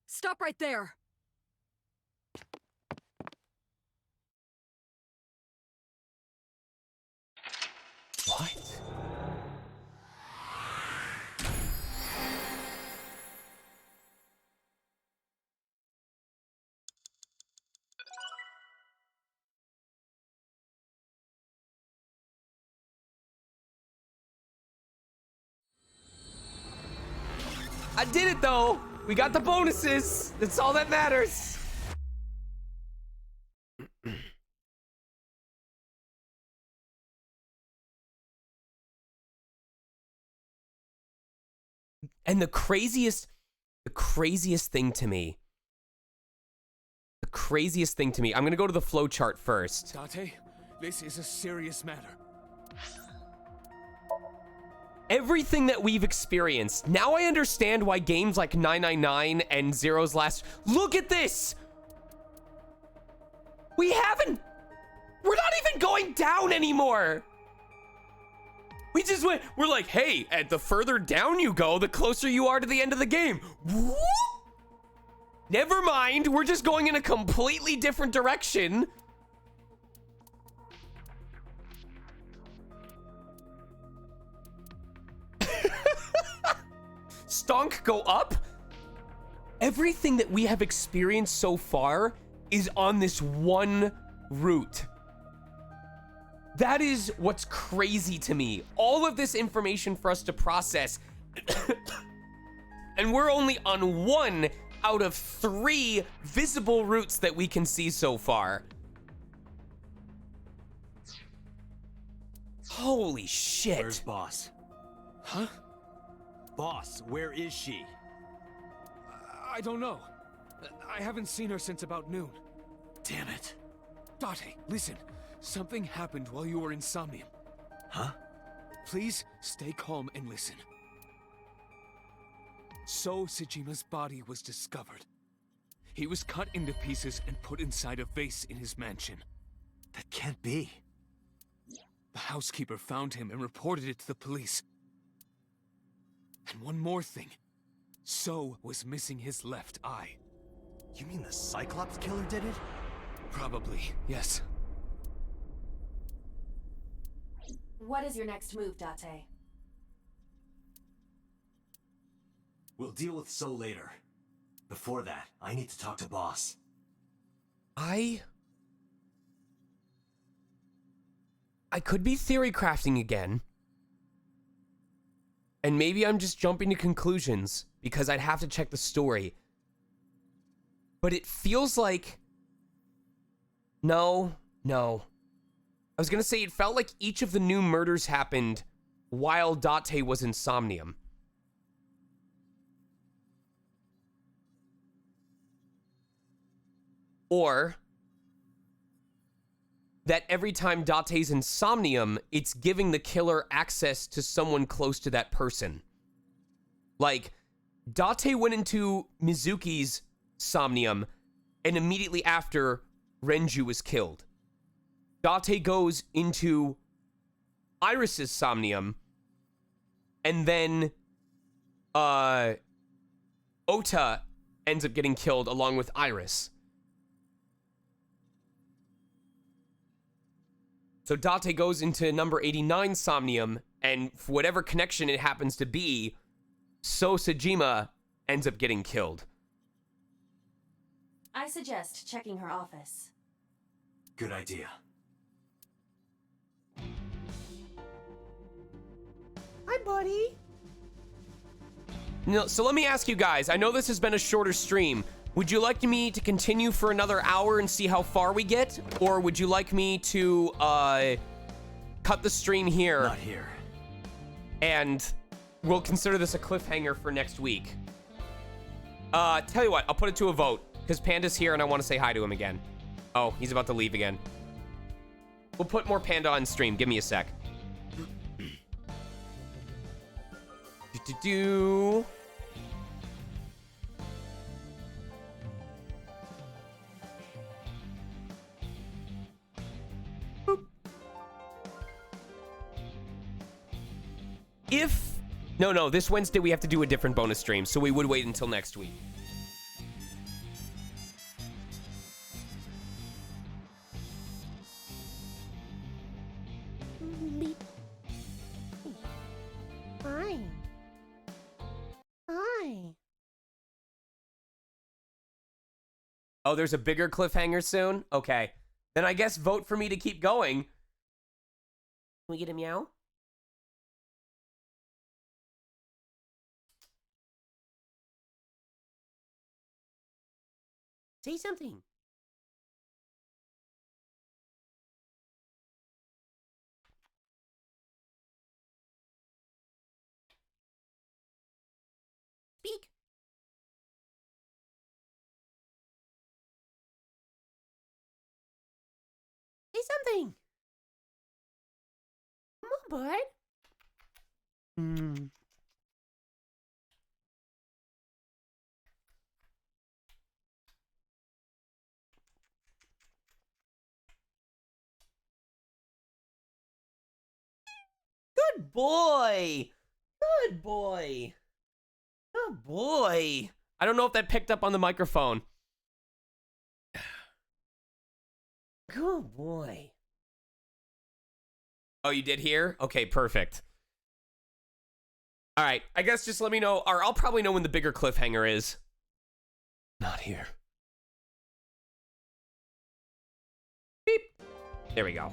Stop right there! What? I did it though! We got the bonuses! That's all that matters! And the craziest thing to me, I'm gonna go to the flowchart first. Date, this is a serious matter. Everything that we've experienced, now I understand why games like 999 and Zero's Last... Look at this! We're not even going down anymore! We're like, hey, at the further down you go, the closer you are to the end of the game. Whoop! Never mind, we're just going in a completely different direction. Stonk go up? Everything that we have experienced so far is on this one route. That is what's crazy to me. All of this information for us to process. And we're only on 1 out of 3 visible routes that we can see so far. Holy shit. Where's Boss? Huh? Boss, where is she? I don't know. I haven't seen her since about noon. Damn it. Date, listen. Something happened while you were in Somnium. Huh? Please stay calm and listen. So Sejima's body was discovered. He was cut into pieces and put inside a vase in his mansion. That can't be. The housekeeper found him and reported it to the police. And one more thing. So was missing his left eye. You mean the Cyclops killer did it? Probably, yes. What is your next move, Date? We'll deal with So later. Before that, I need to talk to Boss. I could be theory crafting again. And maybe I'm just jumping to conclusions because I'd have to check the story. But it feels like... No. I was gonna say it felt like each of the new murders happened while Date was in Somnium. Or that every time Date's in Somnium, it's giving the killer access to someone close to that person. Like, Date went into Mizuki's Somnium, and immediately after, Renju was killed. Date goes into Iris's Somnium, and then Ota ends up getting killed along with Iris. So Date goes into number 89 Somnium, and for whatever connection it happens to be, So Sejima ends up getting killed. I suggest checking her office. Good idea. Hi, buddy. No, so let me ask you guys, I know this has been a shorter stream. Would you like me to continue for another hour and see how far we get? Or would you like me to cut the stream here? Not here. And we'll consider this a cliffhanger for next week. Tell you what, I'll put it to a vote. Because Panda's here and I want to say hi to him again. Oh, he's about to leave again. We'll put more Panda on stream. Give me a sec. Do. If... No, this Wednesday we have to do a different bonus stream, so we would wait until next week. Hi. Hi. Oh, there's a bigger cliffhanger soon? Okay. Then I guess vote for me to keep going. Can we get a meow? Say something. Speak. Say something. Come on, bud. Good boy. Good boy. Good boy. I don't know if that picked up on the microphone. Good boy. Oh, you did hear? Okay, perfect. All right, I guess just let me know, or I'll probably know when the bigger cliffhanger is. Not here. Beep. There we go.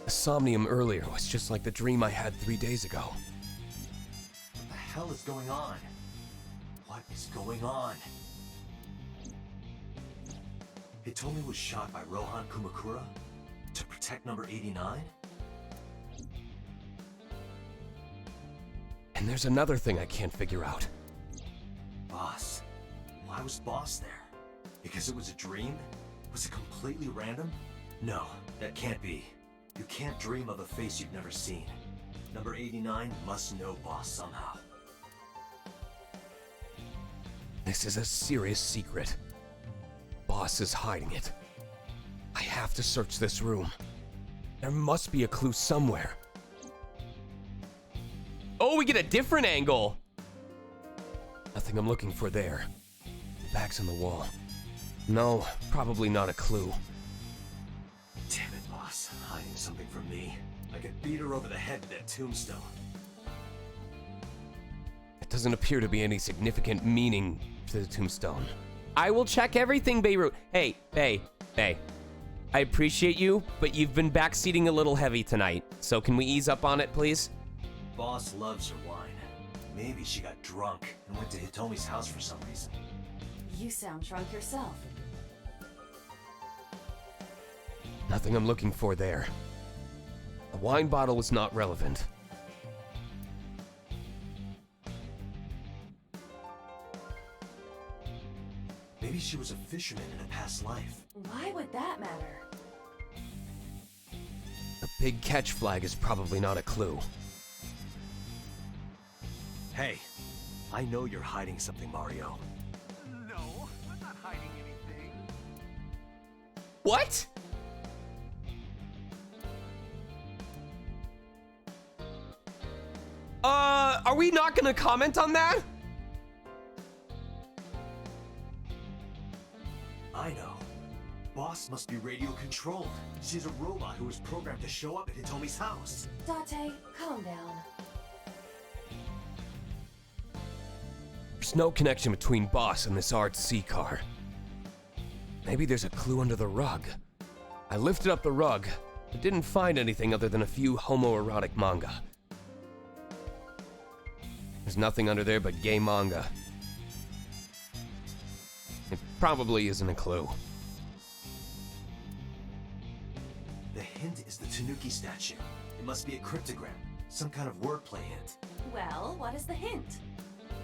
The Somnium earlier was just like the dream I had 3 days ago. What the hell is going on? What is going on? Hitomi was shot by Rohan Kumakura to protect number 89? And there's another thing I can't figure out. Boss. Why was Boss there? Because it was a dream? Was it completely random? No, that can't be. You can't dream of a face you've never seen. Number 89 must know Boss somehow. This is a serious secret. Boss is hiding it. I have to search this room. There must be a clue somewhere. Oh, we get a different angle. Nothing I'm looking for there. Back's on the wall. No, probably not a clue. Damn it, Boss. Hiding something from me. I could beat her over the head with that tombstone. It doesn't appear to be any significant meaning to the tombstone. I will check everything, Beirut. Hey, Bay. I appreciate you, but you've been backseating a little heavy tonight. So can we ease up on it, please? Boss loves her wine. Maybe she got drunk and went to Hitomi's house for some reason. You sound drunk yourself. Nothing I'm looking for there. The wine bottle is not relevant. Maybe she was a fisherman in a past life. Why would that matter? The big catch flag is probably not a clue. Hey, I know you're hiding something, Mario. No, I'm not hiding anything. What? Are we not gonna comment on that? I know. Boss must be radio controlled. She's a robot who was programmed to show up at Hitomi's house. Date, calm down. There's no connection between Boss and this RC car. Maybe there's a clue under the rug. I lifted up the rug, but didn't find anything other than a few homoerotic manga. There's nothing under there but gay manga. It probably isn't a clue. The hint is the Tanuki statue. It must be a cryptogram, some kind of wordplay hint. Well, what is the hint?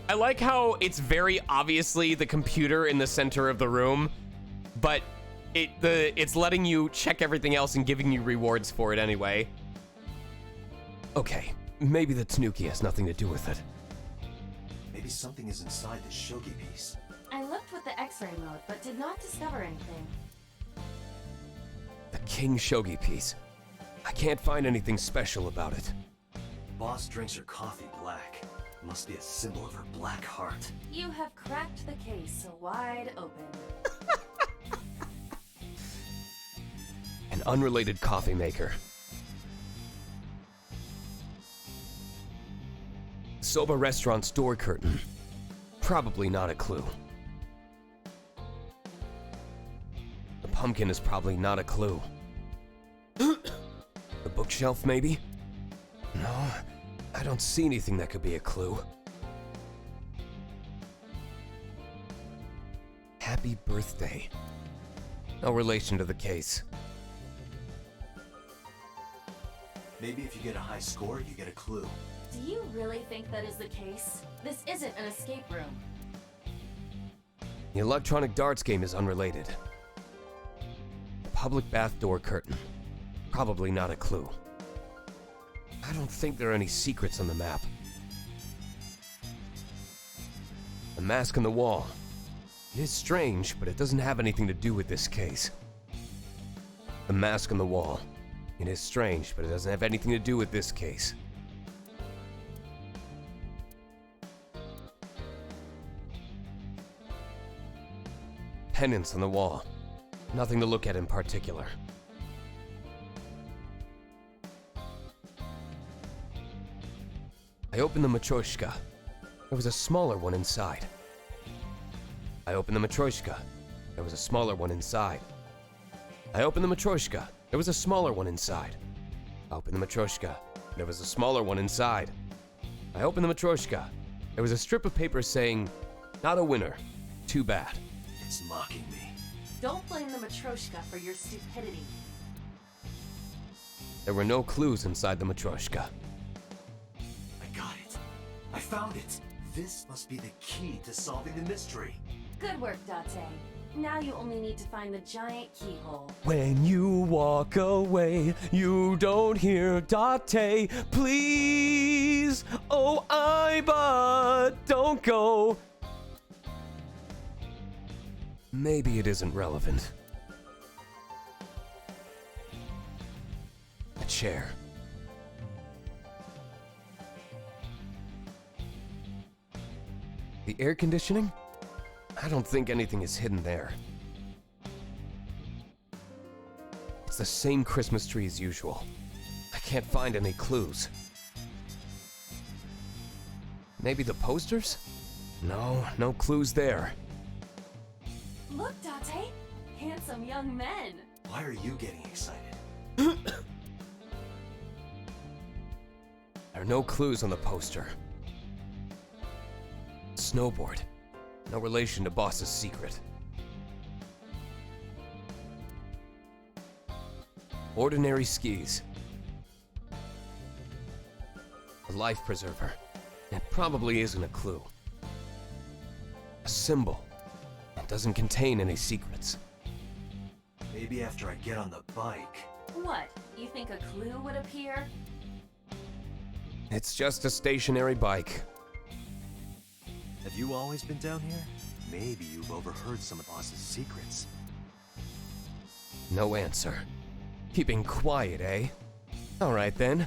I like how it's very obviously the computer in the center of the room, but it's letting you check everything else and giving you rewards for it anyway. Okay, maybe the Tanuki has nothing to do with it. Maybe something is inside this shogi piece. I looked with the X-ray mode, but did not discover anything. The King Shogi piece. I can't find anything special about it. Boss drinks her coffee black. It must be a symbol of her black heart. You have cracked the case wide open. An unrelated coffee maker. Soba restaurant's door curtain. Probably not a clue. The pumpkin is probably not a clue. The bookshelf, maybe? No, I don't see anything that could be a clue. Happy birthday. No relation to the case. Maybe if you get a high score, you get a clue. Do you really think that is the case? This isn't an escape room. The electronic darts game is unrelated. The public bath door curtain. Probably not a clue. I don't think there are any secrets on the map. The mask on the wall. It is strange, but it doesn't have anything to do with this case. The mask on the wall. It is strange, but it doesn't have anything to do with this case. Pendants on the wall. Nothing to look at in particular. I opened the matryoshka. There was a smaller one inside. I opened the matryoshka. There was a smaller one inside. I opened the matryoshka. There was a smaller one inside. I opened the matryoshka. There was a smaller one inside. I opened the matryoshka. There was a strip of paper saying, "Not a winner. Too bad." It's mocking me. Don't blame the Matryoshka for your stupidity. There were no clues inside the matryoshka. I got it. I found it. This must be the key to solving the mystery. Good work, Date. Now you only need to find the giant keyhole. When you walk away, you don't hear Date. Please, oh, but don't go. Maybe it isn't relevant. A chair. The air conditioning? I don't think anything is hidden there. It's the same Christmas tree as usual. I can't find any clues. Maybe the posters? No clues there. Look, Date! Handsome young men! Why are you getting excited? There are no clues on the poster. Snowboard. No relation to Boss's secret. Ordinary skis. A life preserver. It probably isn't a clue. A symbol. It doesn't contain any secrets. Maybe after I get on the bike. What? You think a clue would appear? It's just a stationary bike. Have you always been down here? Maybe you've overheard some of Boss's secrets. No answer. Keeping quiet, eh? Alright then.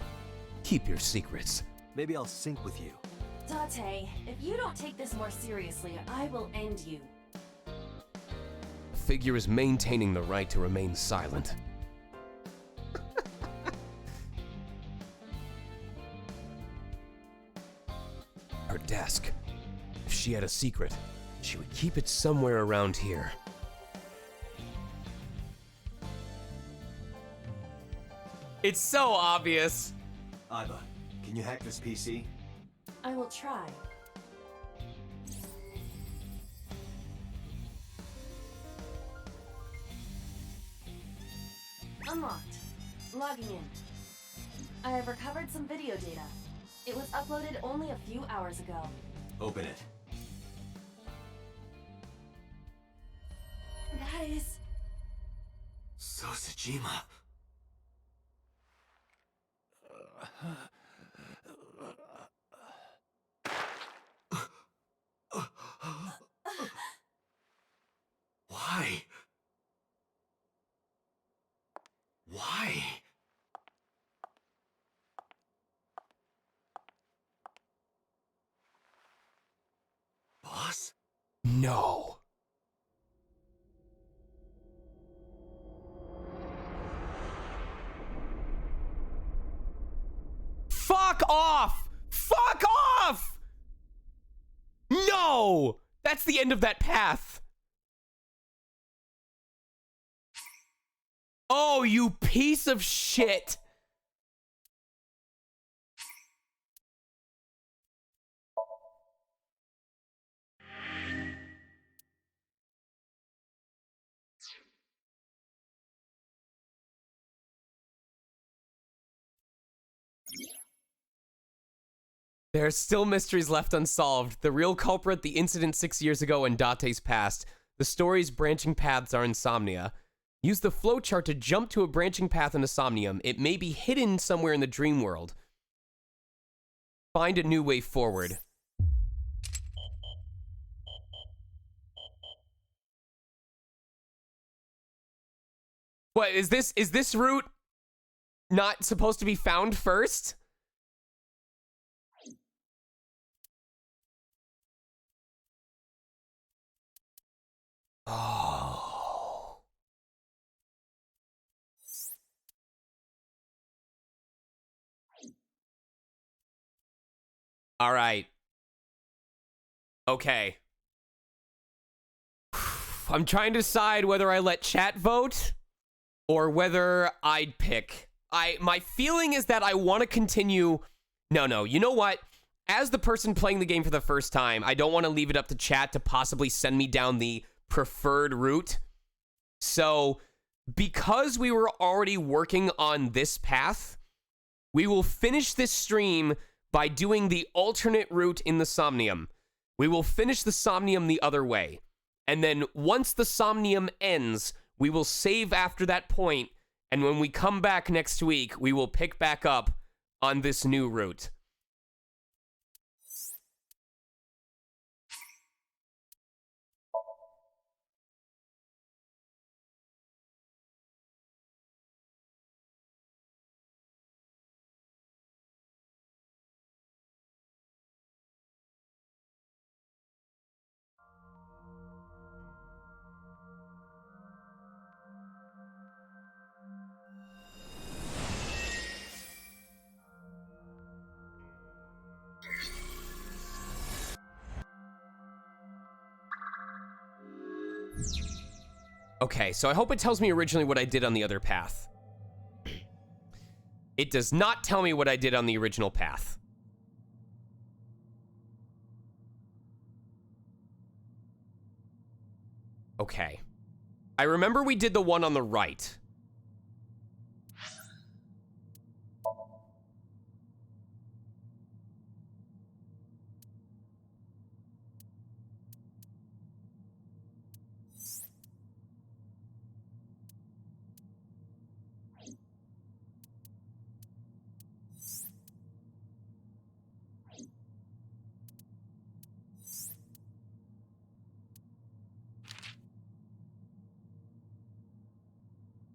Keep your secrets. Maybe I'll sync with you. Date, if you don't take this more seriously, I will end you. The figure is maintaining the right to remain silent. Her desk. If she had a secret, she would keep it somewhere around here. It's so obvious. Iba, can you hack this PC? I will try. Unlocked. Logging in. I have recovered some video data. It was uploaded only a few hours ago. Open it. That is... Sosajima. Why? Why? Boss? No. Fuck off! Fuck off! No! That's the end of that path. Oh, you piece of shit. There are still mysteries left unsolved. The real culprit, the incident 6 years ago, and Date's past. The story's branching paths are insomnia. Use the flowchart to jump to a branching path in a Somnium. It may be hidden somewhere in the dream world. Find a new way forward. What, is this route not supposed to be found first? Oh. All right. Okay. I'm trying to decide whether I let chat vote or whether I'd pick. My feeling is that I want to continue. No, you know what? As the person playing the game for the first time, I don't want to leave it up to chat to possibly send me down the preferred route. So, because we were already working on this path, we will finish this stream by doing the alternate route in the Somnium. We will finish the Somnium the other way. And then once the Somnium ends, we will save after that point, and when we come back next week, we will pick back up on this new route. Okay, so I hope it tells me originally what I did on the other path. It does not tell me what I did on the original path. Okay. I remember we did the one on the right.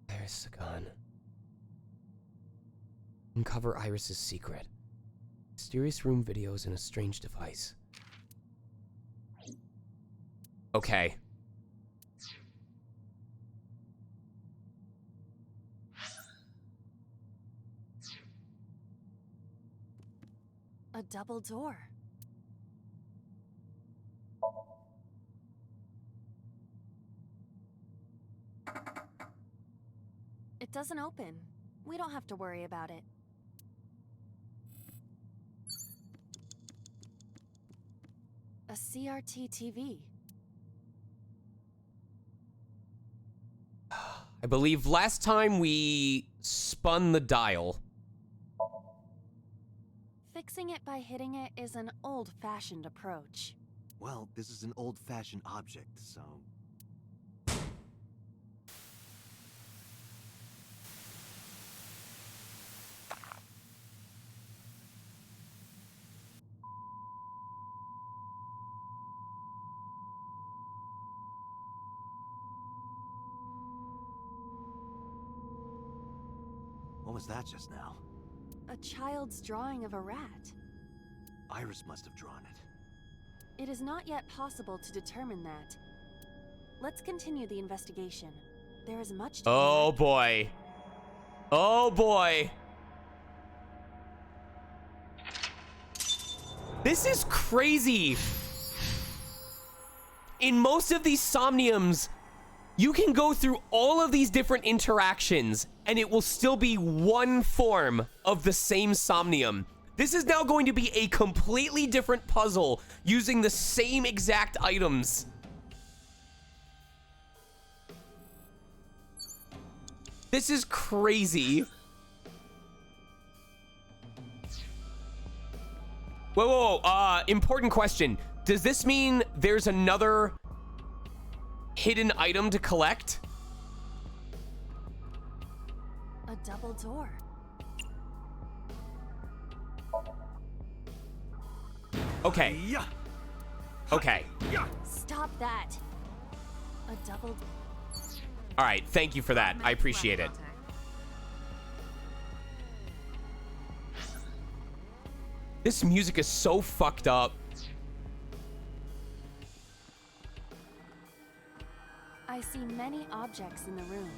There's Sagan. Uncover Iris's secret. Mysterious room videos and a strange device. Okay. A double door. It doesn't open. We don't have to worry about it. A CRT TV. I believe last time we spun the dial. Fixing it by hitting it is an old-fashioned approach. Well, this is an old-fashioned object, so... What was that just now? A child's drawing of a rat. Iris must have drawn it. It is not yet possible to determine that. Let's continue the investigation. There is much to Oh boy. Oh boy. This is crazy. In most of these Somniums, you can go through all of these different interactions and it will still be one form of the same Somnium. This is now going to be a completely different puzzle using the same exact items. This is crazy. Whoa, important question. Does this mean there's another hidden item to collect? A double door. Okay. Okay. Stop that. A double... All right, thank you for that. I appreciate it. This music is so fucked up. I see many objects in the room.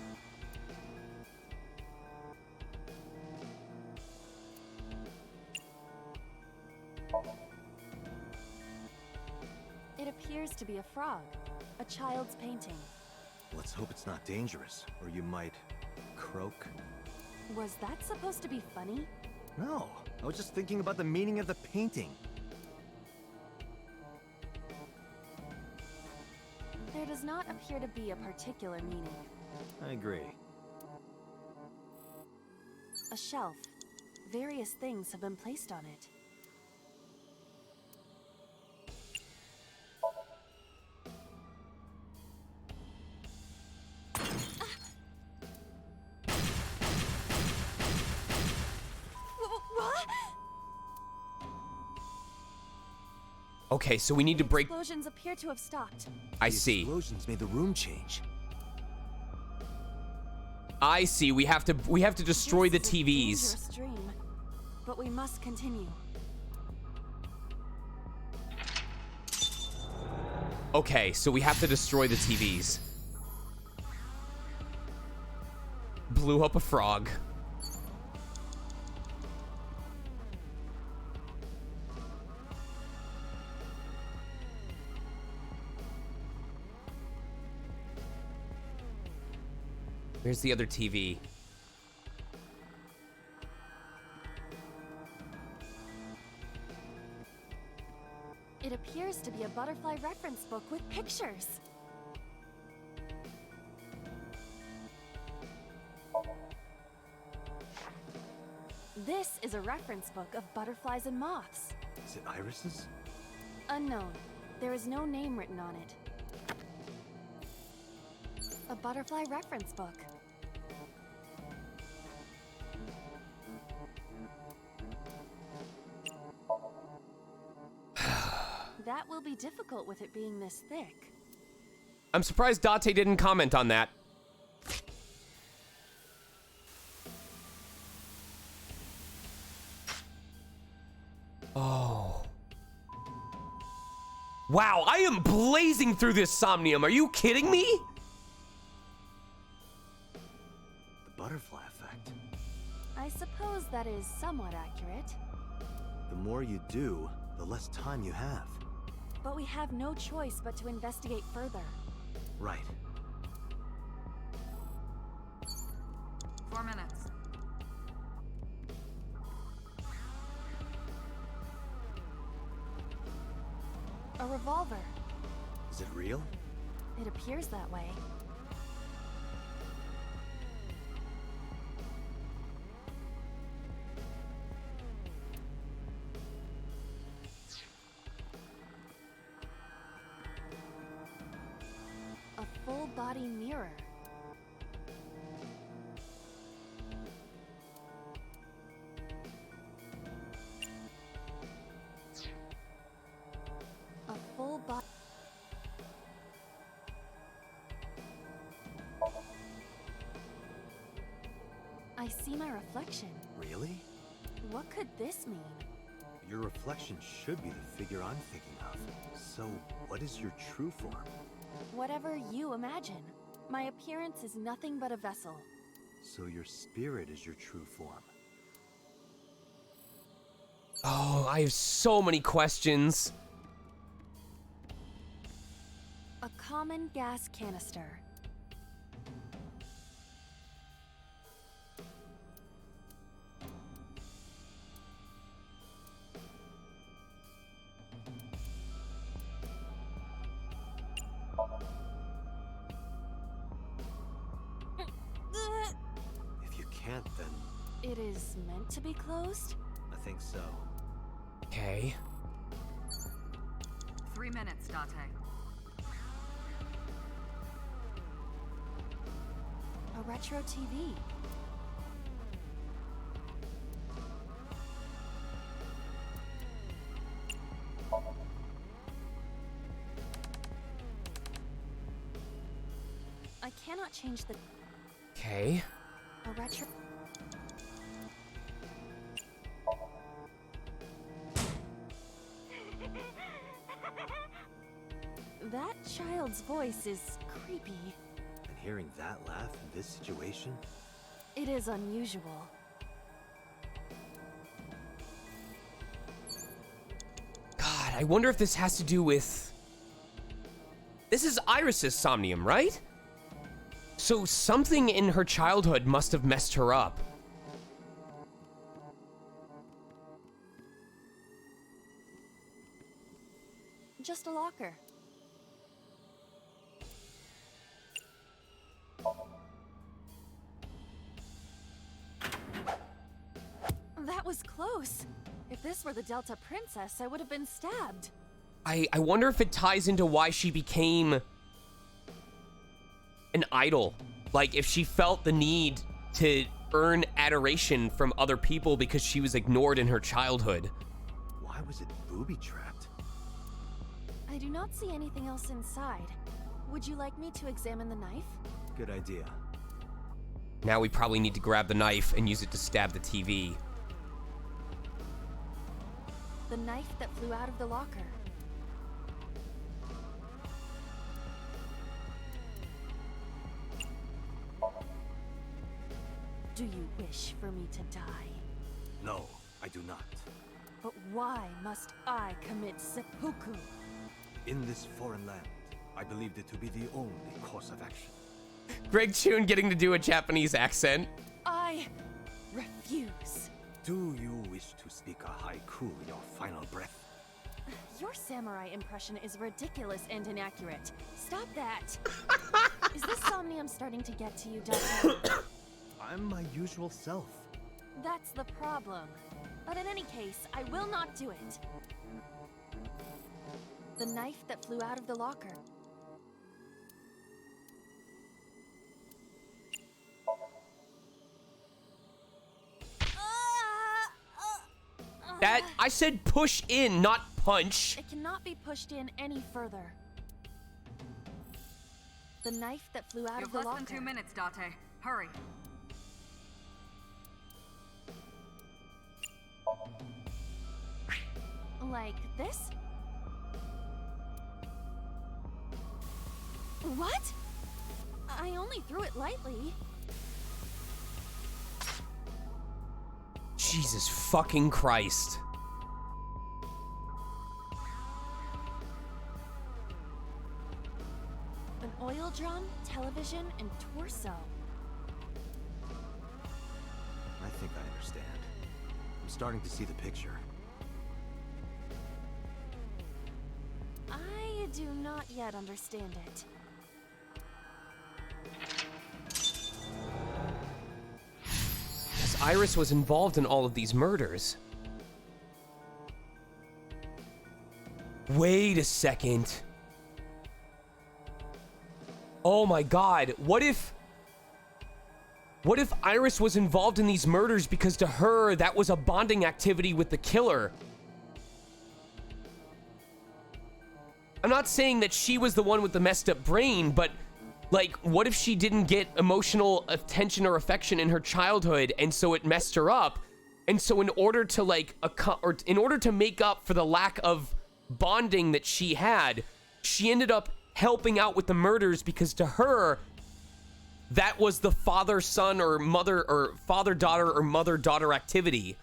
It appears to be a frog, a child's painting. Let's hope it's not dangerous, or you might... croak? Was that supposed to be funny? No, I was just thinking about the meaning of the painting. There does not appear to be a particular meaning. I agree. A shelf. Various things have been placed on it. Okay, so we need to break... Explosions appear to have stopped. I see. Explosions made the room change. I see. We have to destroy the TVs. Dangerous dream, but we must continue. Okay, so we have to destroy the TVs. Blew up a frog. Where's the other TV? It appears to be a butterfly reference book with pictures. This is a reference book of butterflies and moths. Is it irises? Unknown. There is no name written on it. A butterfly reference book. That will be difficult with it being this thick. I'm surprised Date didn't comment on that. Oh. Wow, I am blazing through this Somnium. Are you kidding me? The butterfly effect. I suppose that is somewhat accurate. The more you do, the less time you have. But we have no choice but to investigate further. Right. 4 minutes. A revolver. Is it real? It appears that way. A full-body mirror. A full body. I see my reflection. Really? What could this mean? Your reflection should be the figure I'm thinking of. So, what is your true form? Whatever you imagine. My appearance is nothing but a vessel. So your spirit is your true form. Oh, I have so many questions. A common gas canister. If you can't, then It is meant to be closed? I think so. Okay. 3 minutes, Date. A retro TV. I cannot change the... Okay. A retro... That child's voice is creepy. And hearing that laugh in this situation? It is unusual. God, I wonder if this has to do with... This is Iris's Somnium, right? So something in her childhood must have messed her up. Just a locker. That was close. If this were the Delta Princess, I would have been stabbed. I wonder if it ties into why she became an idol. Like, if she felt the need to earn adoration from other people because she was ignored in her childhood. Why was it booby-trapped? I do not see anything else inside. Would you like me to examine the knife? Good idea. Now we probably need to grab the knife and use it to stab the TV. The knife that flew out of the locker. Do you wish for me to die? No, I do not. But why must I commit seppuku? In this foreign land, I believed it to be the only course of action. Greg Chun getting to do a Japanese accent. I refuse. Do you wish to speak a haiku in your final breath? Your samurai impression is ridiculous and inaccurate. Stop that. Is this Somnium starting to get to you, Dante? I'm my usual self. That's the problem. But in any case, I will not do it. The knife that flew out of the locker. That, I said push in, not punch. It cannot be pushed in any further. The knife that flew out You of have the less locker. than 2 minutes, Date. Hurry. Like this? What? I only threw it lightly. Jesus fucking Christ. An oil drum, television, and torso. I think I understand. I'm starting to see the picture. I do not yet understand it. Iris was involved in all of these murders. Wait a second. Oh my god, what if Iris was involved in these murders because to her that was a bonding activity with the killer? I'm not saying that she was the one with the messed up brain, but like, what if she didn't get emotional attention or affection in her childhood, and so it messed her up? And so in order to in order to make up for the lack of bonding that she had, she ended up helping out with the murders because to her, that was the father-son or mother or father-daughter or mother-daughter activity.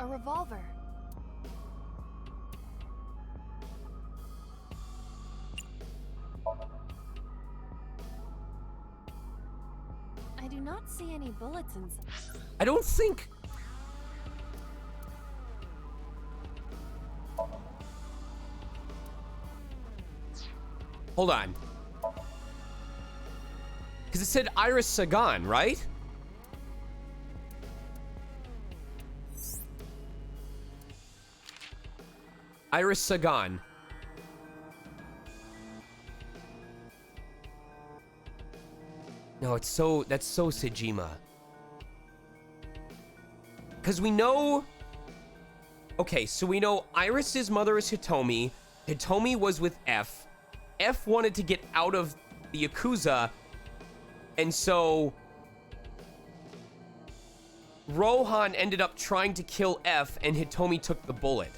A revolver. I do not see any bullets inside. I don't think... Hold on. Because it said Iris Sagan, right? Iris Sagan. No, that's so Sejima. Because we know... Okay, so we know Iris's mother is Hitomi. Hitomi was with F. F wanted to get out of the Yakuza. And so... Rohan ended up trying to kill F, and Hitomi took the bullet.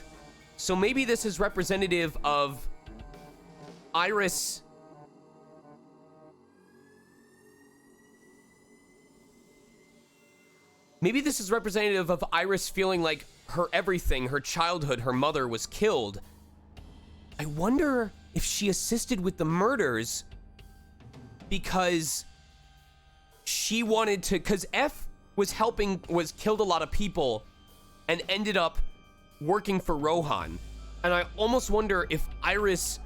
So maybe this is representative of Iris... Maybe this is representative of Iris feeling like her everything, her childhood, her mother was killed. I wonder if she assisted with the murders because she wanted to... Because F was killed a lot of people and ended up working for Rohan. And I almost wonder if Iris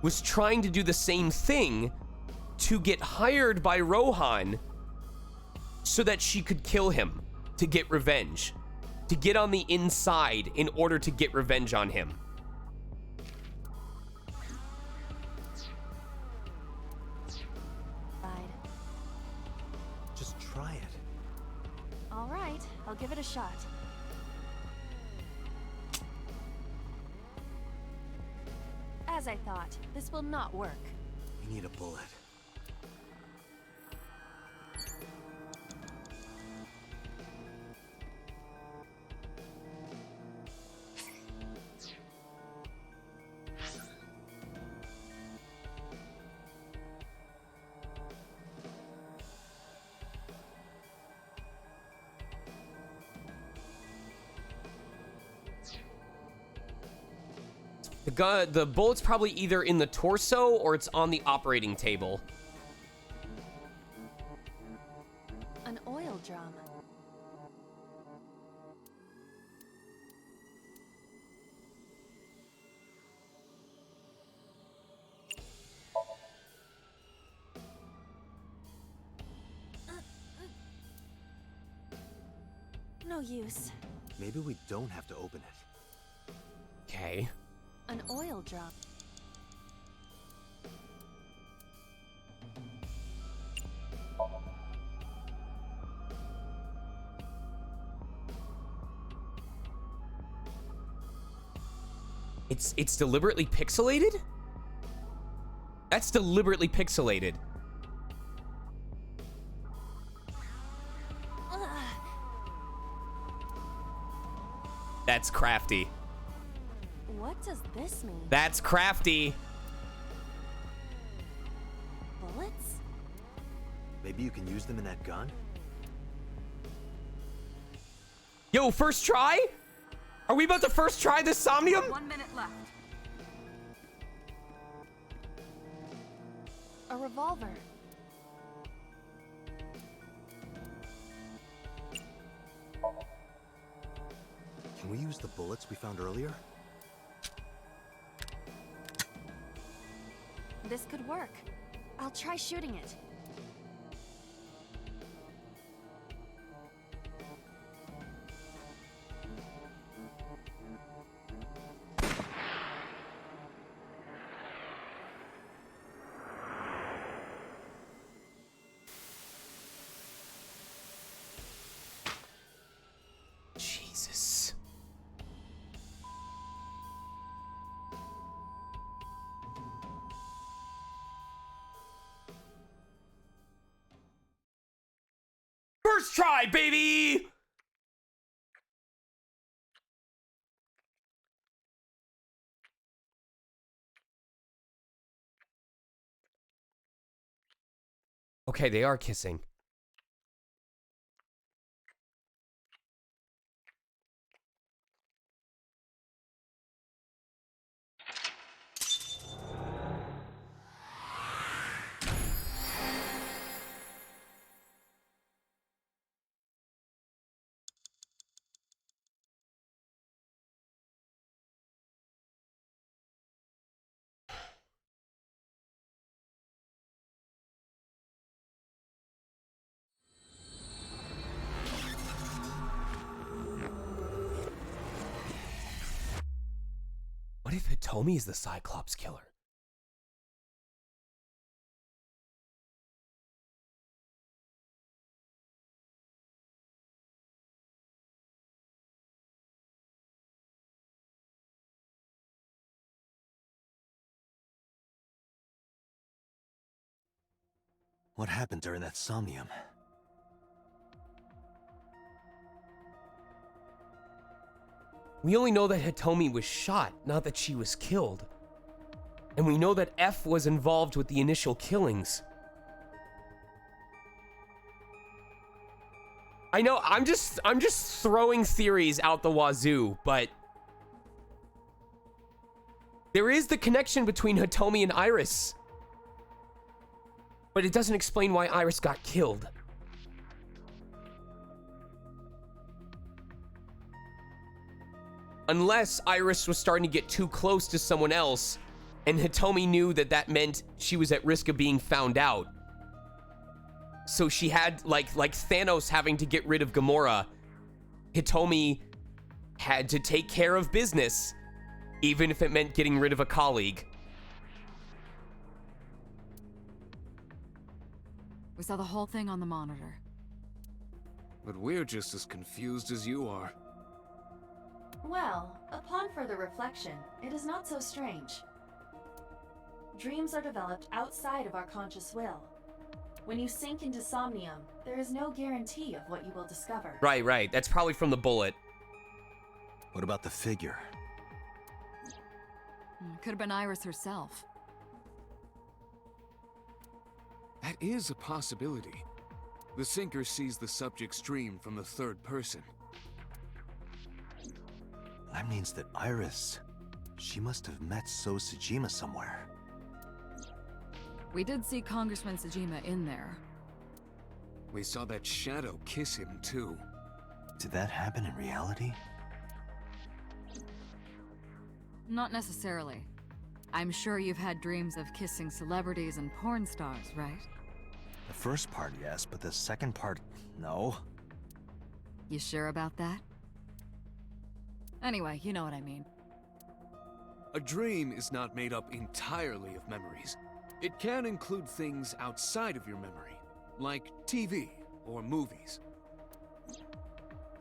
was trying to do the same thing to get hired by Rohan so that she could kill him, to get revenge, to get on the inside in order to get revenge on him. Just try it. All right, I'll give it a shot. As I thought, this will not work. We need a bullet. The bullet's probably either in the torso or it's on the operating table. An oil drum. No use. Maybe we don't have to open it. Okay. An oil drum. It's deliberately pixelated? That's deliberately pixelated. That's crafty. What does this mean? That's crafty. Bullets? Maybe you can use them in that gun? Yo, first try? Are we about to first try this Somnium? 1 minute left. A revolver. Can we use the bullets we found earlier? This could work. I'll try shooting it. Jesus. First try, baby! Okay, they are kissing. What if Hitomi is the Cyclops killer? What happened during that Somnium? We only know that Hitomi was shot, not that she was killed. And we know that F was involved with the initial killings. I know, I'm just throwing theories out the wazoo, but there is the connection between Hitomi and Iris. But it doesn't explain why Iris got killed. Unless Iris was starting to get too close to someone else, and Hitomi knew that that meant she was at risk of being found out. So she had, like Thanos having to get rid of Gamora, Hitomi had to take care of business, even if it meant getting rid of a colleague. We saw the whole thing on the monitor. but we're just as confused as you are. Well, upon further reflection, it is not so strange. Dreams are developed outside of our conscious will. When you sink into Somnium, there is no guarantee of what you will discover. Right. That's probably from the bullet. What about the figure? Could have been Iris herself. That is a possibility. The sinker sees the subject's dream from the third person. That means that Iris, she must have met So Sejima somewhere. We did see Congressman Sejima in there. We saw that shadow kiss him, too. Did that happen in reality? Not necessarily. I'm sure you've had dreams of kissing celebrities and porn stars, right? The first part, yes, but the second part, no. You sure about that? Anyway, you know what I mean. A dream is not made up entirely of memories. It can include things outside of your memory, like TV or movies.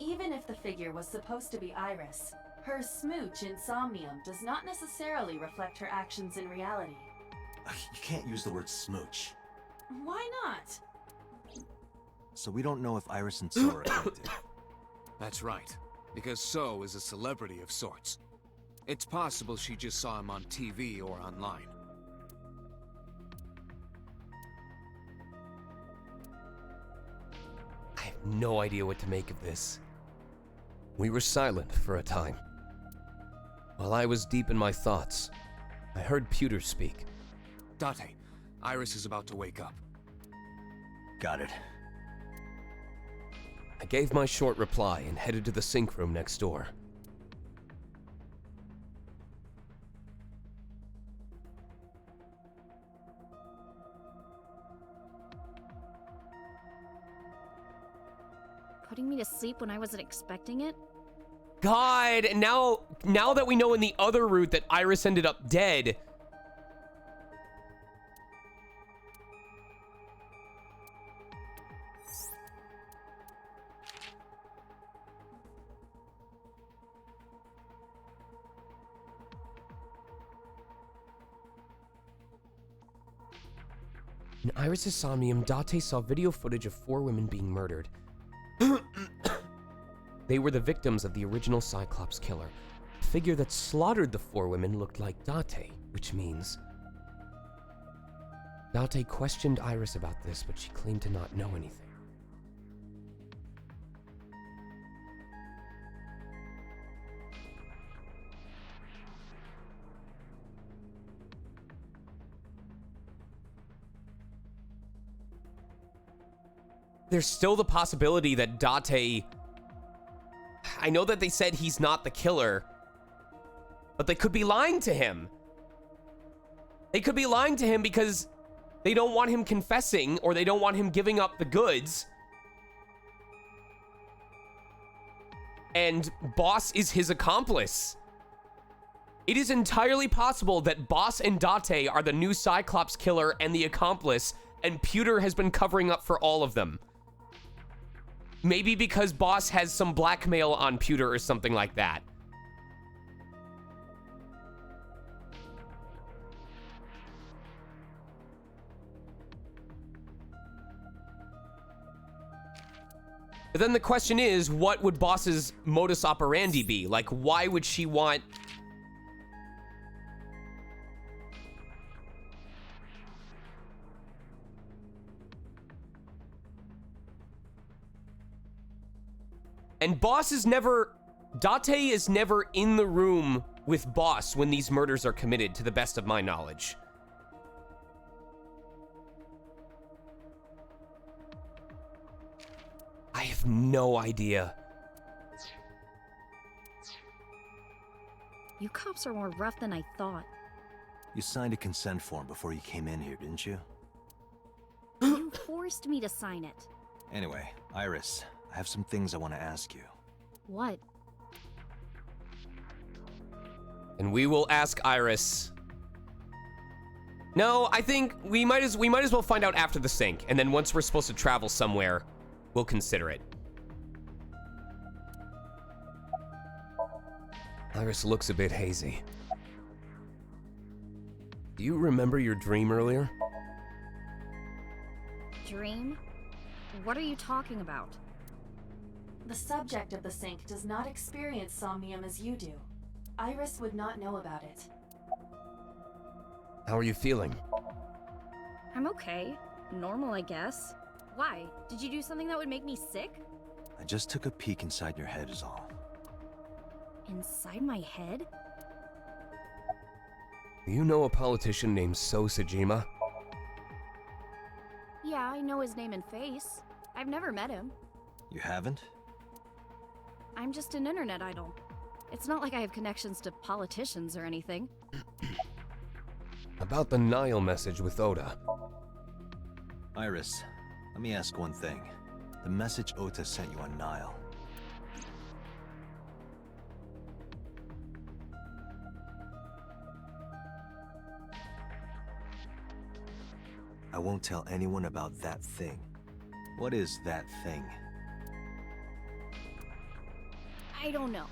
Even if the figure was supposed to be Iris, her smooch in Somnium does not necessarily reflect her actions in reality. You can't use the word smooch. Why not? So we don't know if Iris and So are connected. That's right, because So is a celebrity of sorts. It's possible she just saw him on TV or online. I have no idea what to make of this. We were silent for a time. While I was deep in my thoughts, I heard Pewter speak. Date, Iris is about to wake up. Got it. I gave my short reply and headed to the sink room next door. Putting me to sleep when I wasn't expecting it? God, now that we know in the other route that Iris ended up dead. In Iris' Somnium, Date saw video footage of 4 women being murdered. They were the victims of the original Cyclops killer. The figure that slaughtered the 4 women looked like Date, which means... Date questioned Iris about this, but she claimed to not know anything. There's still the possibility that Date... I know that they said he's not the killer, but they could be lying to him. They could be lying to him because they don't want him confessing or they don't want him giving up the goods. And Boss is his accomplice. It is entirely possible that Boss and Date are the new Cyclops killer and the accomplice, and Pewter has been covering up for all of them. Maybe because Boss has some blackmail on Pewter or something like that. But then the question is, what would Boss's modus operandi be? Like, why would she want... And Boss is never... Date is never in the room with Boss when these murders are committed, to the best of my knowledge. I have no idea. You cops are more rough than I thought. You signed a consent form before you came in here, didn't you? You forced me to sign it. Anyway, Iris, I have some things I want to ask you. What? And we will ask Iris. No, I think we might as well find out after the sync, and then once we're supposed to travel somewhere, we'll consider it. Iris looks a bit hazy. Do you remember your dream earlier? Dream? What are you talking about? The subject of the sink does not experience somnium as you do. Iris would not know about it. How are you feeling? I'm okay. Normal, I guess. Why? Did you do something that would make me sick? I just took a peek inside your head is all. Inside my head? Do you know a politician named So Sajima? Yeah, I know his name and face. I've never met him. You haven't? I'm just an internet idol. It's not like I have connections to politicians or anything. About the Nile message with Oda. Iris, let me ask one thing. The message Ota sent you on Nile. I won't tell anyone about that thing. What is that thing? I don't know.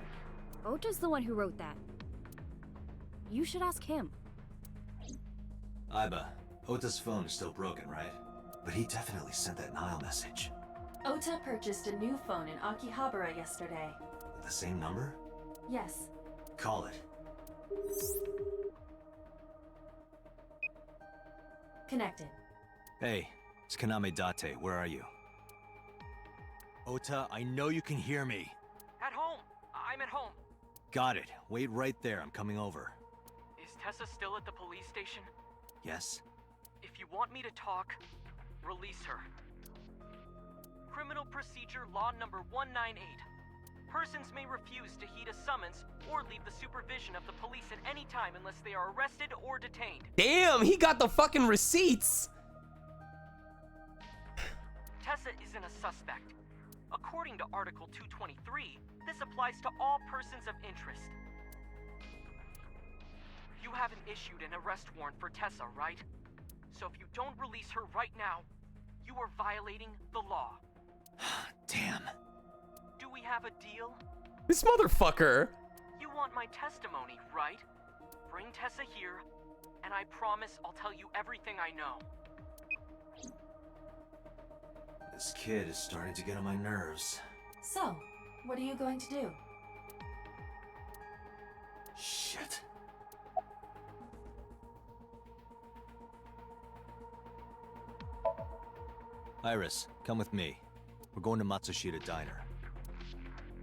Ota's the one who wrote that. You should ask him. Aiba, Ota's phone is still broken, right? But he definitely sent that Nile message. Ota purchased a new phone in Akihabara yesterday. With the same number? Yes. Call it. Connected. Hey, it's Kaname Date. Where are you? Ota, I know you can hear me. At home. I'm at home. Got it. Wait right there. I'm coming over. Is Tessa still at the police station? Yes? If you want me to talk, release her. Criminal Procedure Law number 198. Persons may refuse to heed a summons or leave the supervision of the police at any time unless they are arrested or detained. Damn, he got the fucking receipts. Tessa isn't a suspect. According to Article 223, this applies to all persons of interest. You haven't issued an arrest warrant for Tessa, right? So if you don't release her right now, you are violating the law. Damn. Do we have a deal? This motherfucker. You want my testimony, right? Bring Tessa here, and I promise I'll tell you everything I know. This kid is starting to get on my nerves. So, what are you going to do? Shit. Iris, come with me. We're going to Matsushita Diner.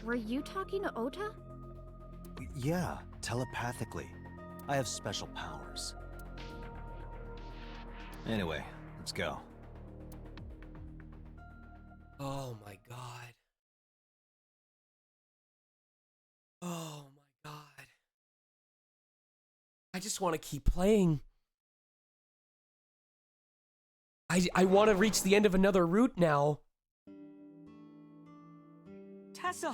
Were you talking to Ota? Yeah, telepathically. I have special powers. Anyway, let's go. Oh my god. Oh my god. I just want to keep playing. I want to reach the end of another route now. Tessa!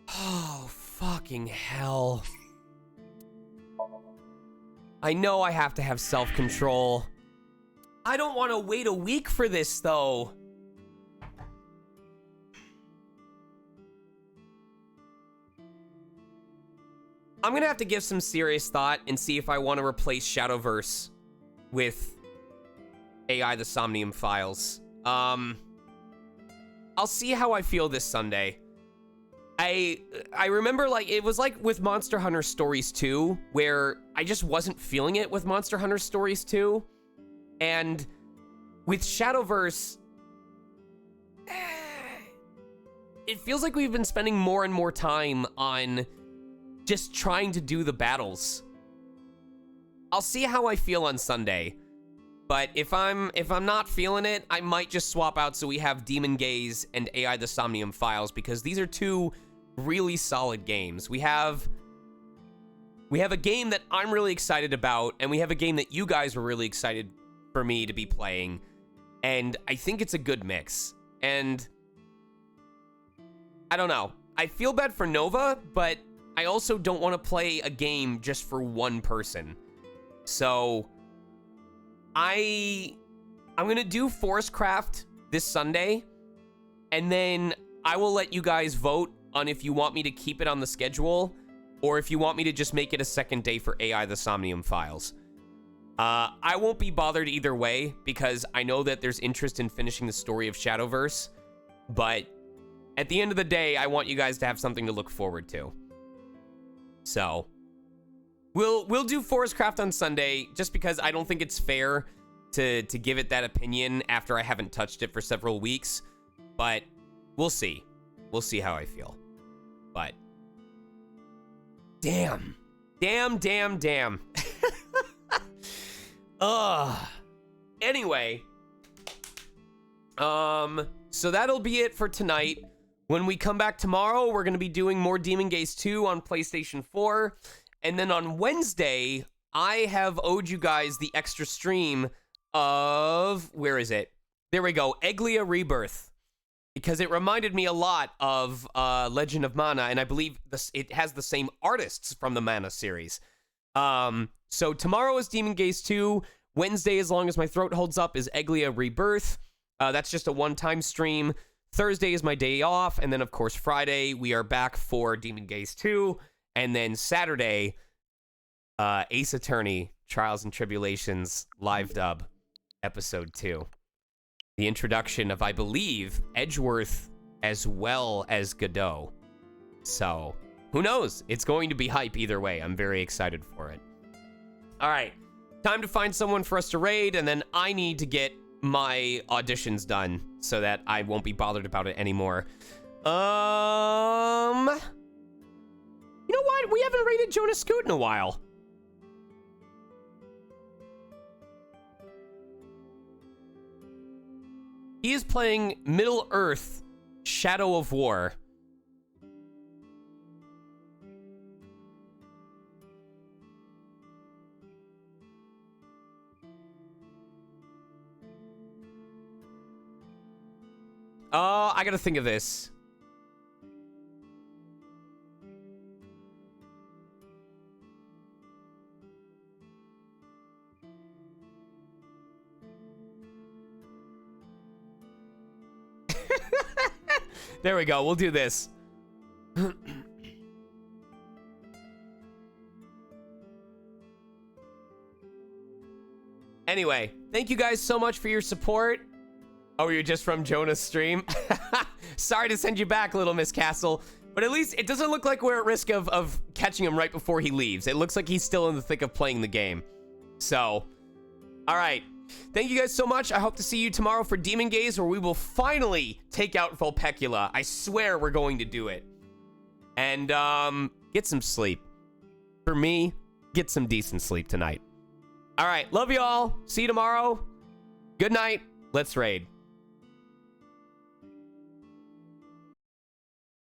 Oh, fucking hell. I know I have to have self-control. I don't want to wait a week for this, though. I'm gonna have to give some serious thought and see if I want to replace Shadowverse with AI the Somnium files. I'll see how I feel this Sunday. I remember, like, it was like with Monster Hunter Stories 2, where I just wasn't feeling it with Monster Hunter Stories 2. And with Shadowverse, it feels like we've been spending more and more time on just trying to do the battles. I'll see how I feel on Sunday. But if I'm not feeling it, I might just swap out so we have Demon Gaze and AI the Somnium files, because these are two really solid games. We have a game that I'm really excited about, and we have a game that you guys were really excited for me to be playing. And I think it's a good mix. And I don't know. I feel bad for Nova, but I also don't want to play a game just for one person. So I'm gonna do Forestcraft this Sunday, and then I will let you guys vote on if you want me to keep it on the schedule or if you want me to just make it a second day for AI the Somnium files. I won't be bothered either way because I know that there's interest in finishing the story of Shadowverse, but at the end of the day, I want you guys to have something to look forward to. So, we'll do Forestcraft on Sunday just because I don't think it's fair to give it that opinion after I haven't touched it for several weeks, but we'll see. We'll see how I feel. But damn. Anyway, so that'll be it for tonight. When we come back tomorrow, we're going to be doing more Demon Gaze 2 on PlayStation 4. And then on Wednesday, I have owed you guys the extra stream of, where is it? There we go, Eglia Rebirth. Because it reminded me a lot of Legend of Mana, and I believe it has the same artists from the Mana series. So tomorrow is Demon Gaze 2. Wednesday, as long as my throat holds up, is Eglia Rebirth. That's just a one-time stream. Thursday is my day off, and then, of course, Friday, we are back for Demon Gaze 2. And then Saturday, Ace Attorney, Trials and Tribulations, live dub, episode 2. The introduction of, I believe, Edgeworth as well as Godot. So, who knows? It's going to be hype either way. I'm very excited for it. All right, time to find someone for us to raid, and then I need to get my auditions done so that I won't be bothered about it anymore. You know what? We haven't raided Jonas Scoot in a while. He is playing Middle-earth Shadow of War. I gotta think of this. There we go. We'll do this. Anyway, thank you guys so much for your support. Oh, you're just from Jonah's stream? Sorry to send you back, Little Miss Castle. But at least it doesn't look like we're at risk of catching him right before he leaves. It looks like he's still in the thick of playing the game. So, all right. Thank you guys so much. I hope to see you tomorrow for Demon Gaze, where we will finally take out Vulpecula. I swear we're going to do it. And, get some sleep. For me, get some decent sleep tonight. All right. Love you all. See you tomorrow. Good night. Let's raid.